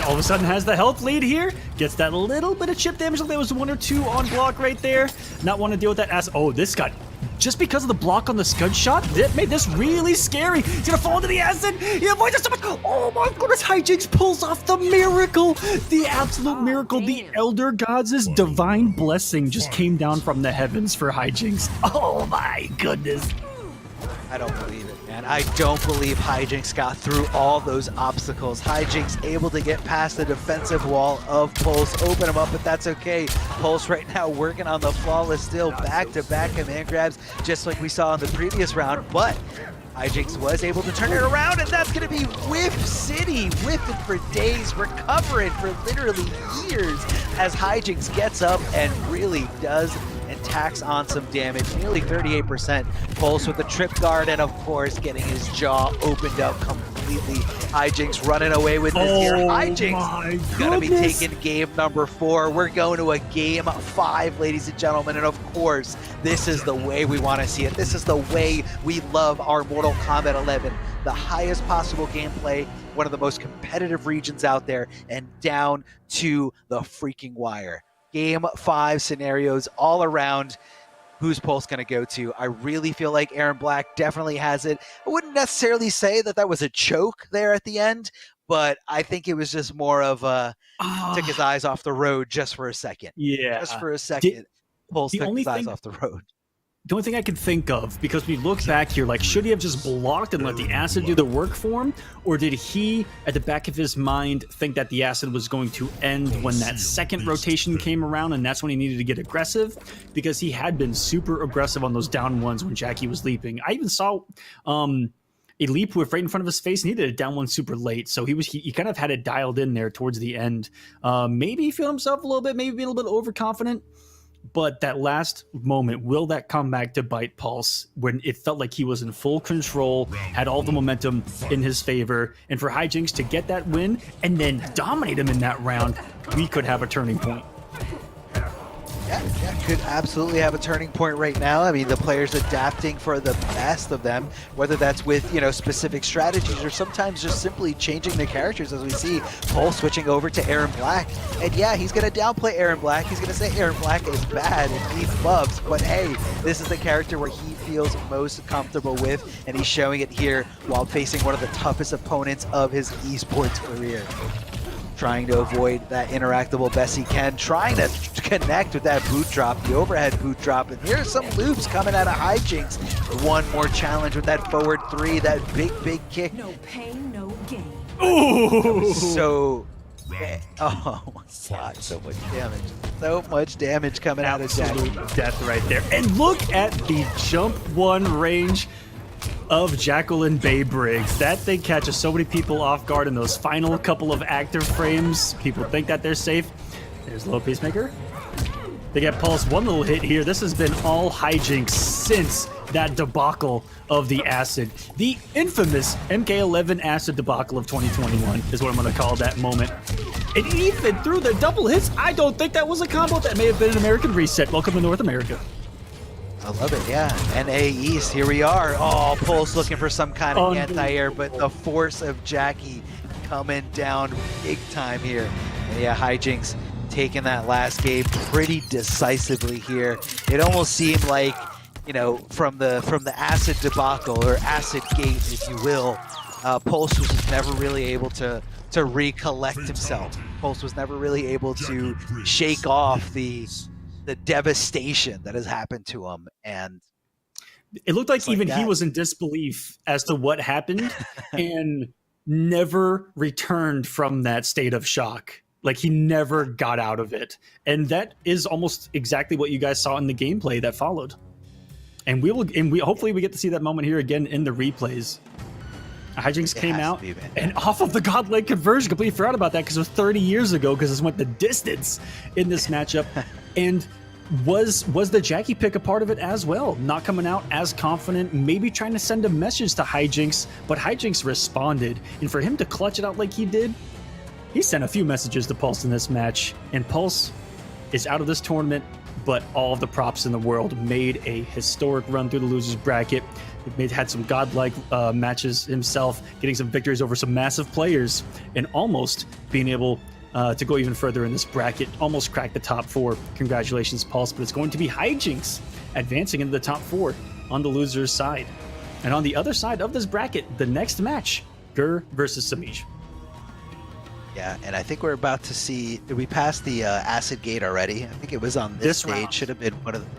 All of a sudden has the health lead here. Gets that little bit of chip damage. There was 1 or 2 on block right there. Not want to deal with that ass. Oh, this got... Just because of the block on the scud shot, that made this really scary. He's gonna fall into the acid. He avoids it so much. Oh my goodness, Hijinks pulls off the miracle. The absolute miracle. The Elder Gods' divine blessing just came down from the heavens for Hijinks. Oh my goodness. I don't believe it, man. I don't believe Hijinks got through all those obstacles. Hijinks able to get past the defensive wall of Pulse, open him up, but that's okay. Pulse right now working on the flawless still, back-to-back command grabs, just like we saw in the previous round, but Hijinks was able to turn it around, and that's going to be Whiff City, whipping for days, recovering for literally years as Hijinks gets up and really does and tacks on some damage, nearly 38%. Pulse with the trip guard, and of course getting his jaw opened up completely. Hijinks running away with this here. Hijinks gonna be taking game number 4. We're going to a game 5, ladies and gentlemen, and of course this is the way we want to see it. This is the way we love our Mortal Kombat 11. The highest possible gameplay, one of the most competitive regions out there, and down to the freaking wire. Game 5 scenarios all around. Who's Pulse going to go to? I really feel like Aaron Black definitely has it. I wouldn't necessarily say that was a choke there at the end, but I think it was just more of a took his eyes off the road just for a second. Yeah. Just for a second. Pulse took his eyes off the road. The only thing I can think of, because we look back here, like, should he have just blocked and let the acid do the work for him? Or did he, at the back of his mind, think that the acid was going to end when that second rotation came around, and that's when he needed to get aggressive? Because he had been super aggressive on those down ones when Jackie was leaping. I even saw a leap whiff right in front of his face, and he did a down one super late. So he kind of had it dialed in there towards the end. Maybe he felt himself a little bit, maybe being a little bit overconfident. But that last moment, will that come back to bite Pulse when it felt like he was in full control, had all the momentum in his favor, and for Hijinks to get that win and then dominate him in that round, we could have a turning point. Yeah, could absolutely have a turning point right now. I mean, the players adapting for the best of them, whether that's with, specific strategies or sometimes just simply changing the characters, as we see Pulse switching over to Aaron Black. And yeah, he's going to downplay Aaron Black. He's going to say Aaron Black is bad and needs buffs, but hey, this is the character where he feels most comfortable with, and he's showing it here while facing one of the toughest opponents of his esports career. Trying to avoid that interactable best he can, trying to connect with that boot drop, the overhead boot drop, and here's some loops coming out of Hijinks. One more challenge with that forward 3, that big kick. No pain, no gain. Ooh! So, oh my god, so much damage coming out of Jackie. Absolute death right there. And look at the jump 1 range of Jacqueline Bay Briggs. That thing catches so many people off guard in those final couple of active frames. People think that they're safe. There's a little Peacemaker. They get Pulse, one little hit here. This has been all Hijinks since that debacle of the Acid. The infamous MK11 Acid debacle of 2021 is what I'm going to call that moment. And even through the double hits, I don't think that was a combo. That may have been an American reset. Welcome to North America. I love it, yeah. NA East, here we are. Oh, Pulse looking for some kind of anti-air, but the force of Jackie coming down big time here. And yeah, Hijinks taking that last game pretty decisively here. It almost seemed like, you know, from the Acid debacle, or Acid Gate, if you will, Pulse was never really able to recollect himself. Pulse was never really able to shake off the devastation that has happened to him, and it looked like even he was in disbelief as to what happened and never returned from that state of shock. Like, he never got out of it. And that is almost exactly what you guys saw in the gameplay that followed. And hopefully we get to see that moment here again in the replays. Hijinks came out and off of the godlike conversion, completely forgot about that because it was 30 years ago, because this went the distance in this matchup. And was the Jackie pick a part of it as well? Not coming out as confident, maybe trying to send a message to Hijinks, but Hijinks responded. And for him to clutch it out like he did, he sent a few messages to Pulse in this match. And Pulse is out of this tournament, but all of the props in the world. Made a historic run through the losers bracket. Had some godlike matches himself, getting some victories over some massive players, and almost being able to go even further in this bracket, almost crack the top 4. Congratulations, Pulse, but it's going to be Hijinks advancing into the top 4 on the loser's side. And on the other side of this bracket, the next match, Gur versus Samij. Yeah, and I think we're about to see, did we pass the Acid Gate already? I think it was on this stage, round. should have been one of the,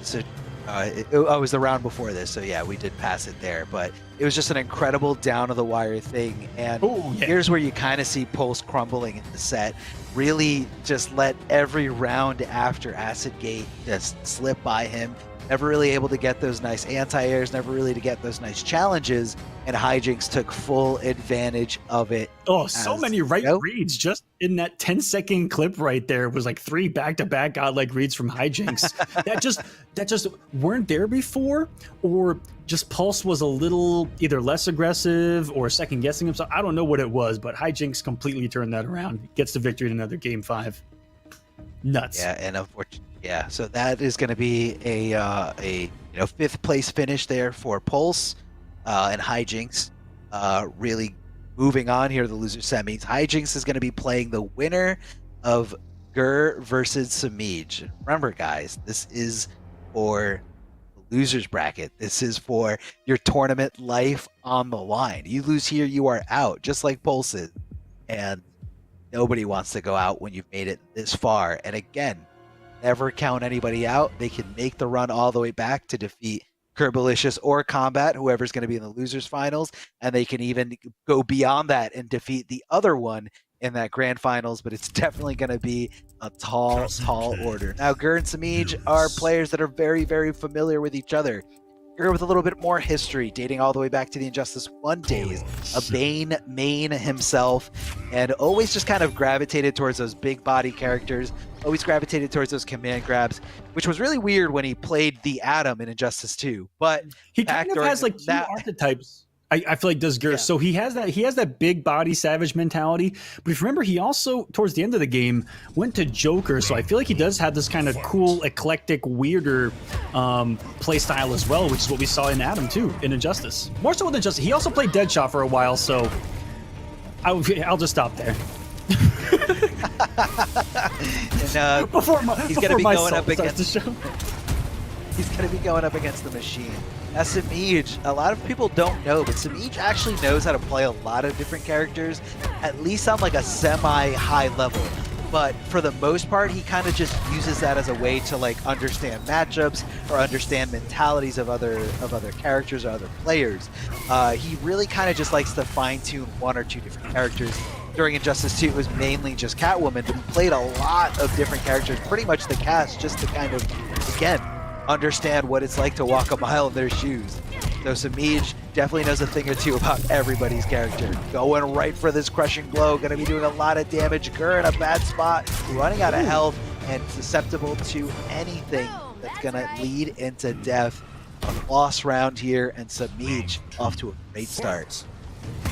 so, it was the round before this, so yeah, we did pass it there, but it was just an incredible down-to-the-wire thing, and here's where you kind of see Pulse crumbling in the set. Really just let every round after Acid Gate just slip by him. Never really able to get those nice anti-airs, never really to get those nice challenges, and Hijinks took full advantage of it. Oh, so many reads just in that 10-second clip right there. Was like 3 back-to-back godlike reads from Hijinks that just weren't there before, or just Pulse was a little either less aggressive or second-guessing himself. I don't know what it was, but Hijinks completely turned that around. Gets the victory in another Game 5. Nuts. Yeah, and unfortunately, yeah, so that is going to be a 5th place finish there for Pulse and Hijinks. Really moving on here to the loser semis. Hijinks is going to be playing the winner of Gur versus Samij. Remember, guys, this is for the losers bracket. This is for your tournament life on the line. You lose here, you are out, just like Pulse is. And nobody wants to go out when you've made it this far. And again, never count anybody out. They can make the run all the way back to defeat Kerbalicious or Kombat, whoever's going to be in the losers finals, and they can even go beyond that and defeat the other one in that grand finals, but it's definitely going to be a tall order. Now, Gur and Samij are players that are very, very familiar with each other. Gur with a little bit more history, dating all the way back to the Injustice 1 days, a Bane main himself, and always just kind of gravitated towards those big body characters, always gravitated towards those command grabs, which was really weird when he played the Atom in Injustice 2. But he kind of has like 2 archetypes. I feel like does Gur. Yeah. So he has that big body savage mentality. But if you remember, he also towards the end of the game went to Joker. So I feel like he does have this kind of cool, eclectic, weirder play style as well, which is what we saw in Atom too in Injustice. More so with Injustice. He also played Deadshot for a while. So I'll just stop there. And, he's going to be going up against the show. He's going to be going up against the machine. Now, Samij, a lot of people don't know, but Samij actually knows how to play a lot of different characters, at least on like a semi-high level. But for the most part, he kind of just uses that as a way to like understand matchups or understand mentalities of other characters or other players. He really kind of just likes to fine-tune one or two different characters. During Injustice 2, it was mainly just Catwoman, but he played a lot of different characters, pretty much the cast, just to kind of, again, understand what it's like to walk a mile in their shoes. So Samij definitely knows a thing or two about everybody's character. Going right for this crushing blow, going to be doing a lot of damage. Gur in a bad spot, running out of health, and susceptible to anything that's going to lead into death. A loss round here, and Samij off to a great start.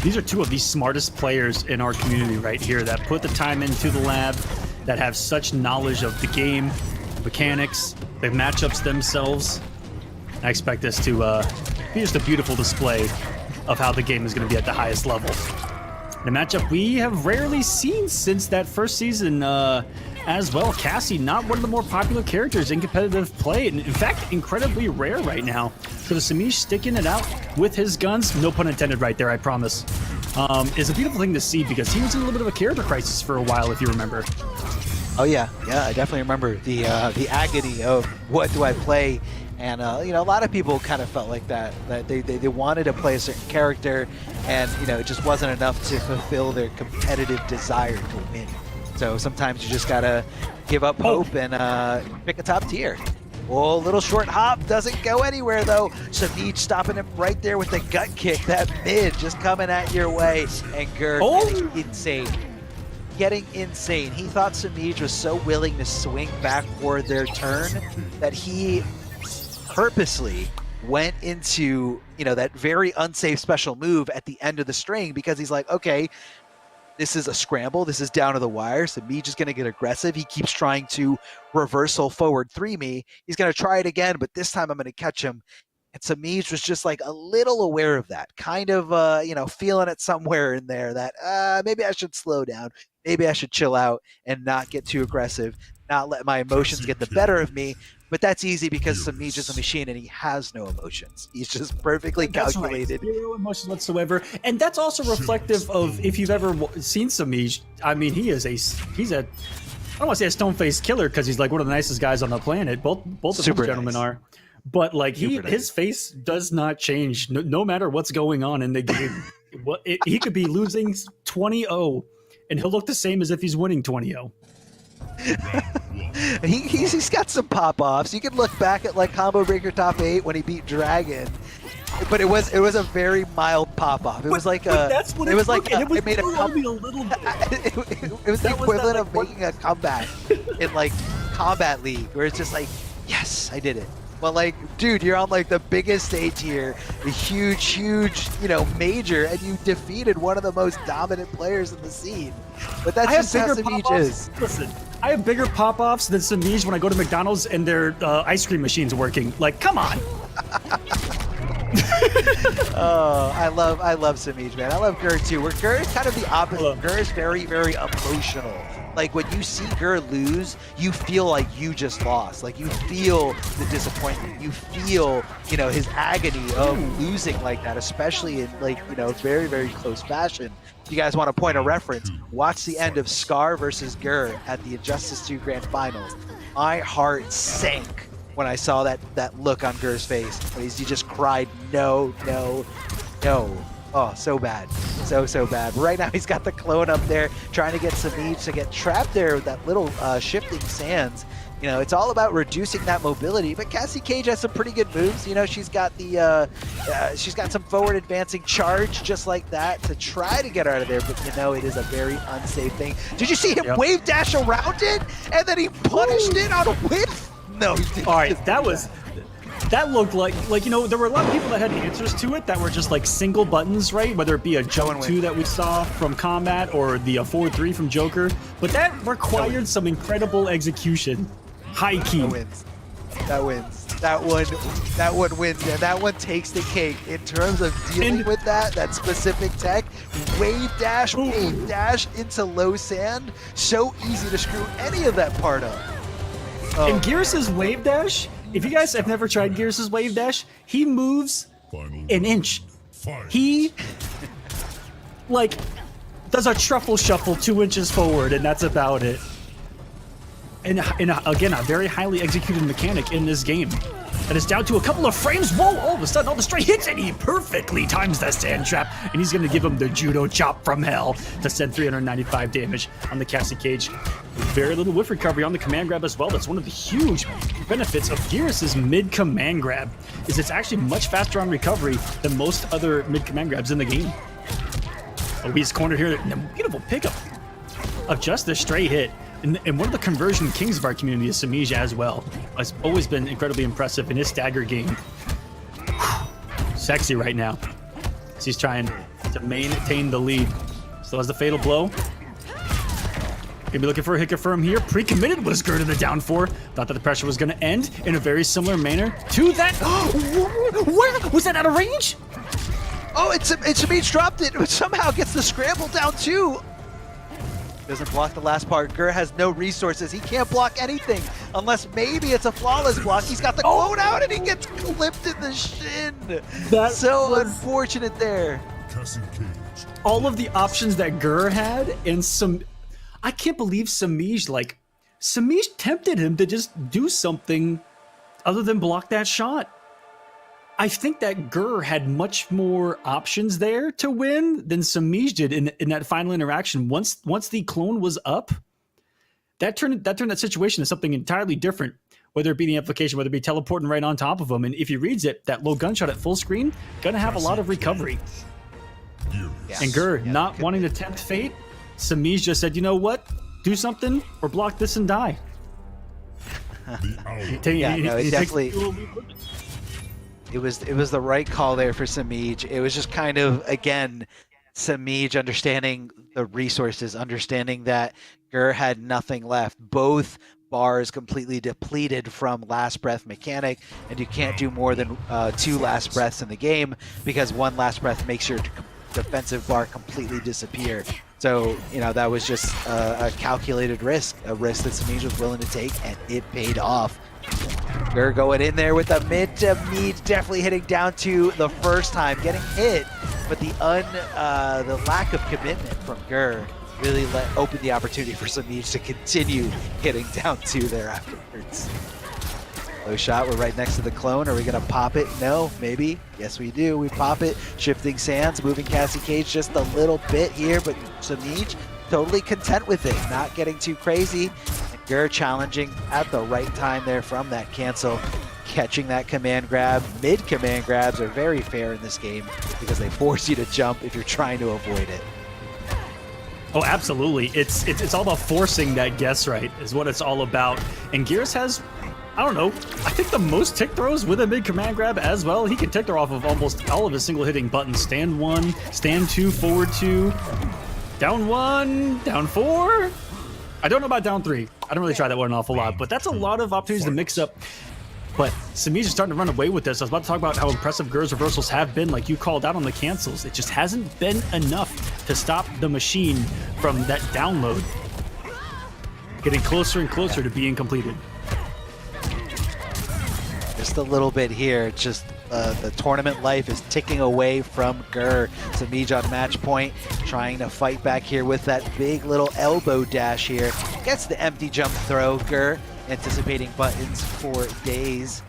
These are two of the smartest players in our community right here that put the time into the lab, that have such knowledge of the game, mechanics, the matchups themselves. I expect this to be just a beautiful display of how the game is going to be at the highest level. The matchup we have rarely seen since that first season as well. Cassie, not one of the more popular characters in competitive play, and in fact, incredibly rare right now. So the Samij sticking it out with his guns, no pun intended right there, I promise, is a beautiful thing to see because he was in a little bit of a character crisis for a while, if you remember. Oh yeah, I definitely remember the agony of what do I play, and you know, a lot of people kind of felt like that they wanted to play a certain character, and you know, it just wasn't enough to fulfill their competitive desire to win. So sometimes you just gotta give up hope and pick a top tier. Oh, little short hop, doesn't go anywhere though. Samij stopping him right there with the gut kick. That mid just coming at your way, and Gur getting insane. Getting insane. He thought Samij was so willing to swing back for their turn that he purposely went into, you know, that very unsafe special move at the end of the string because he's like, okay, this is a scramble. This is down to the wire. Samij is going to get aggressive. He keeps trying to reversal forward 3 me. He's going to try it again, but this time I'm going to catch him. And Samij was just like a little aware of that, kind of, you know, feeling it somewhere in there that maybe I should slow down. Maybe I should chill out and not get too aggressive, not let my emotions get the better of me. But that's easy because Samij is a machine and he has no emotions. He's just perfectly calculated. Right. Zero emotions whatsoever. And that's also reflective of if you've ever seen Samij. I mean, he's a I don't want to say a stone-faced killer because he's like one of the nicest guys on the planet. Both of these gentlemen nice. are. But like his face does not change no matter what's going on in the game. He could be losing 20-0 and he'll look the same as if he's winning 20-0. He's got some pop-offs. You can look back at like Combo Breaker Top 8 when he beat Dragon, but it was a very mild pop-off. It was like that's what it was like it was it made a me a little bit. it was the equivalent of making a comeback in like Combat League, where it's just like, yes, I did it. But like, dude, you're on like the biggest stage here, the huge, you know, major, and you defeated one of the most dominant players in the scene. But that's just how Samij is. Listen, I have bigger pop-offs than Samij when I go to McDonald's and their ice cream machine's working. Like, come on. Oh, I love Samij, man. I love Gur too. Where Gur is kind of the opposite. Gur is very, very emotional. Like when you see Gur lose, you feel like you just lost. Like you feel the disappointment. You feel, you know, his agony of losing like that, especially in like, you know, very, very close fashion. If you guys want to point a reference, watch the end of Scar versus Gur at the Injustice 2 Grand Finals. My heart sank when I saw that look on Gur's face. He just cried, no. Oh, so bad. So bad. Right now he's got the clone up there trying to get Samij to get trapped there with that little shifting sands. You know, it's all about reducing that mobility, but Cassie Cage has some pretty good moves. You know, she's got she's got some forward advancing charge just like that to try to get her out of there, but you know, it is a very unsafe thing. Did you see him wave dash around it? And then he punished it on a whiff? No, he didn't. All right, that looked like, you know, there were a lot of people that had answers to it that were just like single buttons, right? Whether it be a jump 2 that we saw from Kombat or the 4-3 from Joker, but that required some incredible execution. High key. That wins. That one wins, and that one takes the cake in terms of dealing with that specific tech. Wave dash into low sand. So easy to screw any of that part up. And Gears' wave dash if you guys have never tried Gears' wave dash, he moves Final an inch. fight. He like does a truffle shuffle 2 inches forward, and that's about it. And again, a very highly executed mechanic in this game. And it's down to a couple of frames. Whoa, all of a sudden, all the straight hits, and he perfectly times that sand trap. And he's going to give him the judo chop from hell to send 395 damage on the Cassie Cage. Very little whiff recovery on the command grab as well. That's one of the huge benefits of Gears' mid-command grab, is it's actually much faster on recovery than most other mid-command grabs in the game. Oh, he's cornered here. And a beautiful pickup of just the straight hit. And one of the conversion kings of our community is Samij as well. Has always been incredibly impressive in his stagger game. Sexy right now. So he's trying to maintain the lead. Still has the fatal blow. Gonna be looking for a hit confirm here. Pre-committed was Gur to the down 4. Thought that the pressure was gonna end in a very similar manner to that. Where was that out of range? Oh, it's Samij dropped it, but somehow gets the scramble down too. Doesn't block the last part. Gur has no resources. He can't block anything unless maybe it's a flawless block. He's got the quote out and he gets clipped in the shin. That so was unfortunate there. Cassie Cage. all of the options that Gur had, and I can't believe Samij tempted him to just do something other than block that shot. I think that Gur had much more options there to win than Samij did in that final interaction. Once the clone was up, that turned that situation to something entirely different, whether it be the application, whether it be teleporting right on top of him. And if he reads it, that low gunshot at full screen, gonna have a lot of recovery. Yes. And Gur not wanting to tempt fate, Samij just said, you know what? Do something or block this and die. It was the right call there for Samij. It was just kind of, again, Samij understanding the resources, understanding that Gur had nothing left. Both bars completely depleted from last breath mechanic, and you can't do more than 2 last breaths in the game because 1 last breath makes your defensive bar completely disappear. So, that was just a calculated risk, a risk that Samij was willing to take, and it paid off. Gur going in there with a mid to meat, definitely hitting down to the first time, getting hit, but the lack of commitment from Gur really open the opportunity for Samij to continue hitting down 2 there afterwards. Low shot, we're right next to the clone. Are we gonna pop it? No, maybe. Yes, we do. We pop it. Shifting sands, moving Cassie Cage just a little bit here, but Samij totally content with it, not getting too crazy. And Gur challenging at the right time there from that cancel, catching that command grab. Mid command grabs are very fair in this game because they force you to jump if you're trying to avoid it. Oh, absolutely. It's all about forcing that guess right is what it's all about. And Gears has, I don't know, I think the most tick throws with a mid command grab as well. He can tick throw off of almost all of his single hitting buttons. Stand 1, stand 2, forward 2, down 1, down 4. I don't know about down 3. I don't really try that one an awful lot, but that's a lot of opportunities to mix up. But Samij is starting to run away with this. I was about to talk about how impressive Gur's reversals have been, like you called out on the cancels. It just hasn't been enough to stop the machine from that download. Getting closer and closer to being completed. Just a little bit here. Just the tournament life is ticking away from Gur. Samij on match point, trying to fight back here with that big little elbow dash here. Gets the empty jump throw. Gur anticipating buttons for days.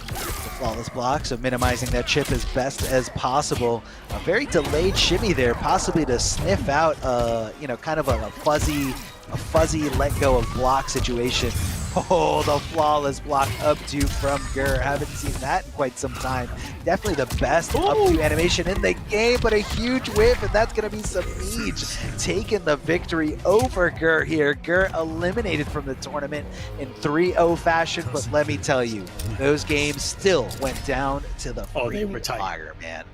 The flawless block, so minimizing that chip as best as possible. A very delayed shimmy there, possibly to sniff out, kind of a fuzzy let go of block situation. Oh, the flawless block up to from Gur. Haven't seen that in quite some time. Definitely the best up to animation in the game, but a huge whiff, and that's going to be Samij taking the victory over Gur here. Gur eliminated from the tournament in 3-0 fashion, but let me tell you, those games still went down to the they were tight. fire, man.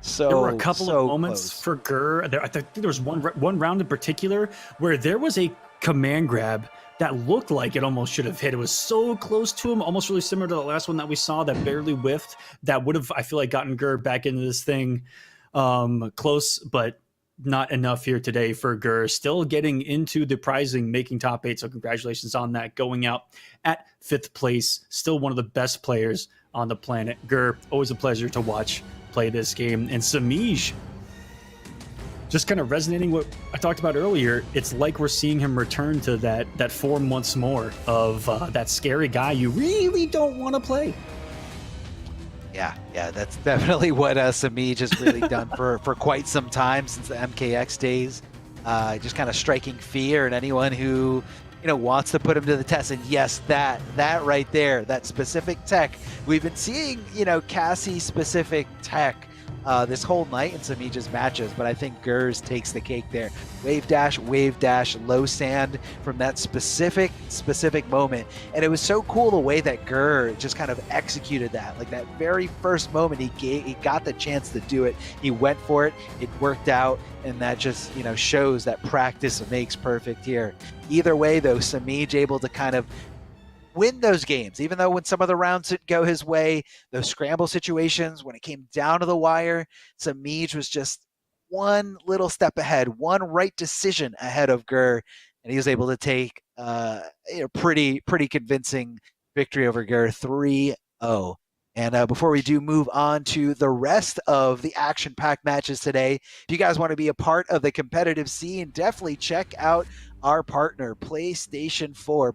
So there were a couple of moments close for Gur. I think there was one round in particular where there was a command grab that looked like it almost should have hit. It was so close to him, almost really similar to the last one that we saw that barely whiffed. That would have, I feel like, gotten Gur back into this thing close, but not enough here today for Gur. Still getting into the prizing, making top 8. So congratulations on that. Going out at 5th place. Still one of the best players on the planet. Gur, always a pleasure to watch play this game. And Samij, just kind of resonating what I talked about earlier. It's like we're seeing him return to that form once more of that scary guy you really don't want to play. Yeah, that's definitely what Samij has really done for quite some time since the MKX days. Just kind of striking fear in anyone who, wants to put him to the test. And yes, that right there, that specific tech, we've been seeing, Cassie specific tech this whole night in Samij's matches, but I think Gur's takes the cake there. Wave dash, low sand from that specific moment. And it was so cool the way that Gur just kind of executed that. Like that very first moment he got the chance to do it. He went for it. It worked out. And that just, shows that practice makes perfect here. Either way though, Samij able to kind of win those games, even though when some of the rounds didn't go his way, those scramble situations, when it came down to the wire, Samij was just one little step ahead, one right decision ahead of Gur, and he was able to take a pretty convincing victory over Gur, 3-0. And before we do move on to the rest of the action-packed matches today, if you guys want to be a part of the competitive scene, definitely check out our partner, PlayStation 4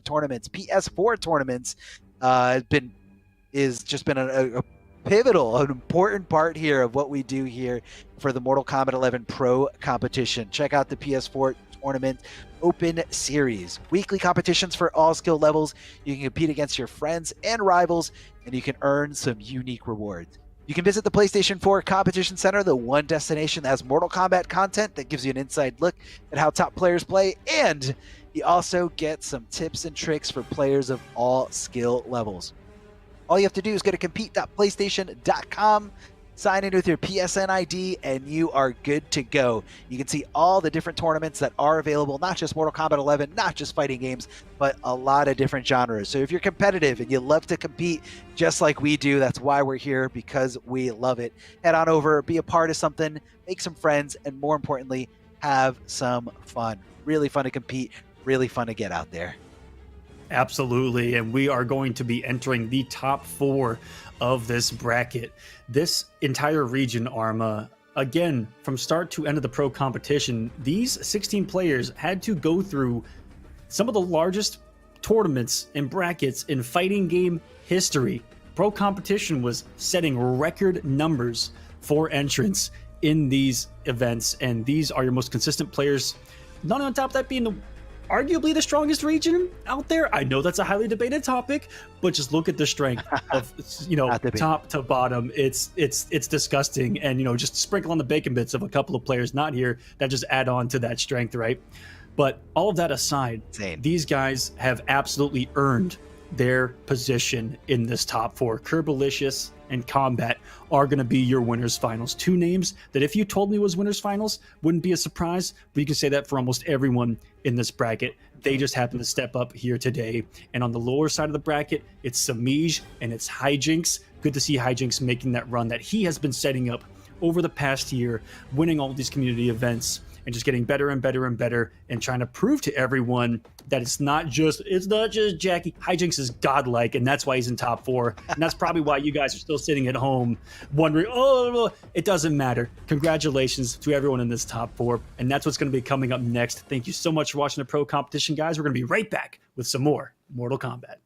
tournaments, PS4 tournaments. Is just been a pivotal, an important part here of what we do here for the Mortal Kombat 11 Pro competition. Check out the PS4 tournament open series, weekly competitions for all skill levels. You can compete against your friends and rivals, and you can earn some unique rewards. You can visit the PlayStation 4 Competition Center, the one destination that has Mortal Kombat content that gives you an inside look at how top players play, and you also get some tips and tricks for players of all skill levels. All you have to do is go to compete.playstation.com, sign in with your PSN ID, and you are good to go. You can see all the different tournaments that are available, not just Mortal Kombat 11, not just fighting games, but a lot of different genres. So if you're competitive and you love to compete just like we do, that's why we're here, because we love it. Head on over, be a part of something, make some friends, and more importantly, have some fun. Really fun to compete, really fun to get out there. Absolutely, and we are going to be entering the top 4 of this bracket. This entire region, Arma, again, from start to end of the pro competition, these 16 players had to go through some of the largest tournaments and brackets in fighting game history. Pro competition was setting record numbers for entrants in these events, and these are your most consistent players. Not on top of that being arguably the strongest region out there. I know that's a highly debated topic, but just look at the strength of top to bottom. It's disgusting, and just sprinkle on the bacon bits of a couple of players not here that just add on to that strength, right? But all of that aside, these guys have absolutely earned their position in this top 4. Kerbalicious and Kombat are going to be your winners finals. 2 names that if you told me was winners finals wouldn't be a surprise, but you can say that for almost everyone in this bracket. They just happen to step up here today. And on the lower side of the bracket, it's Samij and it's Hijinks. Good to see Hijinks making that run that he has been setting up over the past year, winning all these community events and just getting better and better and better, and trying to prove to everyone that it's not just Jackie. Hijinks is godlike, and that's why he's in top 4. And that's probably why you guys are still sitting at home wondering, oh, it doesn't matter. Congratulations to everyone in this top 4. And that's what's going to be coming up next. Thank you so much for watching the pro competition, guys. We're going to be right back with some more Mortal Kombat.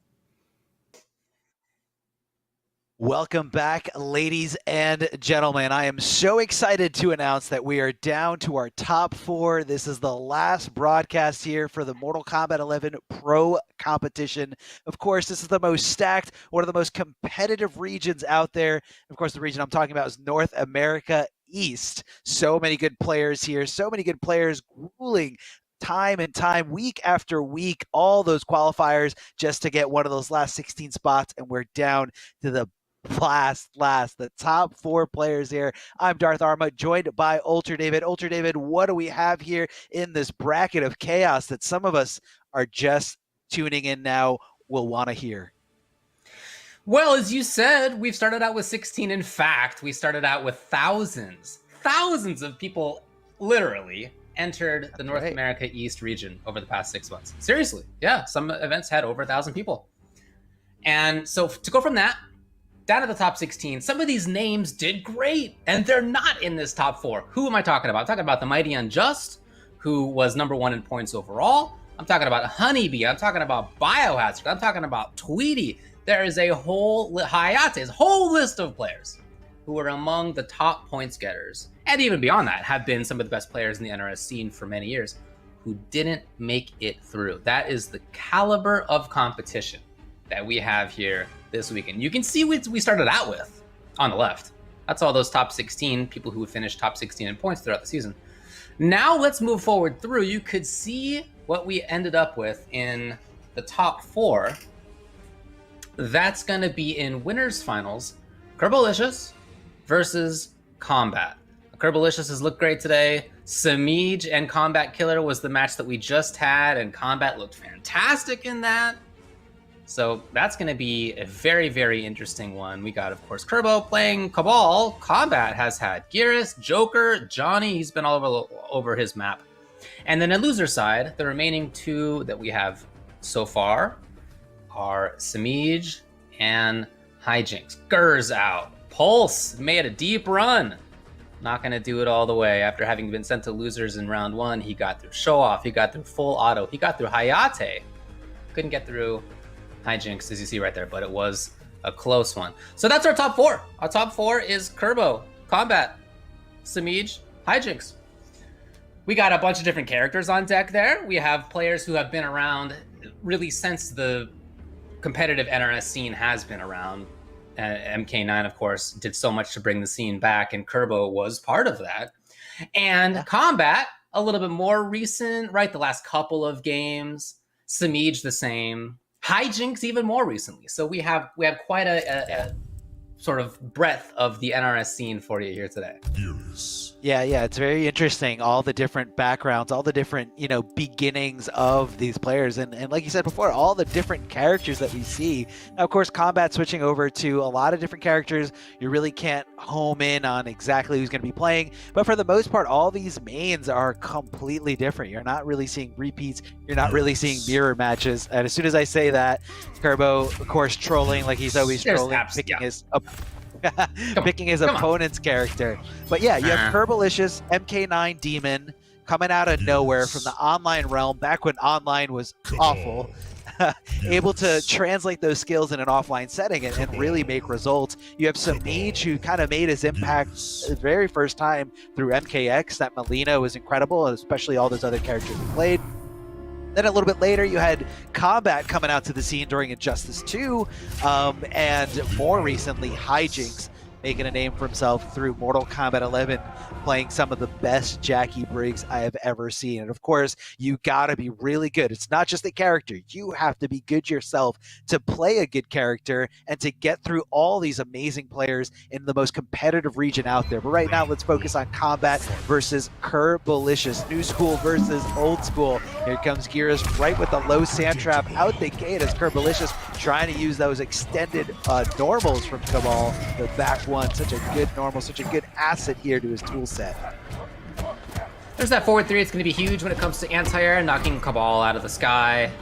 Welcome back, ladies and gentlemen. I am so excited to announce that we are down to our top 4. This is the last broadcast here for the Mortal Kombat 11 Pro competition. Of course, this is the most stacked, one of the most competitive regions out there. Of course, the region I'm talking about is North America East. So many good players here, so many good players grueling time and time, week after week, all those qualifiers just to get one of those last 16 spots, and we're down to the the top 4 players here. I'm Darth Arma, joined by Ultra David. Ultra David, what do we have here in this bracket of chaos that some of us are just tuning in now will want to hear? Well, as you said, we've started out with 16. In fact, we started out with thousands of people literally entered the North right. America East region over the past 6 months. Seriously, yeah, some events had over 1,000 people. And so to go from that down to the top 16, some of these names did great, and they're not in this top 4. Who am I talking about? I'm talking about the Mighty Unjust, who was #1 in points overall. I'm talking about Honeybee. I'm talking about Biohazard. I'm talking about Tweety. There is a whole Hayate's whole list of players who are among the top points getters, and even beyond that, have been some of the best players in the NRS scene for many years, who didn't make it through. That is the caliber of competition that we have here this weekend. You can see what we started out with on the left. That's all those top 16 people who would finish top 16 in points throughout the season. Now let's move forward through. You could see what we ended up with in the top 4. That's going to be in winners finals. Kerbalicious versus Kombat. Kerbalicious has looked great today. Samij and Combat Killer was the match that we just had, and Kombat looked fantastic in that. So that's going to be a very, very interesting one. We got, of course, Kerbo playing Cabal. Kombat has had Gearus, Joker, Johnny. He's been all over his map. And then on loser side, the remaining 2 that we have so far are Samij and Hijinks. Gurr's out. Pulse made a deep run. Not going to do it all the way. After having been sent to losers in round 1, he got through Show Off. He got through Full Auto. He got through Hayate. Couldn't get through Hijinks, as you see right there, but it was a close one. So that's our top 4. Our top 4 is Kerbo, Kombat, Samij, Hijinks. We got a bunch of different characters on deck there. We have players who have been around really since the competitive NRS scene has been around. MK9, of course, did so much to bring the scene back, and Kerbo was part of that. And Kombat, a little bit more recent, right? The last couple of games. Samij, the same. Hijinks, even more recently. So we have quite a sort of breadth of the NRS scene for you here today. Yeah, it's very interesting. All the different backgrounds, all the different, beginnings of these players. And like you said before, all the different characters that we see. Now, of course, Kombat switching over to a lot of different characters. You really can't home in on exactly who's going to be playing. But for the most part, all these mains are completely different. You're not really seeing repeats. You're not really seeing mirror matches. And as soon as I say that, Kerbo, of course, trolling like he's always trolling, picking his opponent's character. But yeah, you have Kerbalicious, MK9 Demon coming out of nowhere from the online realm back when online was awful. Able to translate those skills in an offline setting and really make results. You have Samij, who kind of made his impact the very first time through MKX. That Melina was incredible, especially all those other characters he played. Then a little bit later, you had Kombat coming out to the scene during Injustice 2, and more recently, Hijinks making a name for himself through Mortal Kombat 11, playing some of the best Jackie Briggs I have ever seen. And of course, you gotta be really good. It's not just the character. You have to be good yourself to play a good character and to get through all these amazing players in the most competitive region out there. But right now, let's focus on Kombat versus Kerbalicious. New school versus old school. Here comes Gearus right with the low sand trap out the gate as Kerbalicious trying to use those extended normals from Cabal. The back one, such a good normal, such a good asset here to his tool set. There's that forward 3. It's going to be huge when it comes to anti-air, knocking Cabal out of the sky.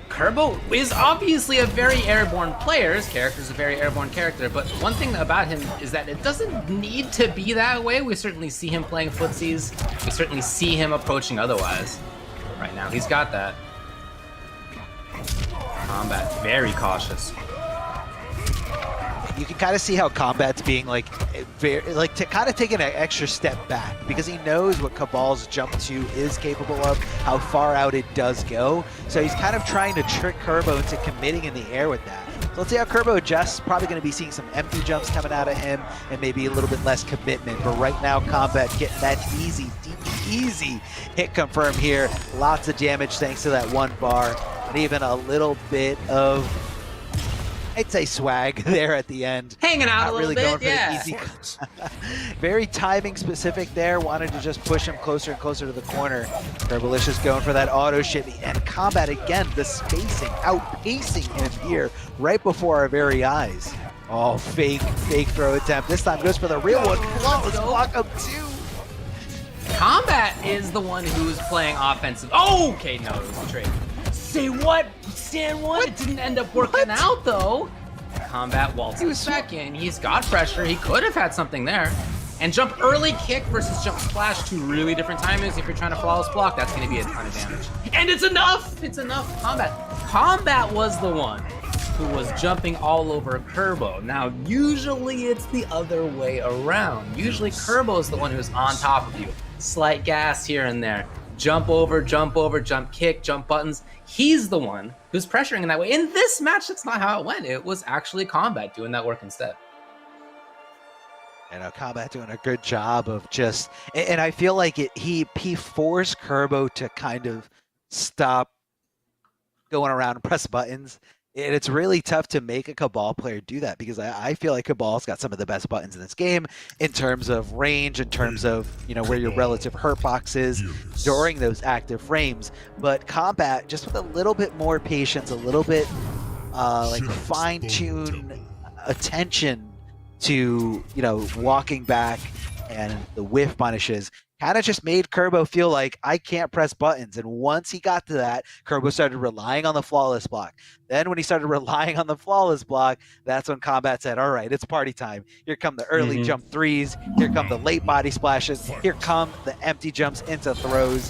Kerbo is obviously a very airborne player. His character is a very airborne character, but one thing about him is that it doesn't need to be that way. We certainly see him playing footsies. We certainly see him approaching otherwise. Right now, he's got that. Kombat, very cautious. You can kind of see how Kombat's being to kind of take an extra step back because he knows what Cabal's jump 2 is capable of, how far out it does go. So he's kind of trying to trick Kerbo into committing in the air with that. So let's see how Kerbo adjusts. Probably going to be seeing some empty jumps coming out of him and maybe a little bit less commitment. But right now, Kombat getting that easy hit confirm here. Lots of damage thanks to that one bar and even a little bit of I'd say swag there at the end. Hanging out Not a little really bit, going for yeah. the easy. Very timing specific there. Wanted to just push him closer and closer to the corner. Kerbalicious going for that auto shimmy. And Kombat again, the spacing, outpacing him here right before our very eyes. Oh, fake throw attempt. This time goes for the real one. Flawless block up too. Kombat is the one who's playing offensive. Oh, okay, no, it was a trade. Say what? Stand one. It didn't end up working out though. Kombat waltzes back in. He's got pressure. He could have had something there. And jump early kick versus jump splash, two really different timings. If you're trying to flawless block, that's going to be a ton of damage. And it's enough. It's enough. Kombat was the one who was jumping all over Kerbo. Now, usually it's the other way around. Usually Kerbo is the one who's on top of you. Slight gas here and there. Jump over, jump kick, jump buttons. He's the one who's pressuring in that way. In this match, that's not how it went. It was actually Kombat doing that work instead. You know, Kombat doing a good job of just, and I feel like he forced Kerbo to kind of stop going around and press buttons. And it's really tough to make a Cabal player do that because I feel like Cabal's got some of the best buttons in this game in terms of range, in terms of, you know, where your relative hurt box is during those active frames. But Kombat, just with a little bit more patience, a little bit like fine-tune attention to, you know, walking back and the whiff punishes, kind of just made Kerbo feel like I can't press buttons. And once he got to that, Kerbo started relying on the flawless block. Then when he started relying on the flawless block, that's when Kombat said, all right, it's party time. Here come the early jump threes. Here come the late body splashes. Here come the empty jumps into throws.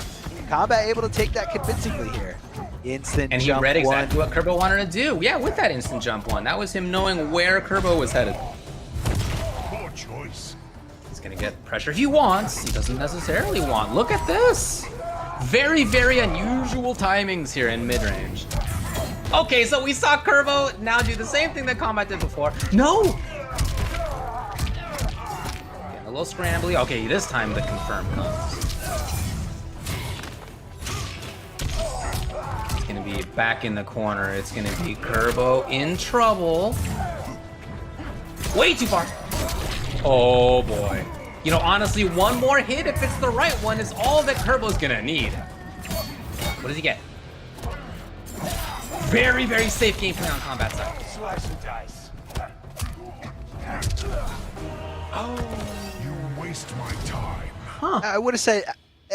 Kombat able to take that convincingly here. Instant and jump he read exactly one. what Kerbo wanted to do. Yeah, with that instant jump one. That was him knowing where Kerbo was headed. Poor choice. He's gonna get pressure he wants. He doesn't necessarily want. Look at this. Very, very unusual timings here in mid-range. Okay, so we saw Kerbo now do the same thing that Kombat did before. No! Getting a little scrambly. Okay, this time the confirm comes. It's gonna be back in the corner. It's gonna be Kerbo in trouble. Way too far. Oh boy. You know, honestly, one more hit, if it's the right one, is all that Kerbo's gonna need. What does he get? Very, very safe game plan on Kombat side. Slice and dice. You waste my time. Huh. I would have said,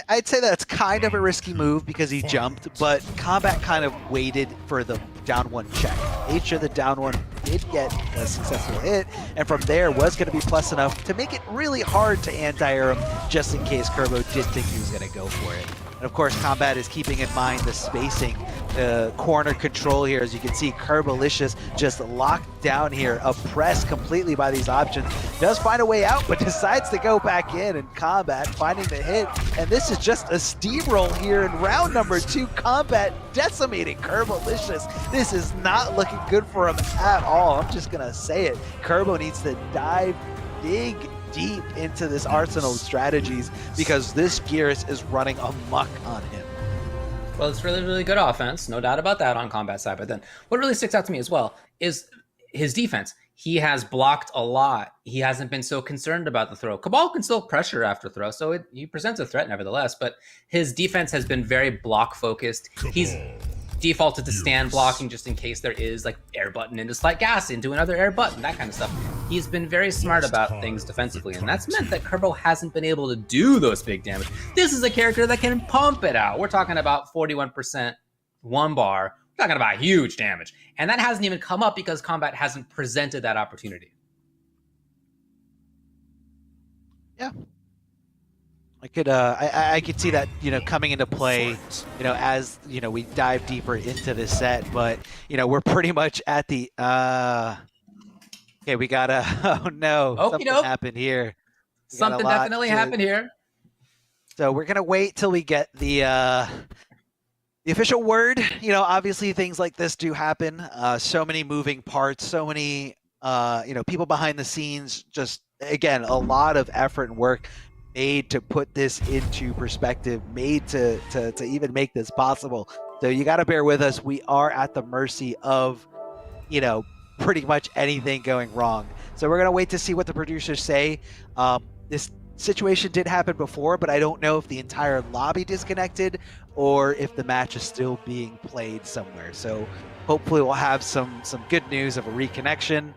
I'd say that's kind of a risky move because he jumped, but Kombat kind of waited for the down one check. Made sure the down one did get a successful hit, and from there was going to be plus enough to make it really hard to anti-air him just in case Kerbo did think he was going to go for it. And of course, Kombat is keeping in mind the spacing, the corner control here. As you can see, Kerbalicious just locked down here, oppressed completely by these options. Does find a way out, but decides to go back in, and Kombat finding the hit. And this is just a steamroll here in round number 2. Kombat decimating Kerbalicious. This is not looking good for him at all. I'm just gonna say it. Kerbo needs to dive deep into this arsenal of strategies because this Gears is running amok on him. Well, it's really, really good offense. No doubt about that on Kombat side. But then what really sticks out to me as well is his defense. He has blocked a lot. He hasn't been so concerned about the throw. Cabal can still pressure after throw, so he presents a threat nevertheless. But his defense has been very block focused. He's defaulted to stand blocking just in case there is like air button into slight gas into another air button, that kind of stuff. He's been very smart about things defensively, and that's meant that Kerbo hasn't been able to do those big damage. This is a character that can pump it out. We're talking about 41% one bar. We're talking about huge damage, and that hasn't even come up because Kombat hasn't presented that opportunity. Yeah. I could see that, you know, coming into play, you know, as, you know, we dive deeper into this set, but, you know, we're pretty much at the, okay, we gotta, oh no, something happened here. Something definitely happened here. So we're gonna wait till we get the official word. You know, obviously things like this do happen. So many moving parts, so many, you know, people behind the scenes, just, again, a lot of effort and work made to put this into perspective, made to even make this possible. So you got to bear with us. We are at the mercy of, you know, pretty much anything going wrong. So we're gonna wait to see what the producers say. This situation did happen before, but I don't know if the entire lobby disconnected or if the match is still being played somewhere. So hopefully we'll have some good news of a reconnection.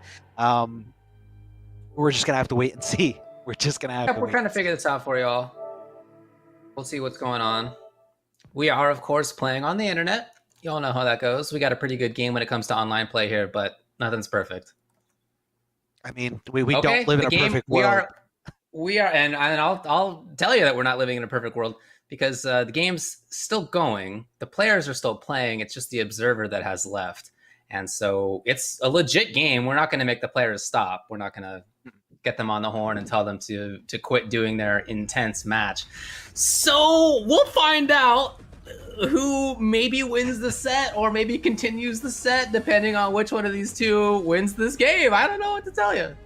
We're just gonna have to wait and see. We're just gonna have to. We're trying to figure this out for y'all. We'll see what's going on. We are, of course, playing on the internet. You all know how that goes. We got a pretty good game when it comes to online play here, but nothing's perfect. I mean, we don't live in a perfect world. We are, and I'll tell you that we're not living in a perfect world because the game's still going. The players are still playing. It's just the observer that has left. And so it's a legit game. We're not going to make the players stop. We're not going to get them on the horn and tell them to quit doing their intense match. So we'll find out who maybe wins the set or maybe continues the set, depending on which one of these two wins this game. I don't know what to tell you.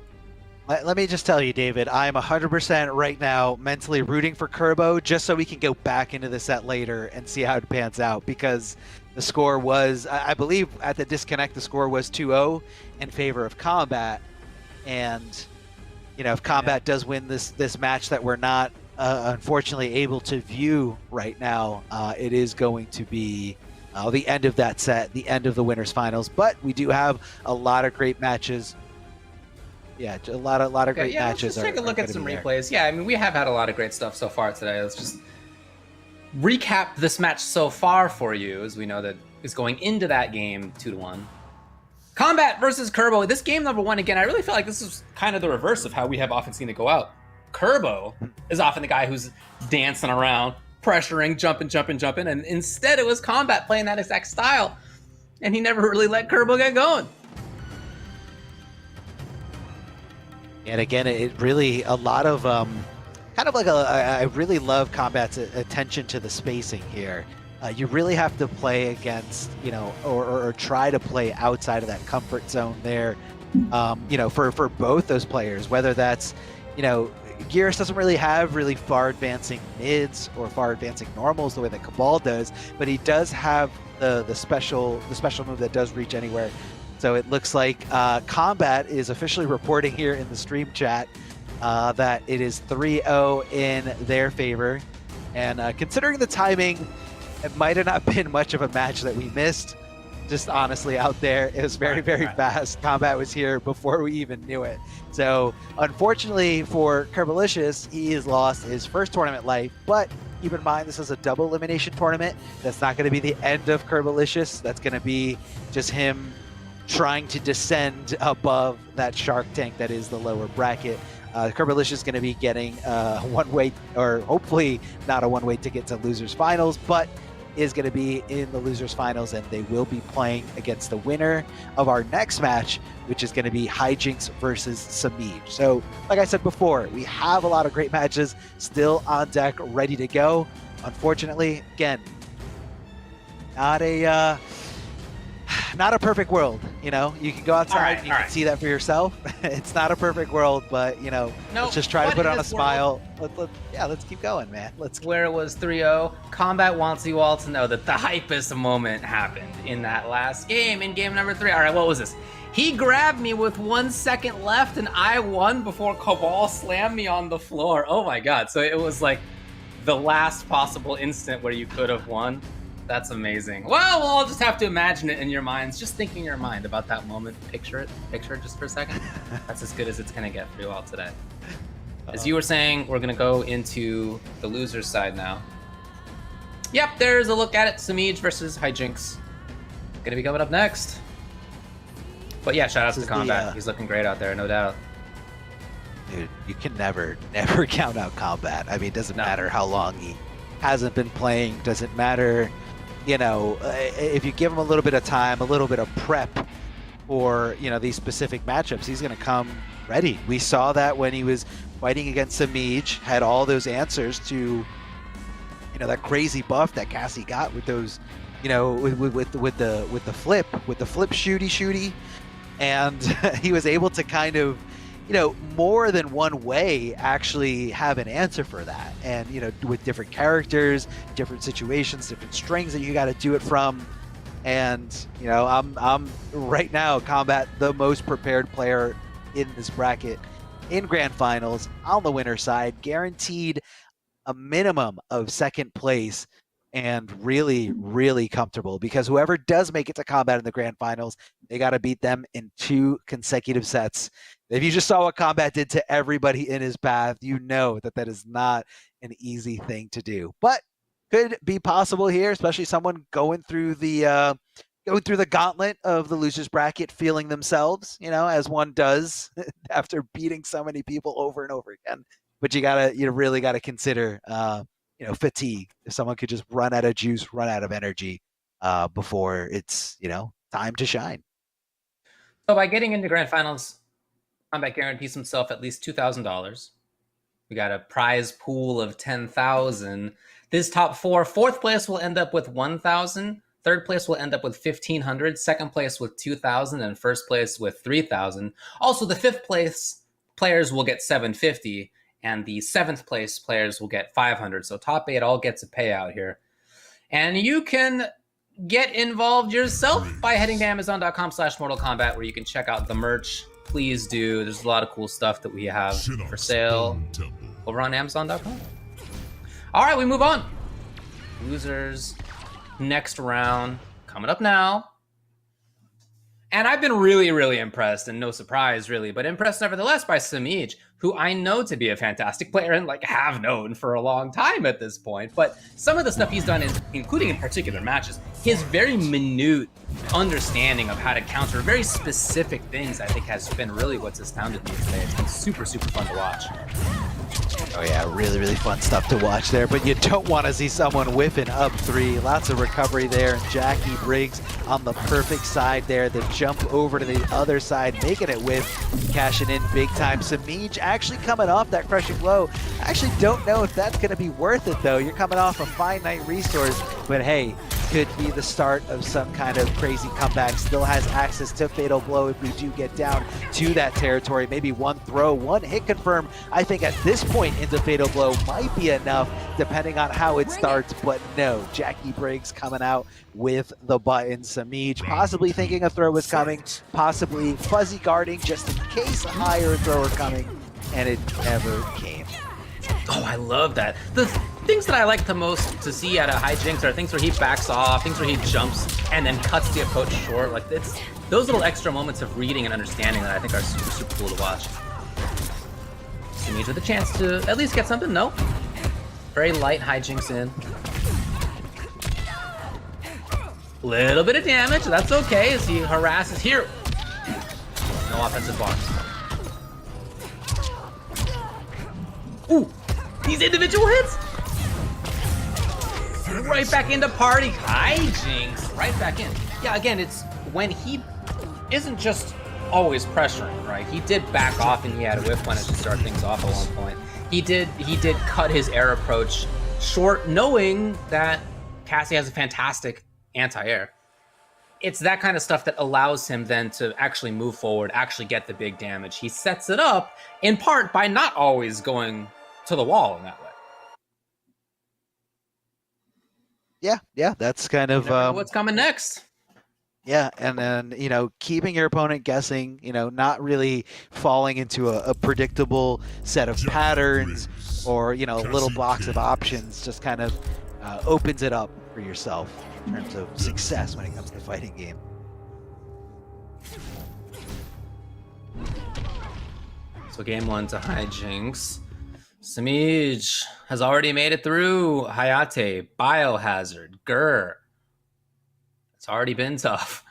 Let me just tell you, David, I'm 100% right now mentally rooting for Kerbo just so we can go back into the set later and see how it pans out, because the score was, I believe at the disconnect, the score was 2-0 in favor of Kombat. And, you know, if Kombat does win this match that we're not unfortunately able to view right now, it is going to be the end of that set, the end of the winners finals. But we do have a lot of great matches. Yeah, a lot of great matches. Let's take a look at some replays. Yeah, I mean, we have had a lot of great stuff so far today. Let's just recap this match so far for you, as we know that is going into that game 2-1. Kombat versus Kerbo. This game number 1, again, I really feel like this is kind of the reverse of how we have often seen it go out. Kerbo is often the guy who's dancing around, pressuring, jumping, and instead it was Kombat playing that exact style, and he never really let Kerbo get going. And again, it really, a lot of, kind of like I really love Kombat's attention to the spacing here. You really have to play against, you know, or try to play outside of that comfort zone there, you know, for both those players, whether that's, you know, Geras doesn't really have really far advancing mids or far advancing normals the way that Cabal does, but he does have the special move that does reach anywhere. So it looks like Kombat is officially reporting here in the stream chat that it is 3-0 in their favor. And considering the timing, it might have not been much of a match that we missed. Just honestly out there, it was very fast. Kombat was here before we even knew it. So unfortunately for Kerbalicious, he has lost his first tournament life, but keep in mind this is a double elimination tournament. That's not going to be the end of Kerbalicious. That's going to be just him trying to descend above that Shark Tank that is the lower bracket. Kerbalicious is going to be getting a one-way, or hopefully not a one-way ticket to losers finals, but is going to be in the losers finals, and they will be playing against the winner of our next match, which is going to be Hijinks versus Samij. So like I said before, we have a lot of great matches still on deck, ready to go. Unfortunately, again, not a perfect world. You know, you can go outside and you can see that for yourself. It's not a perfect world, but you know, let's just try to put on a smile. Let's keep going, man. Where it was 3-0, Kombat wants you all to know that the hypest moment happened in that last game, in game number 3. All right, what was this? He grabbed me with 1 second left and I won before Cabal slammed me on the floor. Oh my God. So it was like the last possible instant where you could have won. That's amazing. Well, we'll all just have to imagine it in your minds. Just think in your mind about that moment. Picture it just for a second. That's as good as it's going to get for you all today. As you were saying, we're going to go into the loser's side now. Yep, there's a look at it. Samij versus Hijinks. Going to be coming up next. But yeah, shout out to Kombat. He's looking great out there, no doubt. Dude, you can never count out Kombat. I mean, it doesn't matter how long he hasn't been playing. Doesn't matter. You know, if you give him a little bit of time, a little bit of prep for, you know, these specific matchups, he's going to come ready. We saw that when he was fighting against Samij, had all those answers to, you know, that crazy buff that Cassie got with those, you know, with the flip shooty, and he was able to kind of, you know, more than one way actually have an answer for that. And, you know, with different characters, different situations, different strings that you got to do it from. And you know, I'm right now Kombat the most prepared player in this bracket in grand finals on the winner side, guaranteed a minimum of second place, and really, really comfortable because whoever does make it to Kombat in the grand finals, they got to beat them in 2 consecutive sets. If you just saw what Kombat did to everybody in his path, you know that that is not an easy thing to do. But could be possible here, especially someone going through the gauntlet of the losers bracket, feeling themselves, you know, as one does after beating so many people over and over again. But you really gotta consider, you know, fatigue. If someone could just run out of juice, run out of energy before it's, you know, time to shine. So by getting into grand finals, Kombat guarantees himself at least $2,000. We got a prize pool of 10,000. This top 4, fourth place will end up with 1,000. Third place will end up with 1,500. Second place with 2,000, and first place with 3,000. Also, the fifth place players will get 750, and the seventh place players will get 500. So top 8 all gets a payout here, and you can get involved yourself by heading to Amazon.com/Mortal Kombat, where you can check out the merch. Please do. There's a lot of cool stuff that we have for sale over on Amazon.com. All right, we move on. Losers, next round, coming up now. And I've been really, really impressed, and no surprise, really, but impressed nevertheless by Samij, who I know to be a fantastic player and like have known for a long time at this point. But some of the stuff he's done, including in particular matches, his very minute understanding of how to counter very specific things, I think has been really what's astounded me today. It's been super, super fun to watch. Oh yeah, really, really fun stuff to watch there, but you don't want to see someone whiffing up 3. Lots of recovery there, and Jackie Briggs on the perfect side there. The jump over to the other side, making it whiff, cashing in big time. Samij actually coming off that crushing blow. I actually don't know if that's going to be worth it, though. You're coming off a finite resource, but hey, could be the start of some kind of crazy comeback. Still has access to Fatal Blow if we do get down to that territory. Maybe one throw, one hit confirm. I think at this point into Fatal Blow might be enough, depending on how it starts. But no, Jackie Briggs coming out with the button. Samij possibly thinking a throw was coming, possibly fuzzy guarding just in case a higher thrower coming, and it never came. Oh, I love that. The things that I like the most to see out of hijinks are things where he backs off, things where he jumps and then cuts the approach short. Like, it's those little extra moments of reading and understanding that I think are super, super cool to watch. Samij with a chance to at least get something. No. Very light hijinks in. Little bit of damage. That's okay as he harasses here. No offensive bars. Ooh. These individual hits? Right back into party. Hijinks. Right back in. Yeah, again, it's when he isn't just always pressuring, right? He did back off and he had a whiff when it should start things off at one point. He did cut his air approach short, knowing that Cassie has a fantastic anti-air. It's that kind of stuff that allows him then to actually move forward, actually get the big damage. He sets it up in part by not always going to the wall in that way. Yeah, that's kind of what's coming next. Yeah, and then, you know, keeping your opponent guessing, you know, not really falling into a predictable set of patterns or, you know, a little box of options, just kind of opens it up for yourself in terms of success when it comes to the fighting game. So game 1 to hijinks. Samij has already made it through Hayate, Biohazard, Gur. It's already been tough.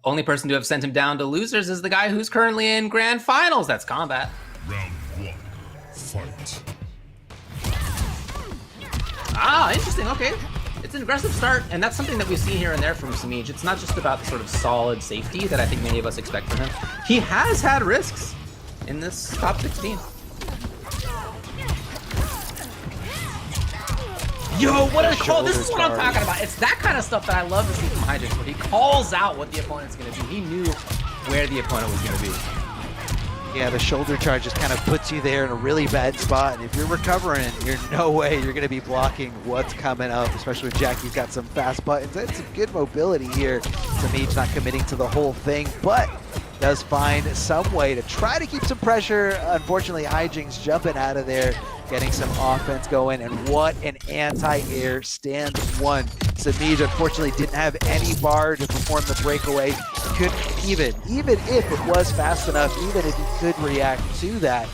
Only person to have sent him down to losers is the guy who's currently in grand finals. That's Kombat. Round 1, fight. Ah, interesting. Okay. It's an aggressive start, and that's something that we've seen here and there from Samij. It's not just about the sort of solid safety that I think many of us expect from him. He has had risks in this top 16. Yo, what a call! This is what I'm talking about. It's that kind of stuff that I love to see from hijinks, where he calls out what the opponent's going to do. He knew where the opponent was going to be. Yeah, the shoulder charge just kind of puts you there in a really bad spot, and if you're recovering, you're no way you're going to be blocking what's coming up, especially when Jackie's got some fast buttons and some good mobility here. Samij not committing to the whole thing, but does find some way to try to keep some pressure. Unfortunately, Hijinks jumping out of there, getting some offense going, and what an anti-air stand one. Samij unfortunately didn't have any bar to perform the breakaway. Couldn't even if it was fast enough, even if he could react to that,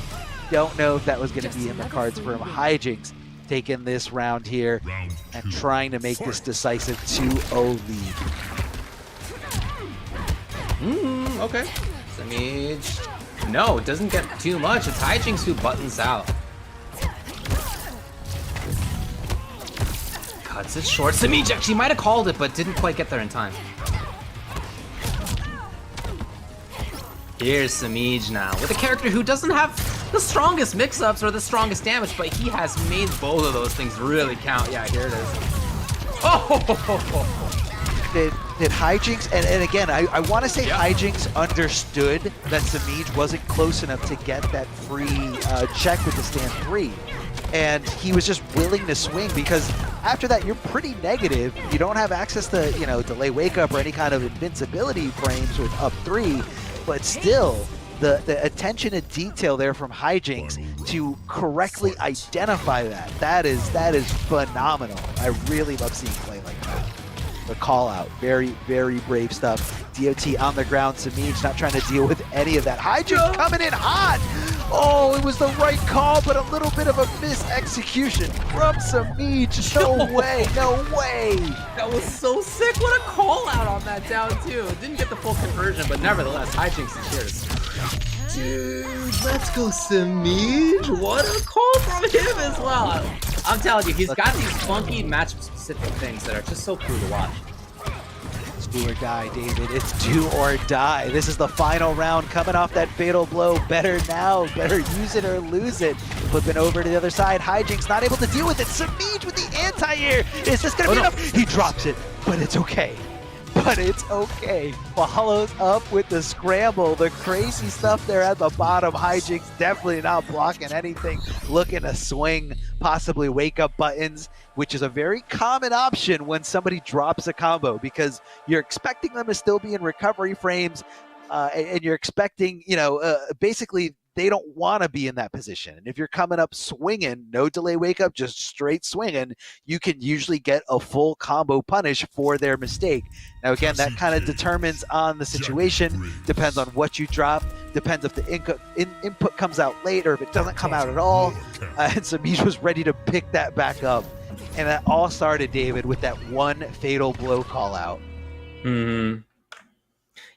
don't know if that was going to be in the cards for him. Hijinks taking this round here and trying to make this decisive 2-0 lead. Okay. Samij. No, it doesn't get too much. It's Hijinks who buttons out. Cuts it short. Samij actually might have called it, but didn't quite get there in time. Here's Samij now, with a character who doesn't have the strongest mix-ups or the strongest damage, but he has made both of those things really count. Yeah, here it is. Oh! Did Hijinks, and again, I want to say Hijinks understood that Samij wasn't close enough to get that free check with the stand 3. And he was just willing to swing, because after that, you're pretty negative. You don't have access to, you know, delay wake up or any kind of invincibility frames with up 3, but still, the attention to detail there from Hijinks to correctly identify that is phenomenal. I really love seeing play like that. The call out, very, very brave stuff. DOT on the ground, Samij not trying to deal with any of that. Hijinks coming in hot! Oh, it was the right call, but a little bit of a mis-execution from Samij. No way, no way! That was so sick. What a call out on that down two. It didn't get the full conversion, but nevertheless, Hijinks is cheers. Dude, let's go Samij. What a call from him as well. I'm telling you, he's got these funky matchup-specific things that are just so cool to watch. It's do or die, David. It's do or die. This is the final round coming off that fatal blow. Better now. Better use it or lose it. Flipping over to the other side. Hijinks not able to deal with it. Samij with the anti-air. Is this going to be enough? He drops it, but it's okay. But it's okay. Follows up with the scramble. The crazy stuff there at the bottom. Hijinks definitely not blocking anything. Looking to swing, possibly wake up buttons, which is a very common option when somebody drops a combo, because you're expecting them to still be in recovery frames, and you're expecting, basically they don't want to be in that position. And if you're coming up swinging, no delay wake up, just straight swinging, you can usually get a full combo punish for their mistake. Now, again, that kind of determines on the situation, depends on what you drop, depends if the input comes out late or if it doesn't come out at all. And Samij was ready to pick that back up. And that all started, David, with that one fatal blow call out. Mm-hmm.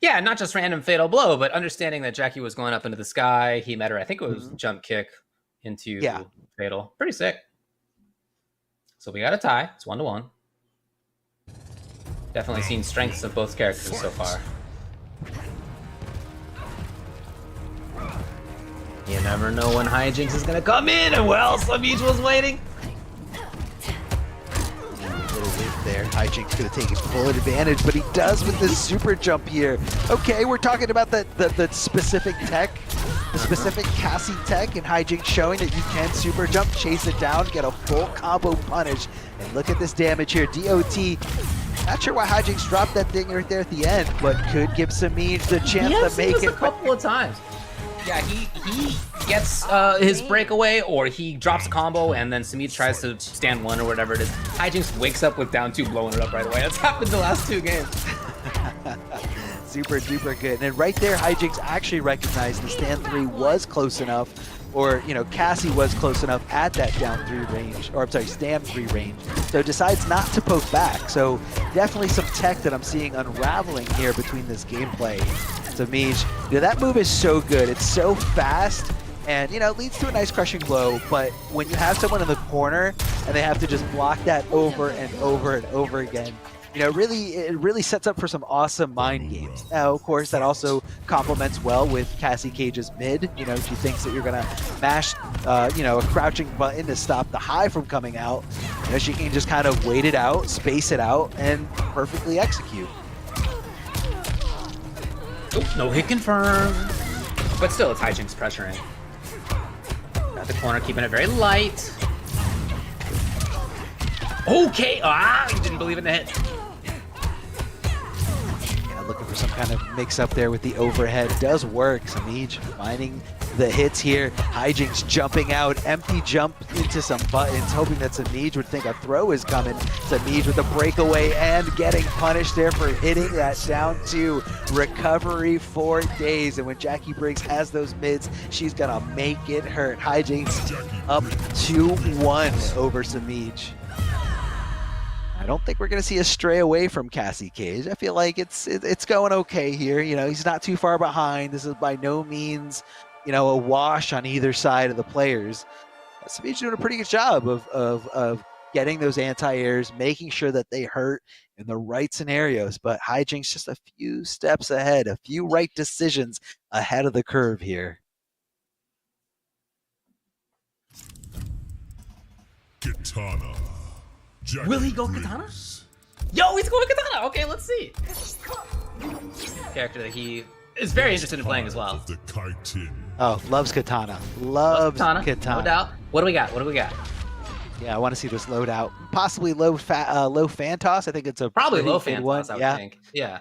Yeah, not just random fatal blow, but understanding that Jackie was going up into the sky. He met her, I think it was jump kick into fatal. Pretty sick. So we got a tie. It's 1-1. Definitely seen strengths of both characters so far. You never know when Hijinks is going to come in, and well, Samij was waiting. There, Hijinks could have taken full advantage, but he does with this super jump here. Okay, we're talking about the specific tech, the specific Cassie tech, and Hijinks showing that you can super jump, chase it down, get a full combo punish. And look at this damage here. DOT, not sure why Hijinks dropped that thing right there at the end, but could give Samij the chance to make it. A couple of times. Yeah, he gets his breakaway, or he drops a combo, and then Samij tries to stand one or whatever it is. Hijinks wakes up with down two, blowing it up right away. That's happened the last two games. Super duper good. And right there, Hijinks actually recognized the stand 3 was close enough, or Cassie was close enough at that down 3 range, or I'm sorry, stand 3 range. So decides not to poke back. So definitely some tech that I'm seeing unraveling here between this gameplay. Samij, that move is so good. It's so fast, and leads to a nice crushing blow. But when you have someone in the corner and they have to just block that over and over and over again, it really sets up for some awesome mind games. Now, of course, that also complements well with Cassie Cage's mid. She thinks that you're gonna mash, a crouching button to stop the high from coming out. She can just kind of wait it out, space it out, and perfectly execute. Oh, no hit confirmed. But still, it's Hijinks pressuring. Got the corner, keeping it very light. Okay, he didn't believe in the hit. Yeah, looking for some kind of mix-up there with the overhead. Does work. Samij finding the hits here. Hijinks jumping out. Empty jump into some buttons, hoping that Samij would think a throw is coming. Samij with a breakaway and getting punished there for hitting that down to recovery for days. And when Jackie Briggs has those mids, she's gonna make it hurt. Hijinks up 2-1 over Samij. I don't think we're going to see a stray away from Cassie Cage. I feel like it's going okay here. You know, he's not too far behind. This is by no means, you know, a wash on either side of the players. Samij's doing a pretty good job of getting those anti-airs, making sure that they hurt in the right scenarios. But Hijinks just a few steps ahead, a few right decisions ahead of the curve here. Katana. Will he go Katana? Yo, he's going Katana! Okay, let's see. Character that he is very interested in playing as well. The Kaitin. Oh, loves Katana. Loves Katana. No doubt. What do we got? What do we got? Yeah, I want to see this loadout. Possibly low fan toss. I think it's a Probably pretty low good fan one. toss, I would yeah. think. Yeah.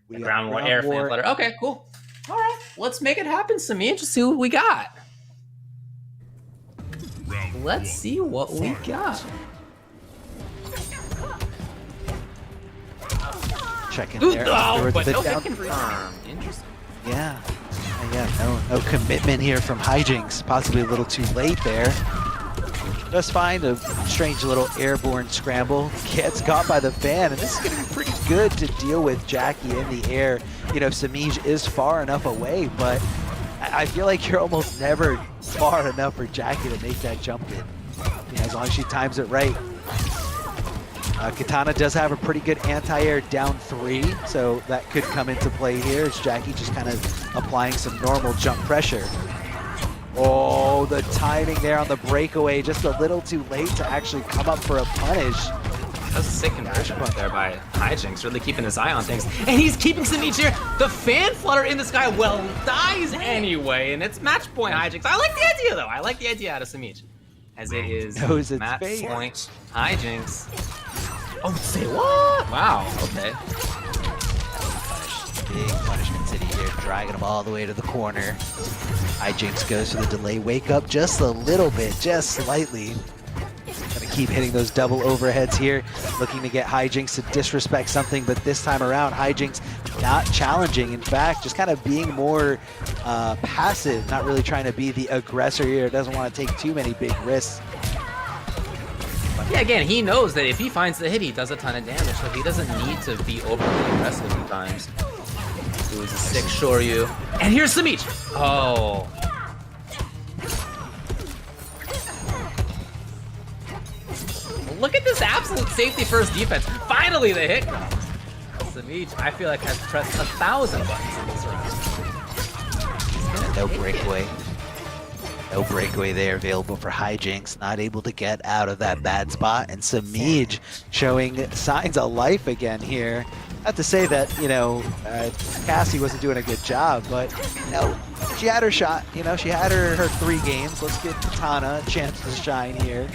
We The got ground war, air fan flutter. Okay, cool. All right, let's make it happen, Samij. Just see what we got. Round Let's one. see what we got. Checking Ooh, there. oh, afterwards but with no the hit down- confirmed. Interesting. Yeah. Yeah, no commitment here from Hijinks. Possibly a little too late there. Just find a strange little airborne scramble. Gets caught by the fan, and this is going to be pretty good to deal with Jackie in the air. You know, Samij is far enough away, but I feel like you're almost never far enough for Jackie to make that jump in. You know, as long as she times it right. Katana does have a pretty good anti-air down 3, so that could come into play here as Jackie just kind of applying some normal jump pressure. Oh, the timing there on the breakaway, just a little too late to actually come up for a punish. That's a sick conversion right there by Hijinks, really keeping his eye on things. And he's keeping Samij here. The fan flutter in the sky, well, dies anyway, and it's match point Hijinks. I like the idea, though. I like the idea out of Samij. As it is Knows its match fate. point Hijinks. Oh, say what? Wow, okay. Big punishment city here, dragging him all the way to the corner. Hijinks goes for the delay wake up just a little bit, just slightly. Gonna keep hitting those double overheads here, looking to get Hijinks to disrespect something, but this time around, Hijinks not challenging. In fact, just kind of being more passive, not really trying to be the aggressor here. Doesn't want to take too many big risks. Yeah, again, he knows that if he finds the hit, he does a ton of damage, so he doesn't need to be overly aggressive sometimes. It was a sick Shoryu. And here's Samij! Oh. Look at this absolute safety first defense. Finally the hit comes. Samij, I feel like, has pressed 1,000 buttons in this round. No breakaway. No breakaway there available for Hijinks. Not able to get out of that bad spot. And Samij showing signs of life again here. Not to say that, you know, Cassie wasn't doing a good job, but, you know, she had her shot. You know, she had her 3 games. Let's give Katana a chance to shine here.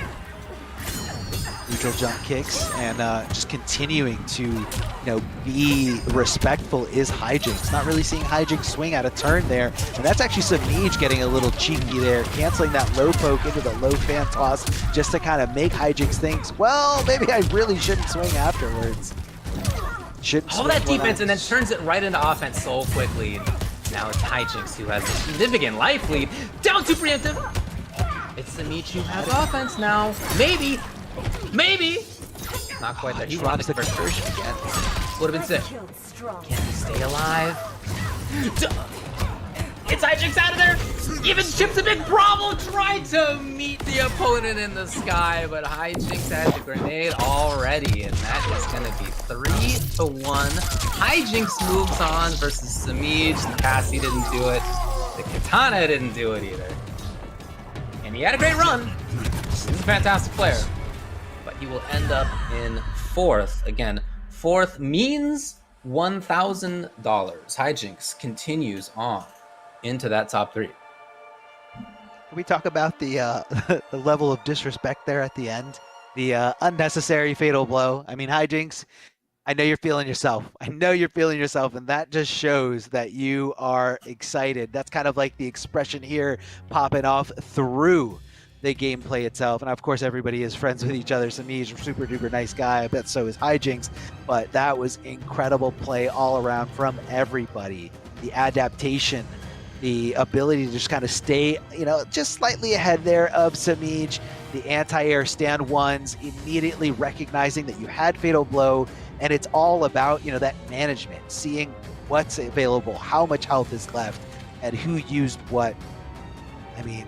Neutral jump kicks and just continuing to, you know, be respectful is Hijinks. Not really seeing Hijinks swing out of turn there, and that's actually Samij getting a little cheeky there, canceling that low poke into the low fan toss just to kind of make Hijinks think, well, maybe I really shouldn't swing afterwards. Shouldn't All swing that when defense I- and then turns it right into offense so quickly. Now it's Hijinks who has a significant life lead. Down to preemptive. It's Samij who has offense now. Maybe. Maybe. Not quite there. He drops wanted the the first. conversion again. Would have been sick. Killed strong. Can he stay alive? It's Hijinks out of there. Even Chip's a big problem. Tried to meet the opponent in the sky, but Hijinks had the grenade already, and that is going to be 3-1. Hijinks moves on versus Samij. The Cassie didn't do it. The Katana didn't do it either. And he had a great run. He's a fantastic player. But he will end up in 4th. Again, 4th means $1,000. Hijinks continues on. into that top 3. Can we talk about the the level of disrespect there at the end? The unnecessary fatal blow. I mean, Hijinks, I know you're feeling yourself. I know you're feeling yourself, and that just shows that you are excited. That's kind of like the expression here popping off through the gameplay itself. And of course, everybody is friends with each other. Samij, super duper nice guy. I bet so is Hijinks. But that was incredible play all around from everybody. The adaptation, the ability to just kind of stay, you know, just slightly ahead there of Samij. The anti-air stand ones, immediately recognizing that you had fatal blow. And it's all about, you know, that management, seeing what's available, how much health is left, and who used what. I mean,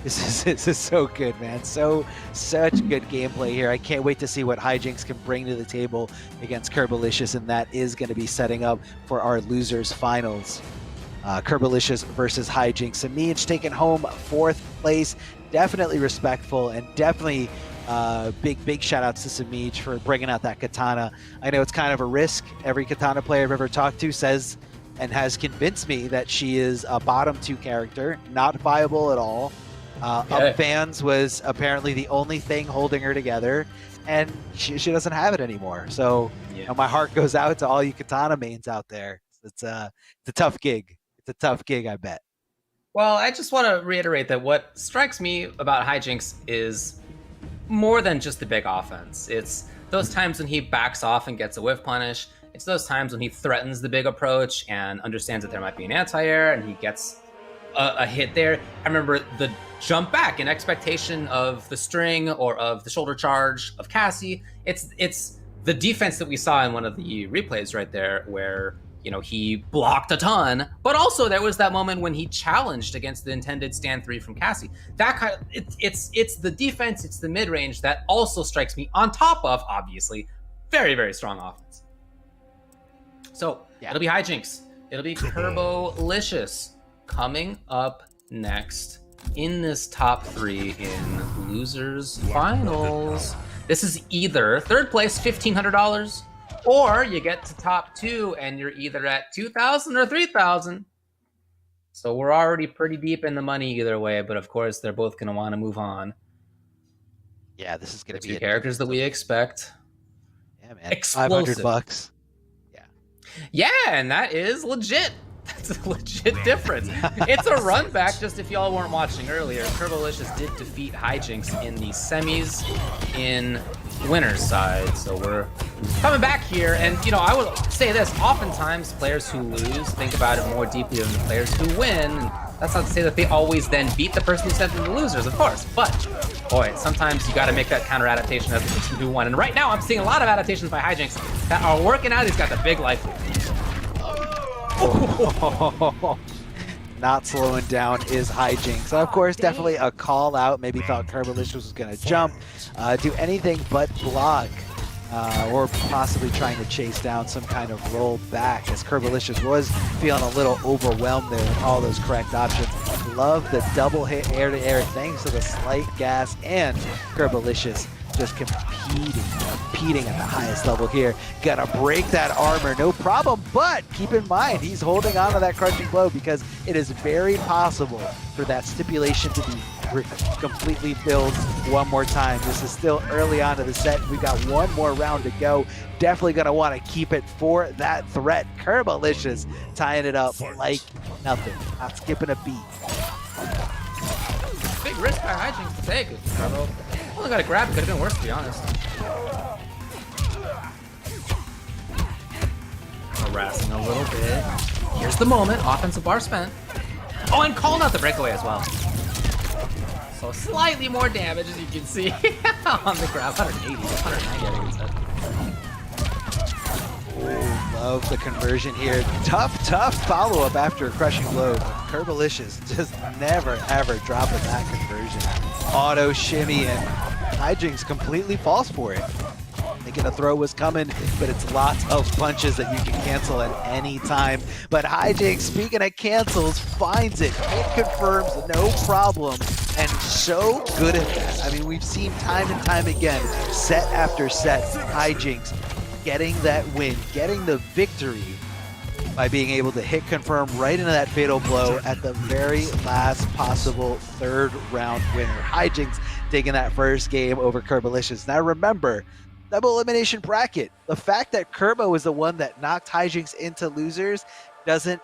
this is so good, man. Such good gameplay here. I can't wait to see what Hijinks can bring to the table against Kerbalicious, and that is going to be setting up for our losers finals. Kerbalicious versus Hijinks. Samij taking home 4th place. Definitely respectful, and definitely big shout outs to Samij for bringing out that katana. I know it's kind of a risk. Every katana player I've ever talked to says and has convinced me that she is a bottom 2 character, not viable at all. Up Fans was apparently the only thing holding her together, and she doesn't have it anymore. So you know, my heart goes out to all you katana mains out there. It's a tough gig. It's a tough gig, I bet. Well, I just want to reiterate that what strikes me about Hijinks is more than just the big offense. It's those times when he backs off and gets a whiff punish. It's those times when he threatens the big approach and understands that there might be an anti-air and he gets a hit there. I remember the jump back in expectation of the string or of the shoulder charge of Cassie. It's the defense that we saw in one of the replays right there where, you know, he blocked a ton, but also there was that moment when he challenged against the intended stand 3 from Cassie. That kind of, it's the defense, it's the mid-range that also strikes me on top of, obviously, very, very strong offense. So it'll be Hijinks. It'll be Kerbalicious coming up next in this top 3 in losers finals. This is either 3rd place, $1,500, or you get to top 2 and you're either at 2,000 or 3,000. So we're already pretty deep in the money either way, but of course they're both going to want to move on. Yeah, this is going to be the characters that we expect. Yeah, man. Explosive. $500. Yeah, and that is legit. That's a legit difference. It's a run back, just if y'all weren't watching earlier. Kerbalicious did defeat Hijinks in the semis in winner's side. So we're coming back here, and you know, I will say this, oftentimes players who lose think about it more deeply than the players who win. And that's not to say that they always then beat the person who sent them the losers, of course. But boy, sometimes you gotta make that counter adaptation as the person who won. And right now I'm seeing a lot of adaptations by Hijinks that are working out. He's got the big life lead. Not slowing down is Hijinks. Of course, definitely a call out. Maybe thought Kerbalicious was going to jump, do anything but block, or possibly trying to chase down some kind of roll back, as Kerbalicious was feeling a little overwhelmed there with all those correct options. Love the double hit air-to-air thanks to the slight gas, and Kerbalicious just competing at the highest level here. Gonna break that armor, no problem, but keep in mind, he's holding on to that crushing blow because it is very possible for that stipulation to be completely filled one more time. This is still early on in the set. We've got one more round to go. Definitely gonna want to keep it for that threat. Kerbalicious tying it up like nothing, not skipping a beat. Big risk by Hijinks to take. Kerbo only got a grab. It could have been worse, to be honest. Harassing a little bit. Here's the moment. Offensive bar spent. Oh, and calling out the breakaway as well. So slightly more damage, as you can see, on the grab. 180, 190, I think it said. Oh, love the conversion here. Tough follow-up after a crushing blow. Kerbalicious just never, ever dropping that conversion. Auto shimmy, and Hijinks completely falls for it. Thinking a throw was coming, but it's lots of punches that you can cancel at any time. But Hijinks, speaking of cancels, finds it. It confirms, no problem. And so good at that. I mean, we've seen time and time again, set after set, Hijinks getting that win, getting the victory by being able to hit confirm right into that fatal blow at the very last possible third round winner. Hijinks taking that first game over Kerbalicious. Now remember, double elimination bracket. The fact that Kerbo is the one that knocked Hijinks into losers doesn't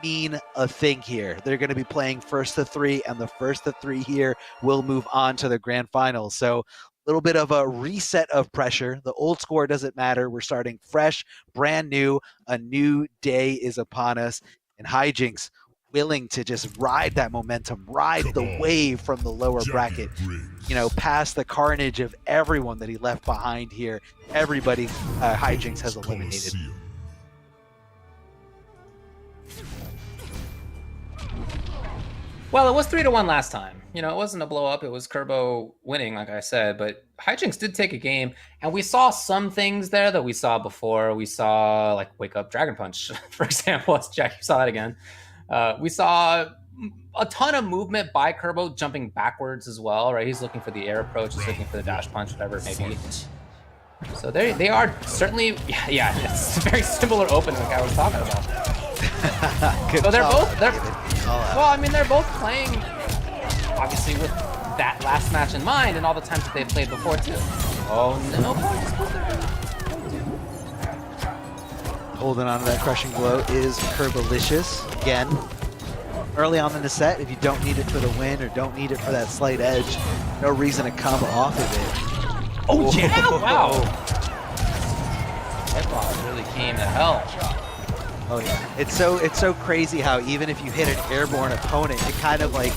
mean a thing here. They're going to be playing first to three, and the first to three here will move on to the grand finals. So a little bit of a reset of pressure. The old score doesn't matter. We're starting fresh, brand new. A new day is upon us, and Hijinks willing to just ride that momentum, ride the wave from the lower bracket, you know, past the carnage of everyone that he left behind here. Everybody Hijinks has eliminated. Well, it was 3-1 last time. You know, it wasn't a blow up. It was Kerbo winning, like I said. But Hijinks did take a game, and we saw some things there that we saw before. We saw, like, Wake Up Dragon Punch, for example. Jack, you saw that again. We saw a ton of movement by Kerbo, jumping backwards as well, right? He's looking for the air approach. He's looking for the dash punch, whatever it may be. So they are certainly, yeah, it's a very similar open like I was talking about. So they're both, well, I mean, they're both playing, obviously, with that last match in mind and all the times that they've played before, too. Oh, no. Holding on to that crushing blow is Kerbalicious. Again, early on in the set, if you don't need it for the win or don't need it for that slight edge, no reason to come off of it. Oh, yeah! Wow! Headlock really came to help. Oh yeah, it's so crazy how even if you hit an airborne opponent, it kind of like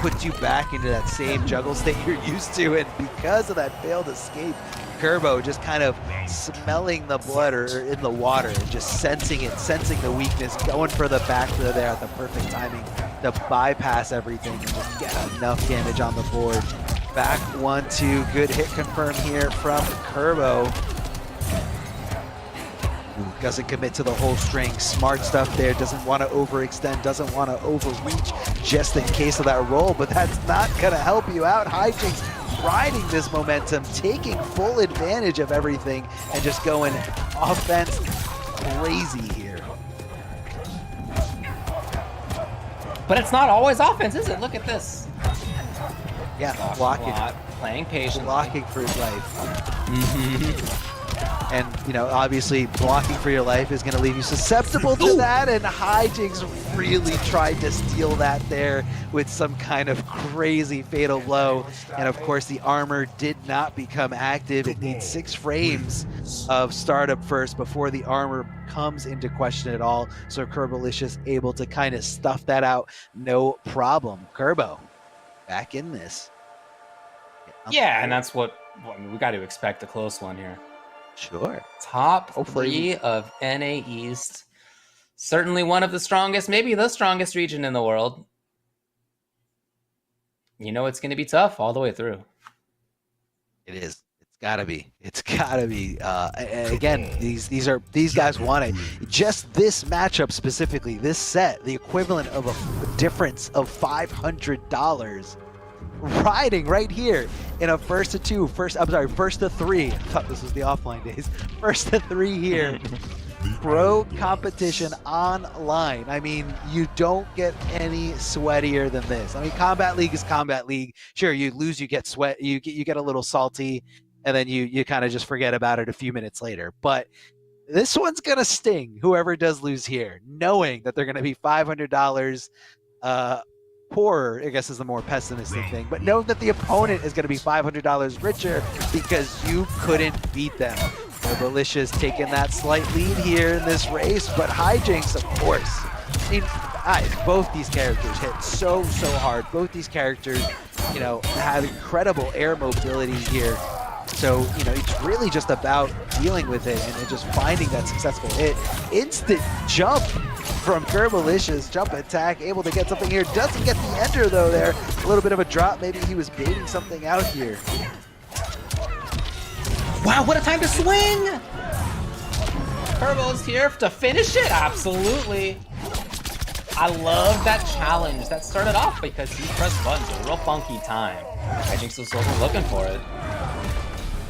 puts you back into that same juggle state you're used to, and because of that failed escape, Kerbo just kind of smelling the blood or in the water and just sensing it, sensing the weakness, going for the back throw there at the perfect timing to bypass everything and just get enough damage on the board. Back 1-2, good hit confirm here from Kerbo. Doesn't commit to the whole string. Smart stuff there. Doesn't want to overextend. Doesn't want to overreach just in case of that roll. But that's not going to help you out. Hijinks riding this momentum, taking full advantage of everything, and just going offense crazy here. But it's not always offense, is it? Look at this. Yeah, blocking. Playing patiently. Blocking for his life. And, you know, obviously blocking for your life is going to leave you susceptible to that, and Hijinks really tried to steal that there with some kind of crazy fatal blow. And of course, the armor did not become active. It needs 6 frames of startup first before the armor comes into question at all. So Kerbalicious able to kind of stuff that out, no problem. Kerbo, back in this. Yeah, and that's what, I mean, we got to expect a close one here. Sure. Top 3 of NA East. Certainly one of the strongest, maybe the strongest region in the world. You know it's going to be tough all the way through. It is. It's gotta be. It's gotta be. And again, these guys want it. Just this matchup specifically, this set, the equivalent of a difference of $500. Riding right here in a first to 2, first to 3. I thought this was the offline days. First to 3 here. Pro competition online. I mean, you don't get any sweatier than this. I mean, Combat League is Combat League. Sure, you lose, you get sweat, you get a little salty, and then you kind of just forget about it a few minutes later. But this one's gonna sting, whoever does lose here, knowing that they're gonna be $500 poorer, I guess is the more pessimistic thing, but know that the opponent is going to be $500 richer because you couldn't beat them. Kerbalicious taking that slight lead here in this race, but Hijinks, of course. I mean, both these characters hit so hard. Both these characters, you know, have incredible air mobility here. So, you know, it's really just about dealing with it and just finding that successful hit. Instant jump from Kerbalicious, jump attack, able to get something here. Doesn't get the ender though there. A little bit of a drop. Maybe he was baiting something out here. Wow, what a time to swing! Kerbo's here to finish it, absolutely. I love that challenge that started off because he pressed buttons at a real funky time. I think so, looking for it.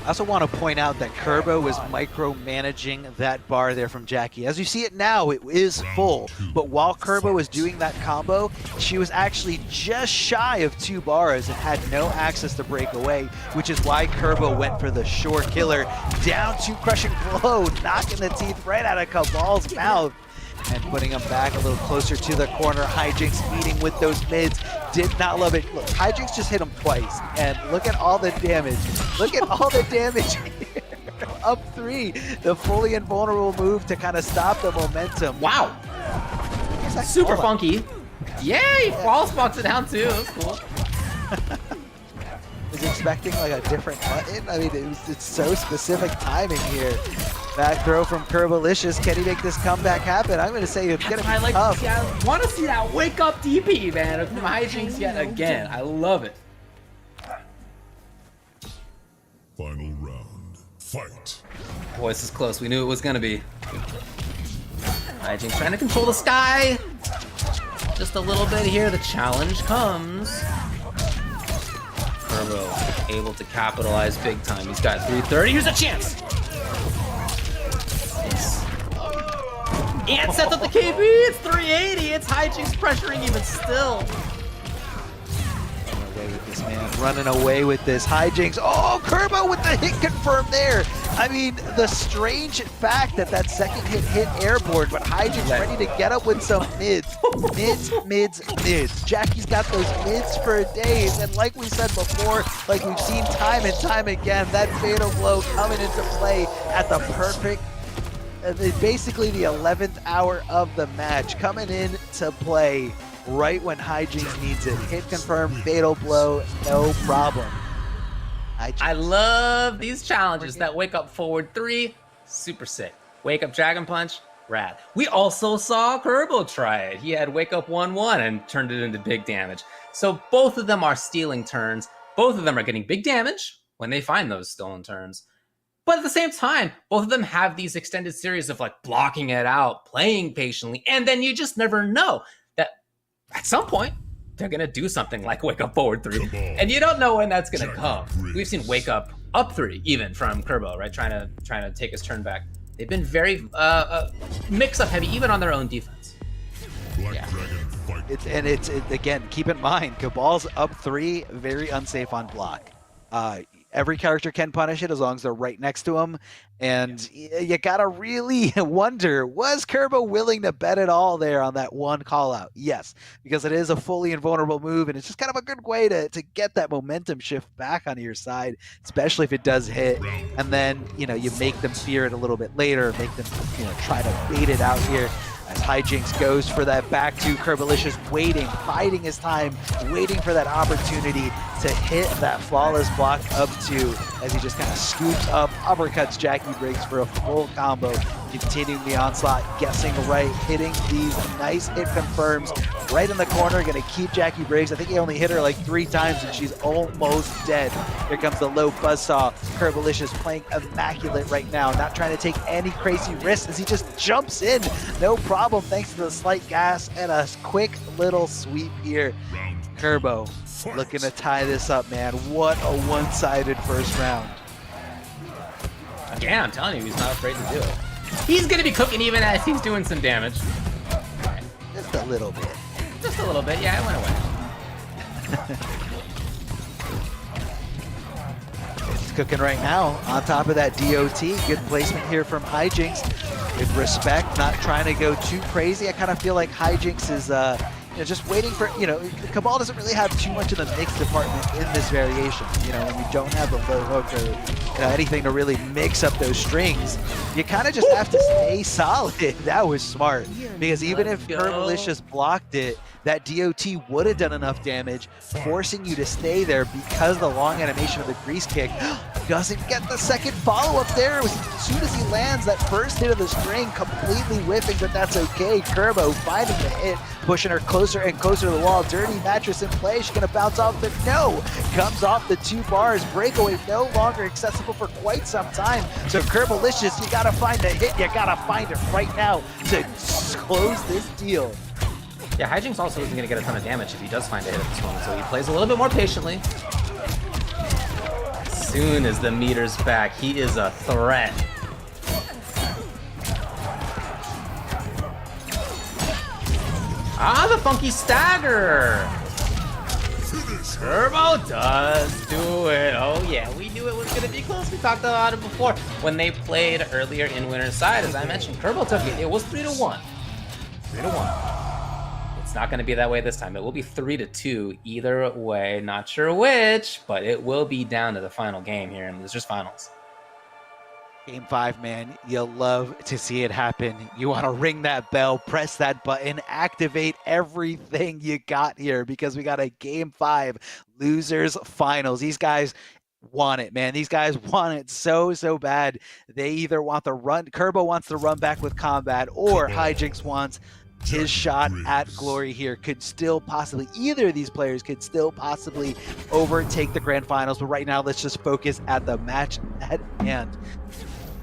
I also want to point out that Kerbo was micromanaging that bar there from Jackie. As you see it now, it is full, but while Kerbo was doing that combo, she was actually just shy of 2 bars and had no access to break away, which is why Kerbo went for the short killer. Down to crushing blow, knocking the teeth right out of Cabal's mouth and putting him back a little closer to the corner. Hijinks meeting with those mids. Did not love it. Look, Hijinks just hit him twice, and look at all the damage. Look at all the damage here. Up 3, the fully invulnerable move to kind of stop the momentum. Wow. Super funky. Yay! False box it down too. That's cool. Was expecting like a different button. I mean, it's so specific timing here. Back throw from Kerbalicious. Can he make this comeback happen? I'm going to say it's going to be I tough. I want to see that wake up DP, man, from Hijinks yet again. I love it. Final round. Fight. Boy, this is close. We knew it was going to be. Hijinks trying to control the sky. Just a little bit here. The challenge comes. Kerbo able to capitalize big time. He's got 330. Here's a chance. And sets up the KB. It's 380. It's Hijinks pressuring even still. Running away with this, man. Running away with this. Hijinks. Oh, Kerbo with the hit confirmed there. I mean, the strange fact that that second hit airborne, but Hijinks ready to get up with some mids. Mids. Jackie's got those mids for days, and like we said before, like we've seen time and time again, that fatal blow coming into play at the perfect, basically the 11th hour of the match, coming in to play right when Hijinks needs it. Hit confirmed, fatal blow, no problem. I love these challenges. That wake up forward 3, super sick. Wake up dragon punch, rad. We also saw Kerbo try it. He had wake up 1-1 and turned it into big damage. So both of them are stealing turns. Both of them are getting big damage when they find those stolen turns. But at the same time, both of them have these extended series of like blocking it out, playing patiently, and then you just never know that at some point they're gonna do something like wake up forward 3, and you don't know when that's gonna come. We've seen wake up 3 even from Kerbo, right? Trying to take his turn back. They've been very mix-up heavy, even on their own defense. Black Dragon fight. It's again, keep in mind, Cabal's up 3, very unsafe on block. Every character can punish it as long as they're right next to him. And you gotta really wonder, was Kerbo willing to bet it all there on that one call out? Yes, because it is a fully invulnerable move, and it's just kind of a good way to get that momentum shift back onto your side, especially if it does hit. And then, you make them fear it a little bit later, make them, try to bait it out here. As Hijinks goes for that back to Kerbalicious, waiting, biding his time, waiting for that opportunity to hit that flawless block up 2 as he just kind of scoops up, uppercuts Jackie Briggs for a full combo, continuing the onslaught, guessing right, hitting these nice hit confirms right in the corner, gonna keep Jackie Briggs. I think he only hit her like 3 times and she's almost dead. Here comes the low buzzsaw. Kerbalicious playing immaculate right now, not trying to take any crazy risks as he just jumps in. No problem, thanks to the slight gas and a quick little sweep here. Kerbo looking to tie this up, man. What a one-sided first round. Again, I'm telling you, he's not afraid to do it. He's gonna be cooking even as he's doing some damage. Just a little bit. Just a little bit, yeah, it went away. It's cooking right now on top of that DOT. Good placement here from Hijinks. With respect, not trying to go too crazy. I kind of feel like Hijinks is just waiting for, Cabal doesn't really have too much of the mix department in this variation. When you don't have the low hook or anything to really mix up those strings, you kind of just have to stay solid. That was smart, because even if Kerbalicious blocked it, that DOT would have done enough damage, forcing you to stay there because the long animation of the grease kick doesn't get the second follow-up there. As soon as he lands that first hit of the string, completely whiffing, but that's okay. Kerbo finding the hit, pushing her closer and closer to the wall. Dirty mattress in play. She's going to bounce off, but no. Comes off the 2 bars. Breakaway no longer accessible for quite some time. So Kerbalicious, you got to find the hit. You got to find it right now to close this deal. Yeah, Hijinks also isn't going to get a ton of damage if he does find a hit at this moment, so he plays a little bit more patiently. soon as the meter's back, he is a threat. Ah, the funky stagger! Turbo does do it. Oh yeah, we knew it was gonna be close. We talked about it before. When they played earlier in Winner's Side, as I mentioned, Turbo took it. It was 3-1. 3-1. It's not gonna be that way this time. It will be 3-2 either way. Not sure which, but it will be down to the final game here in Losers Finals. Game 5, man, you'll love to see it happen. You want to ring that bell, press that button, activate everything you got here because we got a Game 5 Losers Finals. These guys want it, man. These guys want it so bad. They either want the run, Kerbo wants to run back with Kombat, or Hijinx wants his shot at glory here. Could still possibly, either of these players could still possibly overtake the grand finals. But right now, let's just focus at the match at hand.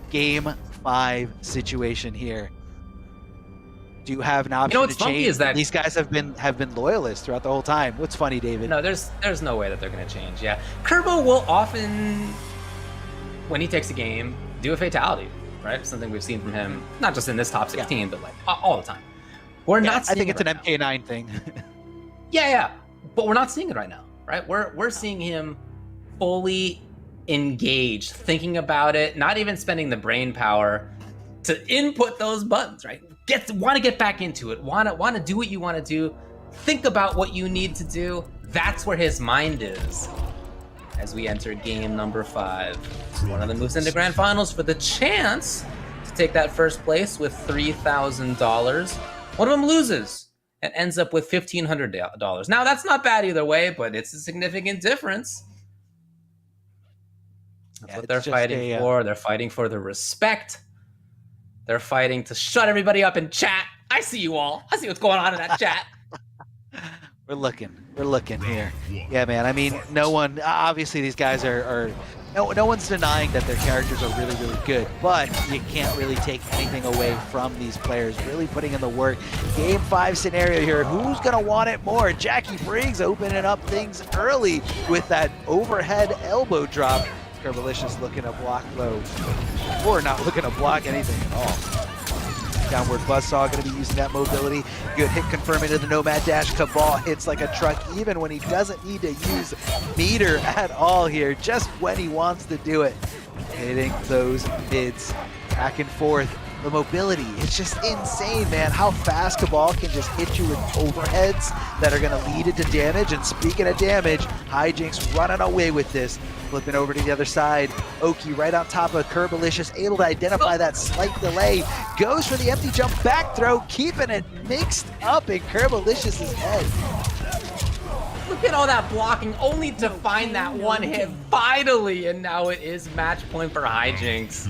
Game 5 situation here. Do you have an option what's to funky change? is that These guys have been loyalists throughout the whole time. What's funny, David? No, there's no way that they're gonna change. Yeah, Kerbo will often, when he takes a game, do a fatality, right? Something we've seen from him, not just in this top 16, but like all the time. We're not. I think it's an MK9 thing. yeah, but we're not seeing it right now, right? We're seeing him fully engaged, thinking about it, not even spending the brain power to input those buttons, right? Want to get back into it, want to do what you want to do, think about what you need to do. That's where his mind is as we enter game number 5. One of them moves into grand finals for the chance to take that first place with $3,000. One of them loses and ends up with $1,500. Now that's not bad either way, but it's a significant difference. That's what they're fighting for. They're fighting for the respect. They're fighting to shut everybody up in chat. I see you all. I see what's going on in that chat. We're looking here. Yeah, man. I mean, no one, obviously these guys are no one's denying that their characters are really good, but you can't really take anything away from these players really putting in the work. Game 5 scenario here. Who's gonna want it more? Jackie Briggs opening up things early with that overhead elbow drop. Kerbalicious looking to block low, or not looking to block anything at all. Downward buzzsaw going to be using that mobility. Good hit confirming to the Nomad Dash. Cabal hits like a truck even when he doesn't need to use meter at all here, just when he wants to do it. Hitting those mids back and forth. The mobility, it's just insane, man, how fast Cabal can just hit you with overheads that are going to lead into damage. And speaking of damage, Hijinx running away with this. Flipping over to the other side, Oki right on top of Kerbalicious, able to identify that slight delay, goes for the empty jump back throw, keeping it mixed up in Kerbalicious's head. Look at all that blocking, only to find that one hit finally, and now it is match point for Hijinx.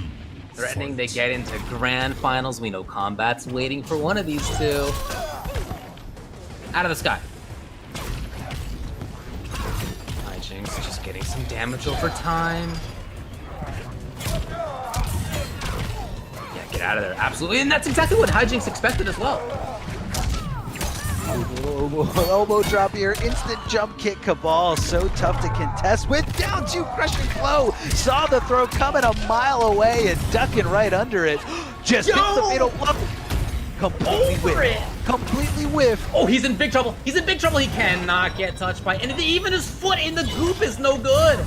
Threatening to get into grand finals. We know Kombat's waiting for one of these two. Out of the sky. Hijinx just getting some damage over time. Yeah, get out of there, absolutely. And that's exactly what Hijinx expected as well. Elbow drop here, instant jump kick. Cabal so tough to contest with down to crushing blow. Saw the throw coming a mile away and ducking right under it. Just hits the fatal blow. Completely whiff. Oh, he's in big trouble. He's in big trouble. He cannot get touched by anything. Even his foot in the goop is no good.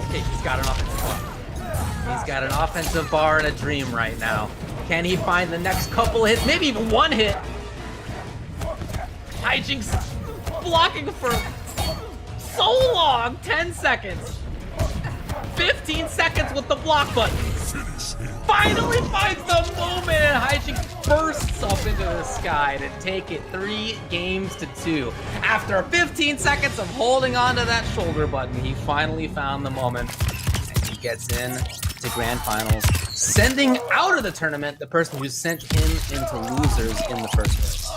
Okay, he's got an offensive bar. He's got an offensive bar and a dream right now. Can he find the next couple hits? Maybe even one hit. Hijinx blocking for so long. 10 seconds. 15 seconds with the block button. Finally finds the moment, and Hijinx bursts up into the sky to take it 3-2. After 15 seconds of holding on to that shoulder button, he finally found the moment. And he gets in to grand finals, sending out of the tournament the person who sent him into losers in the first place.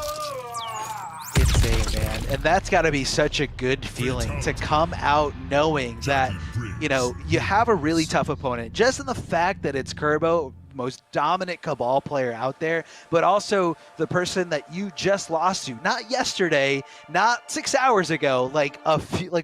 Insane, man. And that's got to be such a good feeling to come out knowing that, you know, you have a really tough opponent. Just in the fact that it's Kerbo, most dominant Cabal player out there, but also the person that you just lost to, not yesterday, not 6 hours ago, like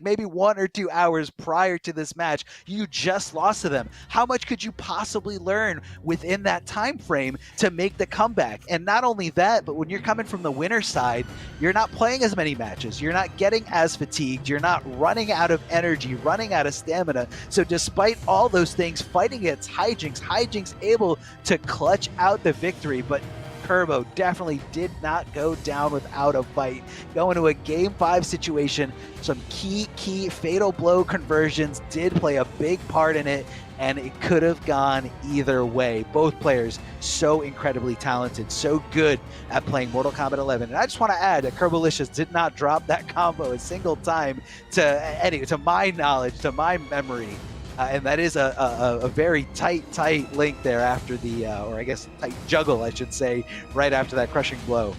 maybe 1 or 2 hours prior to this match, you just lost to them. How much could you possibly learn within that time frame to make the comeback? And not only that, but when you're coming from the winner's side, you're not playing as many matches, you're not getting as fatigued, you're not running out of energy, running out of stamina. So despite all those things, fighting against Hijinks able to clutch out the victory, but Kerbo definitely did not go down without a fight. Going to a game 5 situation, some key fatal blow conversions did play a big part in it, and it could have gone either way. Both players so incredibly talented, so good at playing Mortal Kombat 11. And I just want to add that Kerbolicious did not drop that combo a single time to my knowledge, to my memory. And that is a very tight link there after the, or I guess tight juggle, I should say, right after that crushing blow.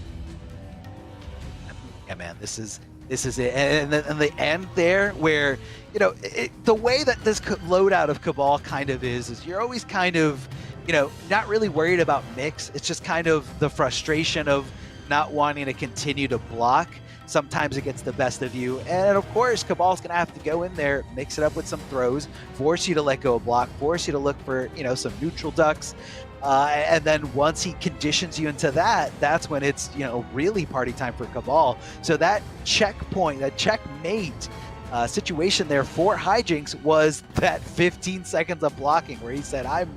Yeah, man, this is it. And the end there where, you know, the way that this loadout of Cabal kind of is you're always kind of, you know, not really worried about mix. It's just kind of the frustration of not wanting to continue to block. Sometimes it gets the best of you. And of course, Cabal's going to have to go in there, mix it up with some throws, force you to let go of block, force you to look for, you know, some neutral ducks. And then once he conditions you into that, that's when it's, you know, really party time for Cabal. So that checkpoint, that checkmate situation there for Hijinks was that 15 seconds of blocking where he said, I'm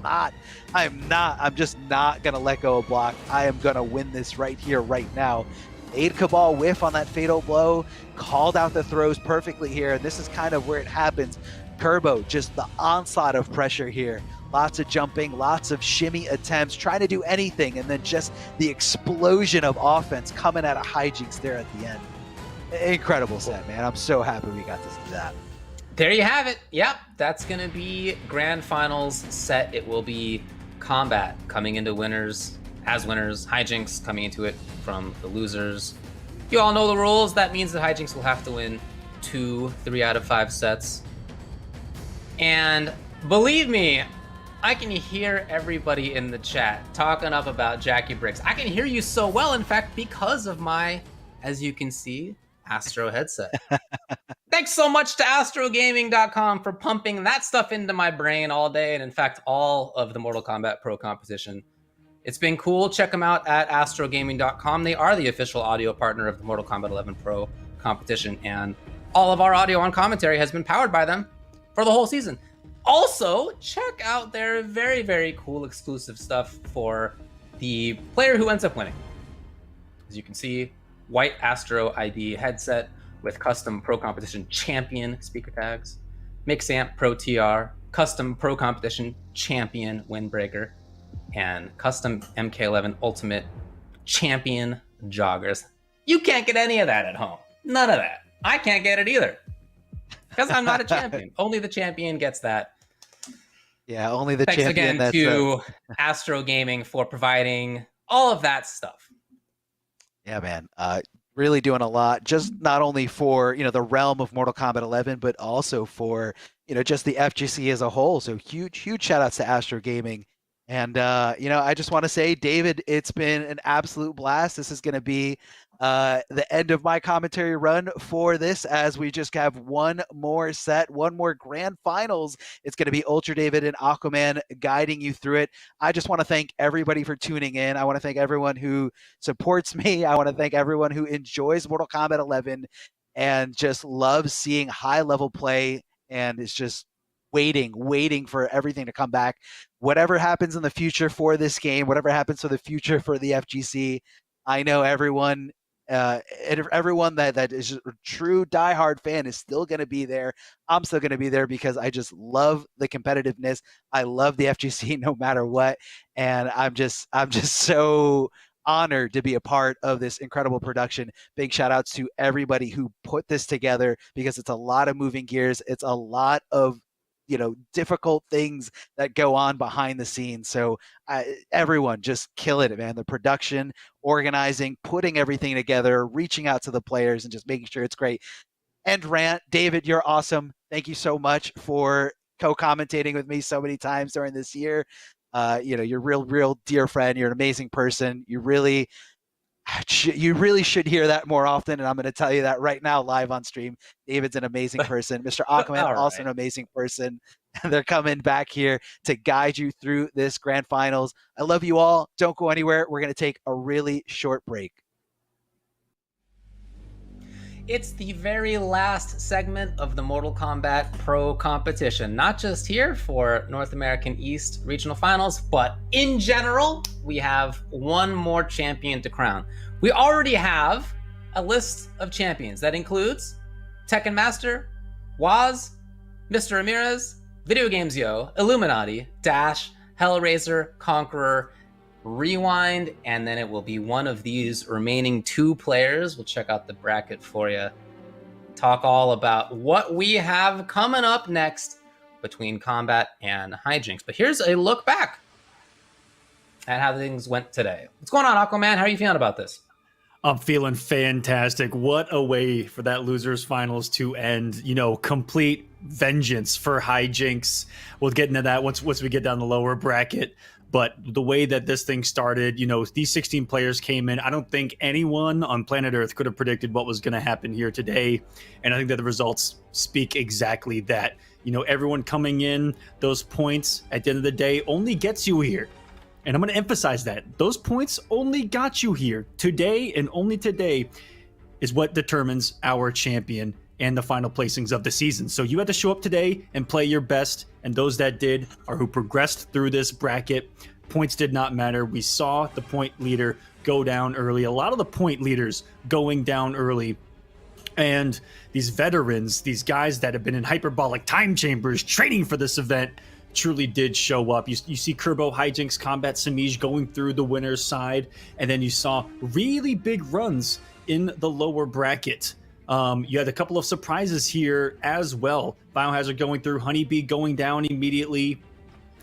just not going to let go of block. I am going to win this right here, right now. Made Cabal whiff on that fatal blow, called out the throws perfectly here, and this is kind of where it happens. Kerbo, just the onslaught of pressure here. Lots of jumping, lots of shimmy attempts, trying to do anything, and then just the explosion of offense coming out of Hijinks there at the end. Incredible set, man. I'm so happy we got to see that. There you have it. Yep, that's going to be Grand Finals set. It will be Kombat coming into winners, Hijinks coming into it from the losers. You all know the rules. That means that Hijinks will have to win 3 out of 5 sets. And believe me, I can hear everybody in the chat talking up about Jackie Bricks. I can hear you so well, in fact, because of my, as you can see, Astro headset. Thanks so much to astrogaming.com for pumping that stuff into my brain all day, and in fact, all of the Mortal Kombat Pro competition. It's been cool. Check them out at astrogaming.com. They are the official audio partner of the Mortal Kombat 11 Pro competition, and all of our audio on commentary has been powered by them for the whole season. Also, check out their very, very cool exclusive stuff for the player who ends up winning. As you can see, white Astro ID headset with custom Pro Competition Champion speaker tags, Mixamp Pro TR, custom Pro Competition Champion windbreaker, and custom MK11 Ultimate Champion joggers. You can't get any of that at home. None of that. I can't get it either. Because I'm not a champion. Only the champion gets that. Yeah, only the Thanks champion. Thanks again to Astro Gaming for providing all of that stuff. Yeah, man. Really doing a lot, just not only for, you know, the realm of Mortal Kombat 11, but also for, you know, just the FGC as a whole. So huge shout outs to Astro Gaming. And, you know, I just want to say, David, it's been an absolute blast. This is going to be the end of my commentary run for this, as we just have one more set, one more grand finals. It's going to be Ultra David and Aquaman guiding you through it. I just want to thank everybody for tuning in. I want to thank everyone who supports me. I want to thank everyone who enjoys Mortal Kombat 11 and just loves seeing high level play and is just waiting for everything to come back. Whatever happens in the future for this game, whatever happens for the future for the FGC, I know everyone that is a true diehard fan is still going to be there. I'm still going to be there because I just love the competitiveness. I love the FGC no matter what, and I'm just so honored to be a part of this incredible production. Big shout outs to everybody who put this together, because it's a lot of moving gears. It's a lot of, you know, difficult things that go on behind the scenes. So everyone just killing it, man. The production, organizing, putting everything together, reaching out to the players, and just making sure it's great. End rant. David, you're awesome. Thank you so much for co-commentating with me so many times during this year. You're a real dear friend. You're an amazing person. You really should hear that more often, and I'm going to tell you that right now live on stream. David's an amazing person. Mr. Aquaman, also an amazing person. And they're coming back here to guide you through this grand finals. I love you all. Don't go anywhere. We're going to take a really short break. It's the very last segment of the Mortal Kombat Pro competition. Not just here for North American East Regional Finals, but in general, we have one more champion to crown. We already have a list of champions that includes Tekken Master, Waz, Mr. Ramirez, Video Games Yo, Illuminati, Dash, Hellraiser, Conqueror, Rewind, and then it will be one of these remaining 2 players. We'll check out the bracket for you. Talk all about what we have coming up next between Kombat and Hijinks. But here's a look back at how things went today. What's going on, Aquaman? How are you feeling about this? I'm feeling fantastic. What a way for that losers finals to end. Complete vengeance for Hijinks. We'll get into that once we get down the lower bracket. But the way that this thing started, these 16 players came in. I don't think anyone on planet Earth could have predicted what was going to happen here today. And I think that the results speak exactly that. Everyone coming in, those points at the end of the day only gets you here. And I'm going to emphasize that. Those points only got you here. Today, and only today, is what determines our champion and the final placings of the season. So you had to show up today and play your best, and those that did are who progressed through this bracket. Points did not matter. We saw the point leader go down early. A lot of the point leaders going down early. And these veterans, these guys that have been in hyperbolic time chambers training for this event, truly did show up. You see Kerbo, Hijinks, Kombat, Samij going through the winner's side, and then you saw really big runs in the lower bracket. You had a couple of surprises here as well. Biohazard going through, Honeybee going down immediately.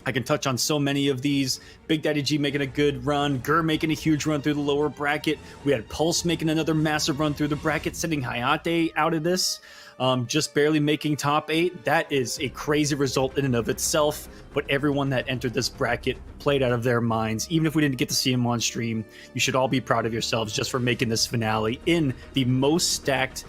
I can touch on so many of these. Big Daddy G making a good run. Gur making a huge run through the lower bracket. We had Pulse making another massive run through the bracket, sending Hayate out of this. Just barely making top 8. That is a crazy result in and of itself. But everyone that entered this bracket played out of their minds. Even if we didn't get to see them on stream, you should all be proud of yourselves just for making this finale in the most stacked,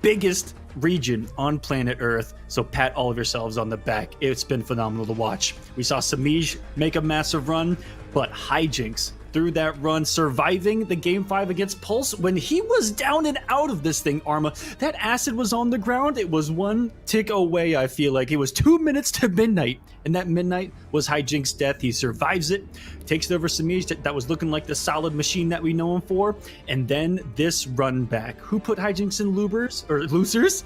biggest region on planet Earth. So pat all of yourselves on the back. It's been phenomenal to watch. We saw Samij make a massive run, but Hijinks through that run, surviving the Game 5 against Pulse when he was down and out of this thing, Arma. That acid was on the ground. It was one tick away, I feel like. It was 2 minutes to midnight, and that midnight was Hijinks' death. He survives it, takes it over Samij that was looking like the solid machine that we know him for, and then this run back. Who put Hijinks in losers?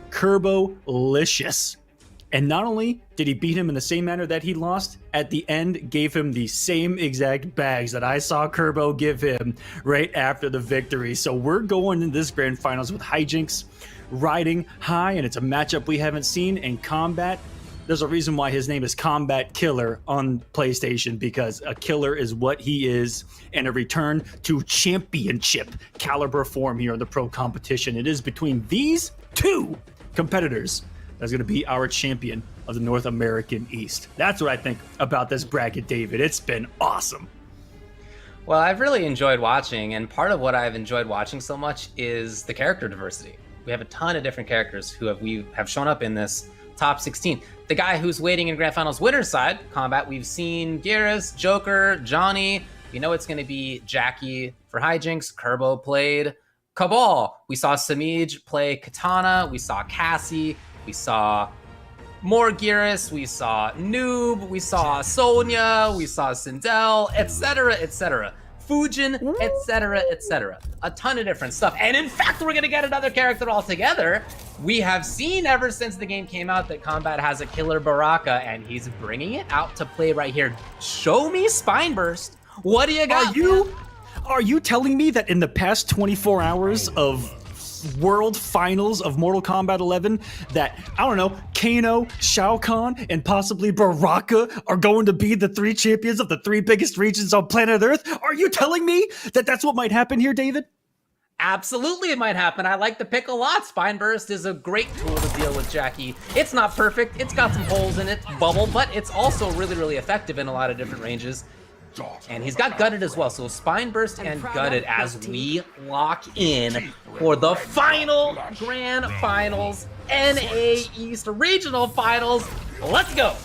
Kerbo-licious. And not only did he beat him in the same manner that he lost, at the end gave him the same exact bags that I saw Kerbo give him right after the victory. So we're going in this grand finals with Hijinks riding high, and it's a matchup we haven't seen in Kombat. There's a reason why his name is Combat Killer on PlayStation, because a killer is what he is, and a return to championship caliber form here in the pro competition. It is between these 2 competitors that's going to be our champion of the North American East. That's what I think about this bracket, David. It's been awesome. Well, I've really enjoyed watching, and part of what I've enjoyed watching so much is the character diversity. We have a ton of different characters who have shown up in this top 16. The guy who's waiting in Grand Finals winner's side, Kombat, we've seen Geras, Joker, Johnny. We know it's going to be Jackie for Hijinks. Kerbo played Cabal. We saw Samij play Katana. We saw Cassie. We saw more Geras, we saw Noob, we saw Sonya, we saw Sindel, etc., etc. Fujin, etc., etc. A ton of different stuff. And in fact, we're going to get another character altogether. We have seen ever since the game came out that Kombat has a killer Baraka, and he's bringing it out to play right here. Show me Spine Burst. What do you got? Are you telling me that in the past 24 hours of World Finals of Mortal Kombat 11 that, I don't know, Kano, Shao Kahn, and possibly Baraka are going to be the 3 champions of the 3 biggest regions on planet Earth? Are you telling me that that's what might happen here, David? Absolutely, it might happen. I like the pick a lot. Spine Burst is a great tool to deal with Jackie. It's not perfect. It's got some holes in it, bubble, but it's also really, really effective in a lot of different ranges. And he's got Gutted as well. So Spine Burst and Gutted as we lock in for the final Grand Finals, NA East Regional Finals. Let's go.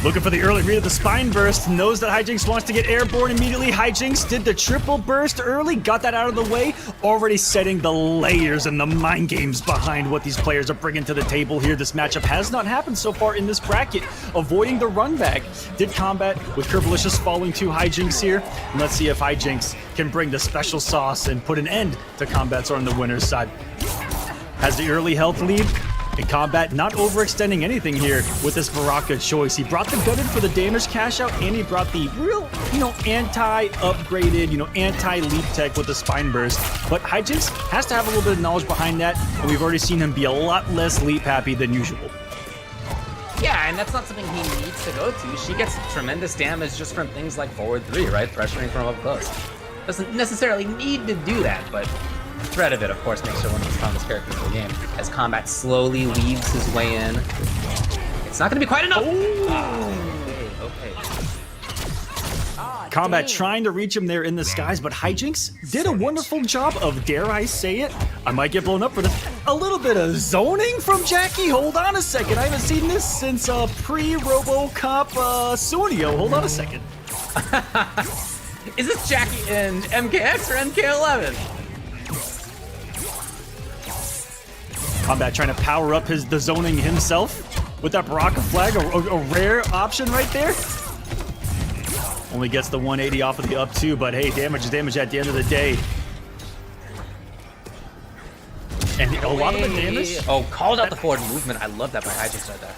Looking for the early read of the Spine Burst, knows that Hijinks wants to get airborne immediately. Hijinks did the triple burst early, got that out of the way, already setting the layers and the mind games behind what these players are bringing to the table here. This matchup has not happened so far in this bracket, avoiding the run back. Did Kombat with Kerbalicious falling to Hijinks here. And let's see if Hijinks can bring the special sauce and put an end to Kombat's on the winner's side. Has the early health lead. And Kombat not overextending anything here with this Baraka choice. He brought the Gutted for the damage cash out, and he brought the real, anti-upgraded, anti-leap tech with the Spine Burst. But Hijinks has to have a little bit of knowledge behind that, and we've already seen him be a lot less leap happy than usual. Yeah, and that's not something he needs to go to. She gets tremendous damage just from things like forward 3, right? Pressuring from up close. Doesn't necessarily need to do that, but the threat of it, of course, makes her one of the strongest characters in the game. As Kombat slowly weaves his way in. It's not going to be quite enough. Okay. Kombat trying to reach him there in the skies, but Hijinks did a wonderful job of, dare I say it, I might get blown up for this, a little bit of zoning from Jackie. Hold on a second. I haven't seen this since pre-RoboCop Sunio. Hold on a second. Is this Jackie in MKX or MK11? Kombat trying to power up the zoning himself with that Baraka flag, a rare option right there. Only gets the 180 off of the up 2, but hey, damage is damage at the end of the day. And a lot of the damage. Oh, called out the forward movement. I love that by Hijinks right there.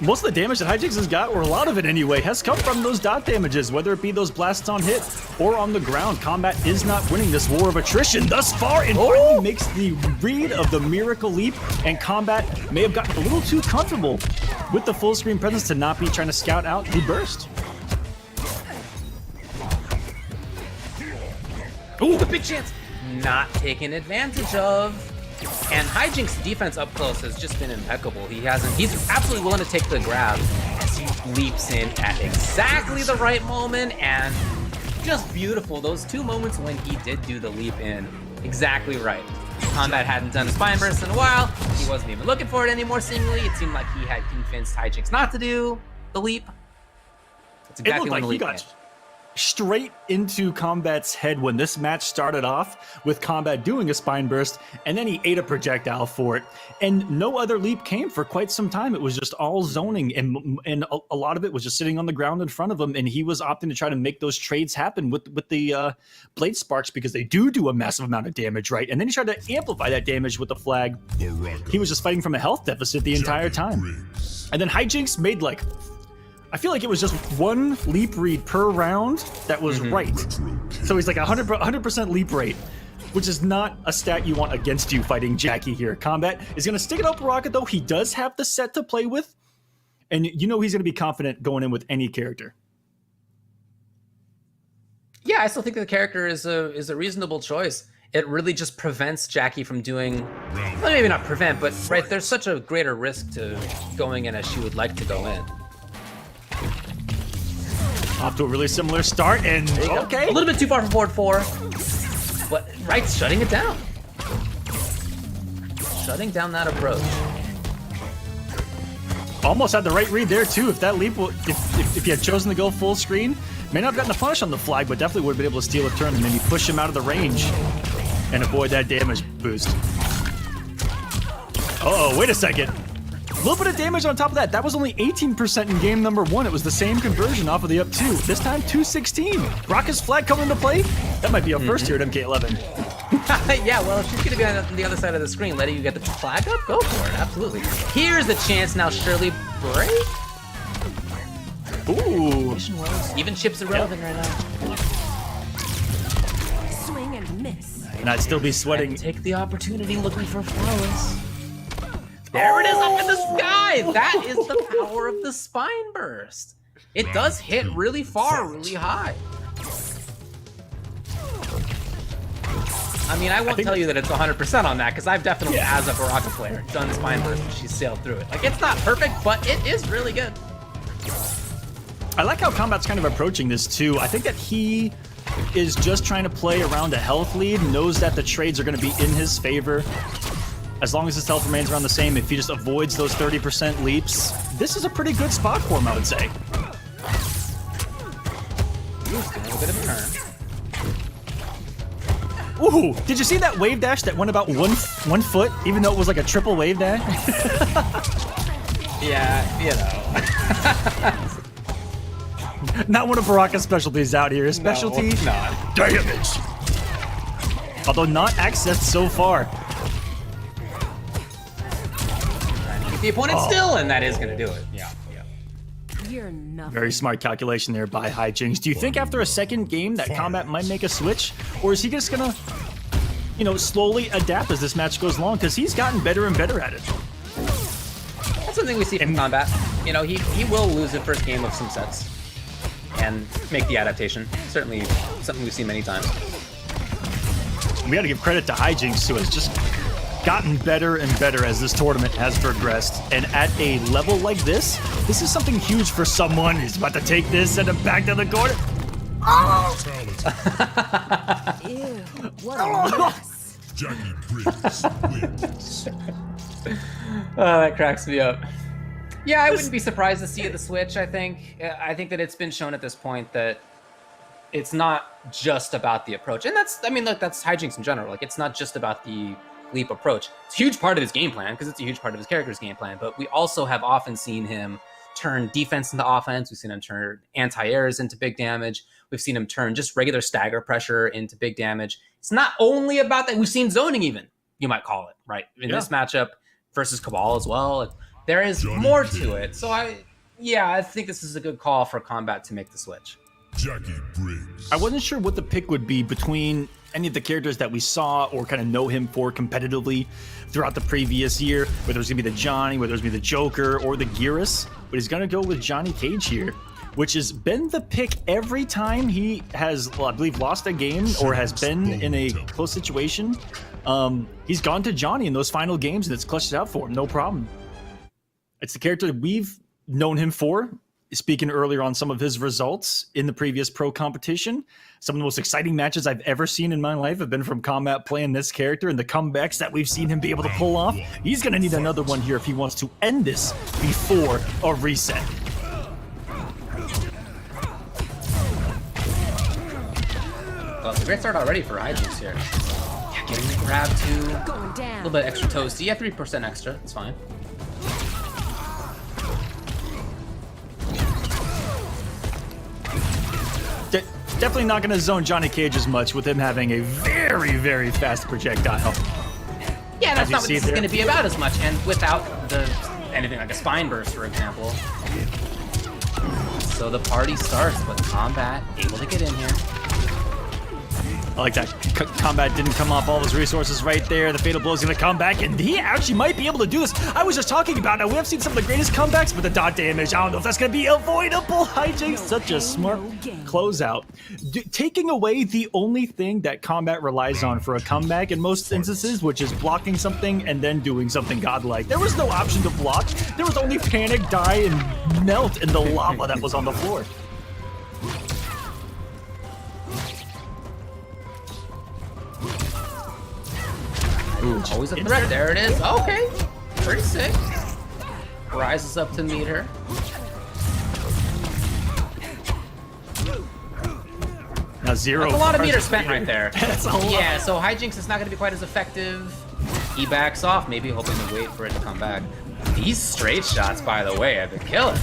Most of the damage that Hijinks has got, or a lot of it anyway, has come from those dot damages, whether it be those blasts on hit or on the ground. Kombat is not winning this war of attrition thus far, and finally makes the read of the Miracle Leap, and Kombat may have gotten a little too comfortable with the full screen presence to not be trying to scout out the burst. Ooh, the big chance! Not taken advantage of. And Hijinks' defense up close has just been impeccable. He's absolutely willing to take the grab as he leaps in at exactly the right moment, and just beautiful. Those 2 moments when he did do the leap in exactly right. Kombat hadn't done a Spine Burst in a while. He wasn't even looking for it anymore, seemingly. It seemed like he had convinced Hijinks not to do the leap. That's exactly when the leap came. Straight into Kombat's head when this match started off, with Kombat doing a Spine Burst, and then he ate a projectile for it. And no other leap came for quite some time. It was just all zoning, and a lot of it was just sitting on the ground in front of him, and he was opting to try to make those trades happen with the Blade Sparks, because they do a massive amount of damage, right? And then he tried to amplify that damage with the flag. He was just fighting from a health deficit the entire time. And then Hijinks made I feel like it was just 1 leap read per round that was right. So he's like 100% leap rate, which is not a stat you want against you fighting Jackie here. Kombat is going to stick it up Rocket, though. He does have the set to play with, and he's going to be confident going in with any character. Yeah, I still think the character is a reasonable choice. It really just prevents Jackie from doing, well, maybe not prevent, but right, there's such a greater risk to going in as she would like to go in. Off to a really similar start, and okay. A little bit too far from forward 4, but Right's shutting it down. Shutting down that approach. Almost had the right read there too. If that leap, if he had chosen to go full screen, may not have gotten the punish on the flag, but definitely would have been able to steal a turn and maybe push him out of the range and avoid that damage boost. Uh-oh, wait a second. A little bit of damage on top of that. That was only 18% in game number 1. It was the same conversion off of the up 2. This time, 216. Rocka's flag coming into play. That might be a first here at MK11. Yeah, well, if she's going to be on the other side of the screen, letting you get the flag up, go for it. Absolutely. Here's the chance now, Shirley break. Ooh. Even chips irrelevant right now. Swing and miss. And I'd still be sweating. And take the opportunity looking for flawless. There it is up in the sky! That is the power of the Spine Burst. It does hit really far, really high. I mean, I won't tell you that it's 100% on that, because I've definitely, as a Baraka player, done Spine Burst and she's sailed through it. Like, it's not perfect, but it is really good. I like how Kombat's kind of approaching this too. I think that he is just trying to play around a health lead, knows that the trades are going to be in his favor. As long as his health remains around the same, if he just avoids those 30% leaps, this is a pretty good spot for him, I would say. He's doing a bit of a turn. Ooh, did you see that wave dash that went about one foot, even though it was like a triple wave dash? Yeah, you know. Not one of Baraka's specialties out here. His specialty, damage. Although not accessed so far. Keep the opponent still, and that is going to do it. Yeah, yeah. You're nothing. Very smart calculation there by Hijinks. Do you think after a second game that Kombat might make a switch? Or is he just going to, you know, slowly adapt as this match goes along? Because he's gotten better and better at it. That's something we see from Kombat. You know, he will lose the first game of some sets and make the adaptation. Certainly something we've seen many times. We got to give credit to Hijinks, who has just gotten better and better as this tournament has progressed. And at a level like this is something huge for someone who's about to take this, send him back to the corner. Oh! Ew, what a mess. Jackie Briggs wins. Oh, that cracks me up. Yeah, I wouldn't be surprised to see the switch, I think. I think that it's been shown at this point that it's not just about the approach. And that's, I mean, look, that's Hijinks in general. Like, it's not just about the leap approach. It's a huge part of his game plan, because it's a huge part of his character's game plan. But we also have often seen him turn defense into offense. We've seen him turn anti-airs into big damage. We've seen him turn just regular stagger pressure into big damage. It's not only about that. We've seen zoning even, you might call it, right? In this matchup versus Cabal as well. Like, there is more to it. So I think this is a good call for Kombat to make the switch. Jackie Briggs. I wasn't sure what the pick would be between any of the characters that we saw or kind of know him for competitively throughout the previous year, whether it was going to be the Johnny, whether it was going to be the Joker or the Gearus, but he's going to go with Johnny Cage here, which has been the pick every time he has, well, I believe, lost a game or has been in a close situation. He's gone to Johnny in those final games, and it's clutched it out for him, no problem. It's the character that we've known him for, speaking earlier on some of his results in the previous pro competition. Some of the most exciting matches I've ever seen in my life have been from Kombat playing this character, and the comebacks that we've seen him be able to pull off. He's going to need another one here if he wants to end this before a reset. Well, it's a great start already for Hijinks here. Yeah, getting the grab too. Going down. A little bit extra toasty. Yeah, 3% extra. It's fine. Definitely not going to zone Johnny Cage as much with him having a very, very fast projectile. Yeah, that's not what this is going to be about as much, and without anything like a spine burst, for example. So the party starts, but Kombat able to get in here. I like that. Kombat didn't come off all his resources right there. The Fatal Blow is going to come back, and he actually might be able to do this. I was just talking about it. We have seen some of the greatest comebacks with the dot damage. I don't know if that's going to be avoidable. Hijinks, such a smart closeout. Taking away the only thing that Kombat relies on for a comeback in most instances, which is blocking something and then doing something godlike. There was no option to block. There was only panic, die, and melt in the lava that was on the floor. Ooh, always a threat. There it is. Okay. Pretty sick. Rises up to meet her. Now zero. That's a lot of meter spent right there. That's a lot. Yeah, so Hijinks is not going to be quite as effective. He backs off, maybe hoping to wait for it to come back. These straight shots, by the way, have been killing.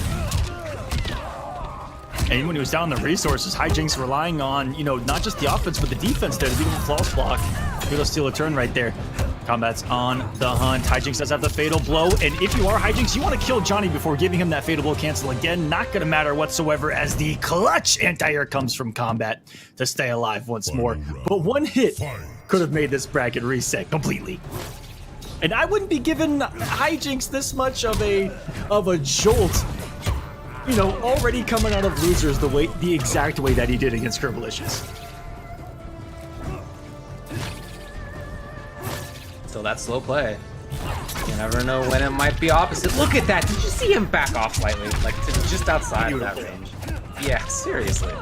And even when he was down the resources, Hijinks relying on, you know, not just the offense, but the defense there to beat him with flawless block. He'll steal a turn right there. Kombat's on the hunt. Hijinks does have the Fatal Blow, and if you are Hijinks, you want to kill Johnny before giving him that Fatal Blow cancel again. Not going to matter whatsoever as the clutch anti-air comes from Kombat to stay alive once more. But one hit could have made this bracket reset completely. And I wouldn't be giving Hijinks this much of a jolt, you know, already coming out of losers the exact way that he did against Kerbalicious. Still that slow play. You never know when it might be opposite. Look at that. Did you see him back off slightly? Like to just outside of that range. Yeah, seriously.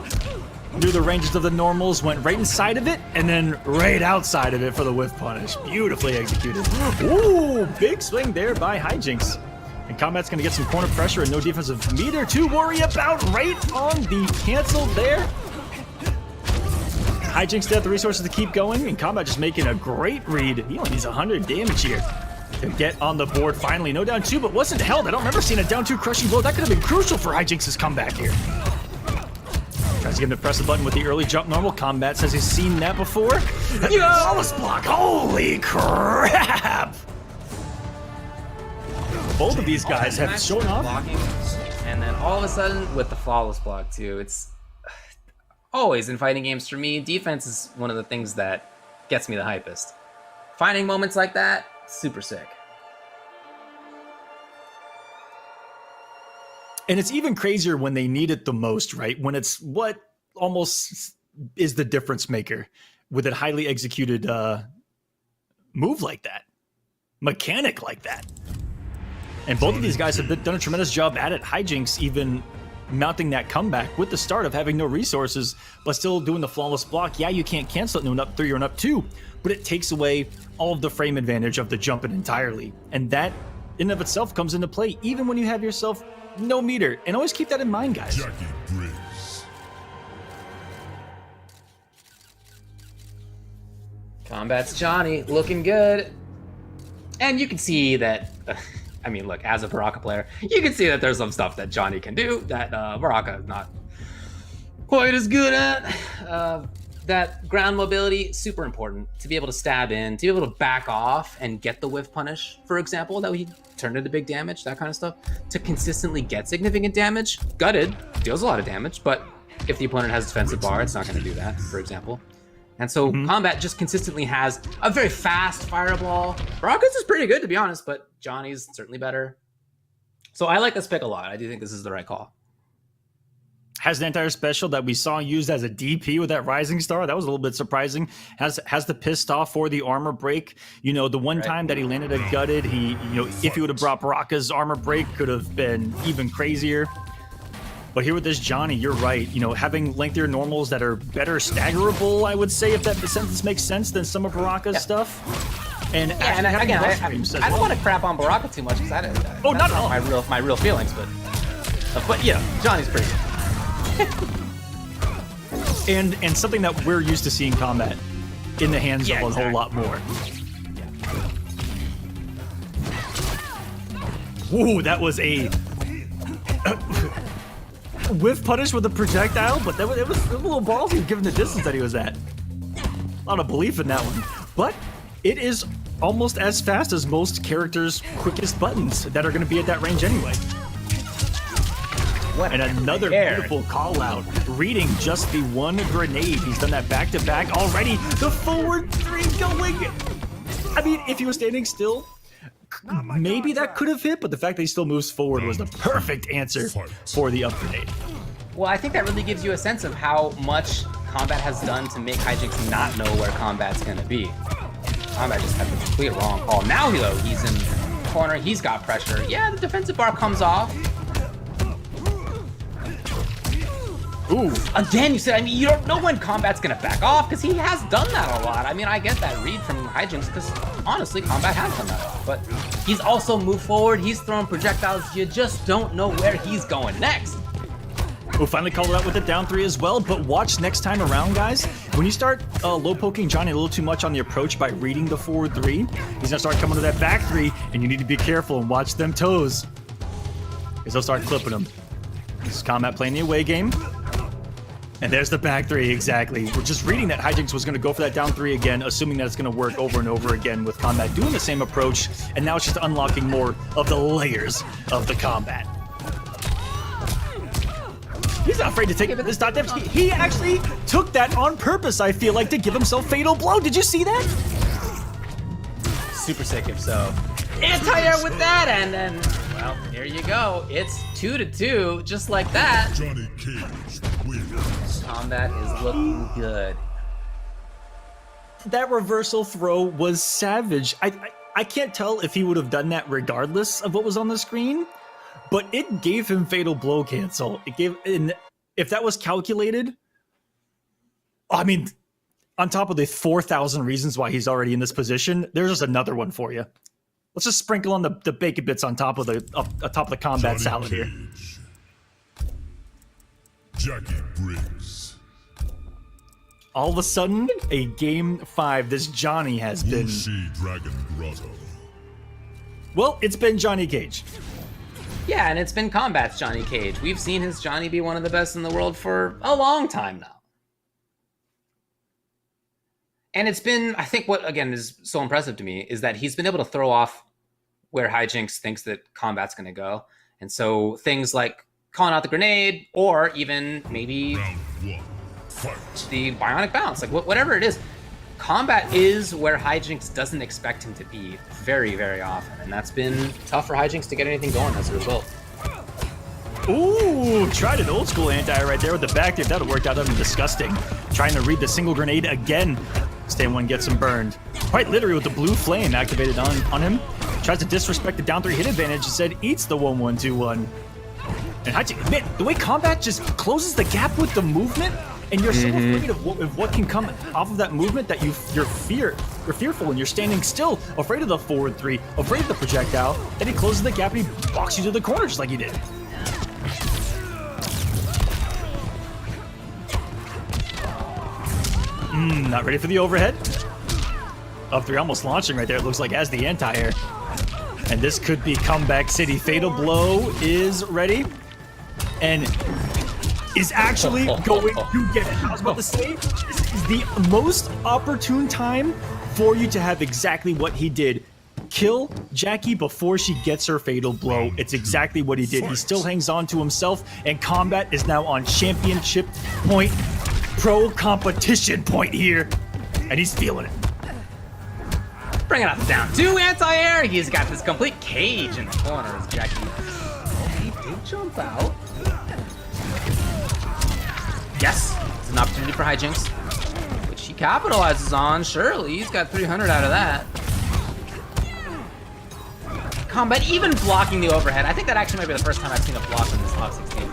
Knew the ranges of the normals, went right inside of it, and then right outside of it for the whiff punish. Beautifully executed. Ooh, big swing there by Hijinks. And Kombat's gonna get some corner pressure and no defensive meter to worry about. Right on the cancel there. Hijinks still have the resources to keep going, and Kombat just making a great read. He only needs 100 damage here to get on the board finally. No down 2, but wasn't held. I don't remember seeing a down 2 crushing blow. That could have been crucial for Hijinks' comeback here. Tries to get him to press the button with the early jump normal. Kombat says he's seen that before. Flawless block. Holy crap! Both of these guys have shown off. Blocking, and then all of a sudden with the flawless block too. It's always in fighting games for me, defense is one of the things that gets me the hypest. Finding moments like that, super sick. And it's even crazier when they need it the most, right? When it's what almost is the difference maker with a highly executed move like that, mechanic like that. And both of these guys have done a tremendous job at it. Hijinks even mounting that comeback with the start of having no resources, but still doing the flawless block. Yeah, you can't cancel it into an up 3 or an up 2, but it takes away all of the frame advantage of the jumping entirely. And that in and of itself comes into play even when you have yourself no meter. And always keep that in mind, guys. Jackie Briggs. Kombat's Johnny looking good. And you can see that, I mean, look, as a Baraka player, you can see that there's some stuff that Johnny can do that Baraka is not quite as good at. That ground mobility, super important to be able to stab in, to be able to back off and get the whiff punish, for example, that we turned into big damage, that kind of stuff. To consistently get significant damage, gutted, deals a lot of damage, but if the opponent has defensive bar, it's not going to do that, for example. And so Kombat just consistently has a very fast fireball. Baraka's is pretty good, to be honest, but Johnny's certainly better. So I like this pick a lot. I do think this is the right call. Has an entire special that we saw used as a DP with that Rising Star. That was a little bit surprising. Has the pissed off for the armor break. You know, the one time that he landed a gutted, he, you know, if he would have brought Baraka's armor break, could have been even crazier. But here with this Johnny, you're right. You know, having lengthier normals that are better staggerable, I would say, if that sentence makes sense, than some of Baraka's stuff. And yeah, and again, I don't want to crap on Baraka too much because not at all. My real feelings, but you know, Johnny's pretty good. and something that we're used to seeing Kombat in the hands of a whole lot more. Ooh, that was a whiff punish with a projectile, but it was a little ballsy given the distance that he was at. A lot of belief in that one. But it is almost as fast as most characters' quickest buttons that are going to be at that range anyway. And another beautiful call out, reading just the one grenade. He's done that back-to-back already. The forward 3 going. I mean, if he was standing still, maybe that could have hit, but the fact that he still moves forward was the perfect answer for the up grenade. Well, I think that really gives you a sense of how much Kombat has done to make Hijinks not know where Kombat's going to be. Kombat just had the complete wrong call. Now, though, he's in the corner. He's got pressure. Yeah, the defensive bar comes off. Ooh. Again, you said, I mean, you don't know when Kombat's gonna back off because he has done that a lot. I mean, I get that read from Hijinks because honestly, Kombat has done that a lot. But he's also moved forward. He's throwing projectiles. You just don't know where he's going next. We'll finally call it out with the down 3 as well, but watch next time around, guys. When you start low poking Johnny a little too much on the approach by reading the forward 3, he's gonna start coming to that back 3, and you need to be careful and watch them toes, because they'll start clipping them. This is Kombat playing the away game. And there's the back 3, exactly. We're just reading that Hijinks was going to go for that down 3 again, assuming that it's going to work over and over again with Kombat doing the same approach, and now it's just unlocking more of the layers of the combat. He's not afraid to take it with this dot depth. He actually took that on purpose, I feel like, to give himself fatal blow. Did you see that? Super sick if so. Anti-air with that, and then, well, here you go. It's 2-2, just like that. Johnny Cage wins. Kombat is looking good. That reversal throw was savage. I can't tell if he would have done that regardless of what was on the screen, but it gave him fatal blow cancel. It gave, and if that was calculated, I mean, on top of the 4,000 reasons why he's already in this position, there's just another one for you. Let's just sprinkle on the bacon bits on top of the combat salad here. Jackie Briggs. All of a sudden, a game 5. This Johnny has been. Wuxi Dragon Grotto. Well, it's been Johnny Cage. Yeah, and it's been Kombat's Johnny Cage. We've seen his Johnny be one of the best in the world for a long time now. And it's been, I think what, again, is so impressive to me is that he's been able to throw off where Hijinks thinks that Kombat's going to go. And so things like calling out the grenade, or even maybe Round 1. Fight. the bionic bounce, like whatever it is. Kombat is where Hijinks doesn't expect him to be very, very often. And that's been tough for Hijinks to get anything going as a result. Ooh, tried an old school anti right there with the back dip. That would work out. That would be disgusting. Trying to read the single grenade again. Stay one gets him burned. Quite literally with the blue flame activated on him. Tries to disrespect the down 3 hit advantage. Instead eats the 1-1-2-1. And Hijinks, man, the way Kombat just closes the gap with the movement, and you're so afraid of what can come off of that movement that you're fearful, and you're standing still, afraid of the forward 3, afraid of the projectile. Then he closes the gap and he walks you to the corner just like he did. Not ready for the overhead. Up 3, almost launching right there, it looks like, as the anti-air. And this could be Comeback City. Fatal Blow is ready. And is actually going to get it. I was about to say, this is the most opportune time for you to have exactly what he did. Kill Jackie before she gets her fatal blow. It's exactly what he did. He still hangs on to himself, and Kombat is now on championship point, pro competition point here, and he's feeling it. Bringing up the down 2 anti-air. He's got this complete cage in the corner as Jackie. Oh, he did jump out. Yes, it's an opportunity for Hijinks, which he capitalizes on. Surely, he's got 300 out of that. Kombat even blocking the overhead. I think that actually might be the first time I've seen a block in this top 16.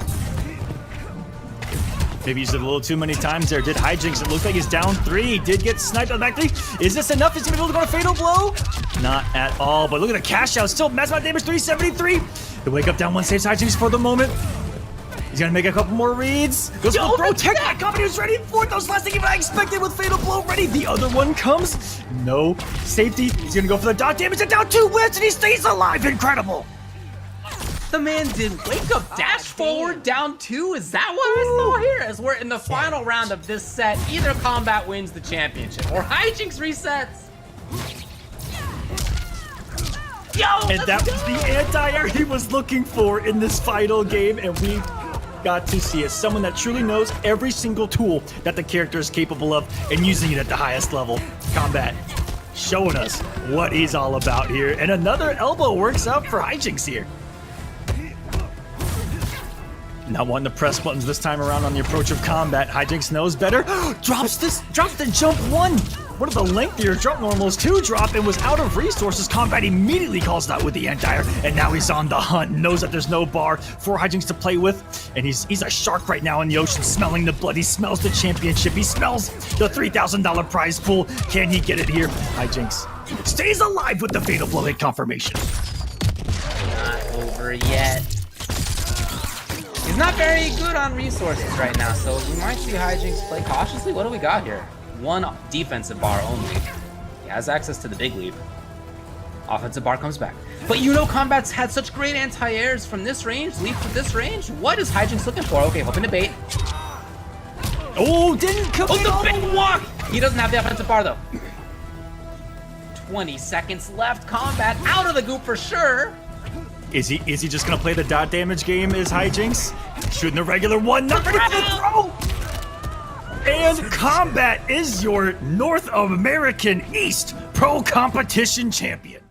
Maybe used it a little too many times there. Did Hijinks. It looks like he's down 3. He did get sniped on the back 3. Is this enough? Is he able to go to fatal blow? Not at all. But look at the cash out. Still mass amount damage, 373. The wake up down 1 saves Hijinks for the moment. He's gonna make a couple more reads. Goes for the bro. Tech that company was ready for it. Those last thing even I expected with fatal blow ready. The other one comes. No safety. He's gonna go for the dot damage and down 2 whips, and he stays alive. Incredible. The man did wake up dash forward down 2. Is that what I saw here? As we're in the final round of this set, either Kombat wins the championship or Hijinks resets. Yo, And that was the anti-air he was looking for in this final game, and we got to see it. Someone that truly knows every single tool that the character is capable of and using it at the highest level. Kombat showing us what he's all about here. And another elbow works out for Hijinks here. Not wanting to press buttons this time around on the approach of Kombat. Hijinks knows better. drops the jump 1. One of the lengthier jump normals to drop and was out of resources. Kombat immediately calls out with the anti-air, and now he's on the hunt. Knows that there's no bar for Hijinks to play with, and he's a shark right now in the ocean, smelling the blood. He smells the championship. He smells the $3,000 prize pool. Can he get it here? Hijinks stays alive with the fatal blow hit confirmation. Not over yet. He's not very good on resources right now, so we might see Hijinks play cautiously. What do we got here? 1 defensive bar only. He has access to the big leap. Offensive bar comes back. But you know Kombat's had such great anti-airs from this range, leap to this range. What is Hijinks looking for? Okay, hoping to bait. Oh, didn't come in. Oh, the big walk! He doesn't have the offensive bar though. 20 seconds left. Kombat out of the goop for sure. Is he just gonna play the dot damage game as Hijinks? Shooting the regular 1, not ready for the throw! And Kombat is your North American East Pro Competition Champion.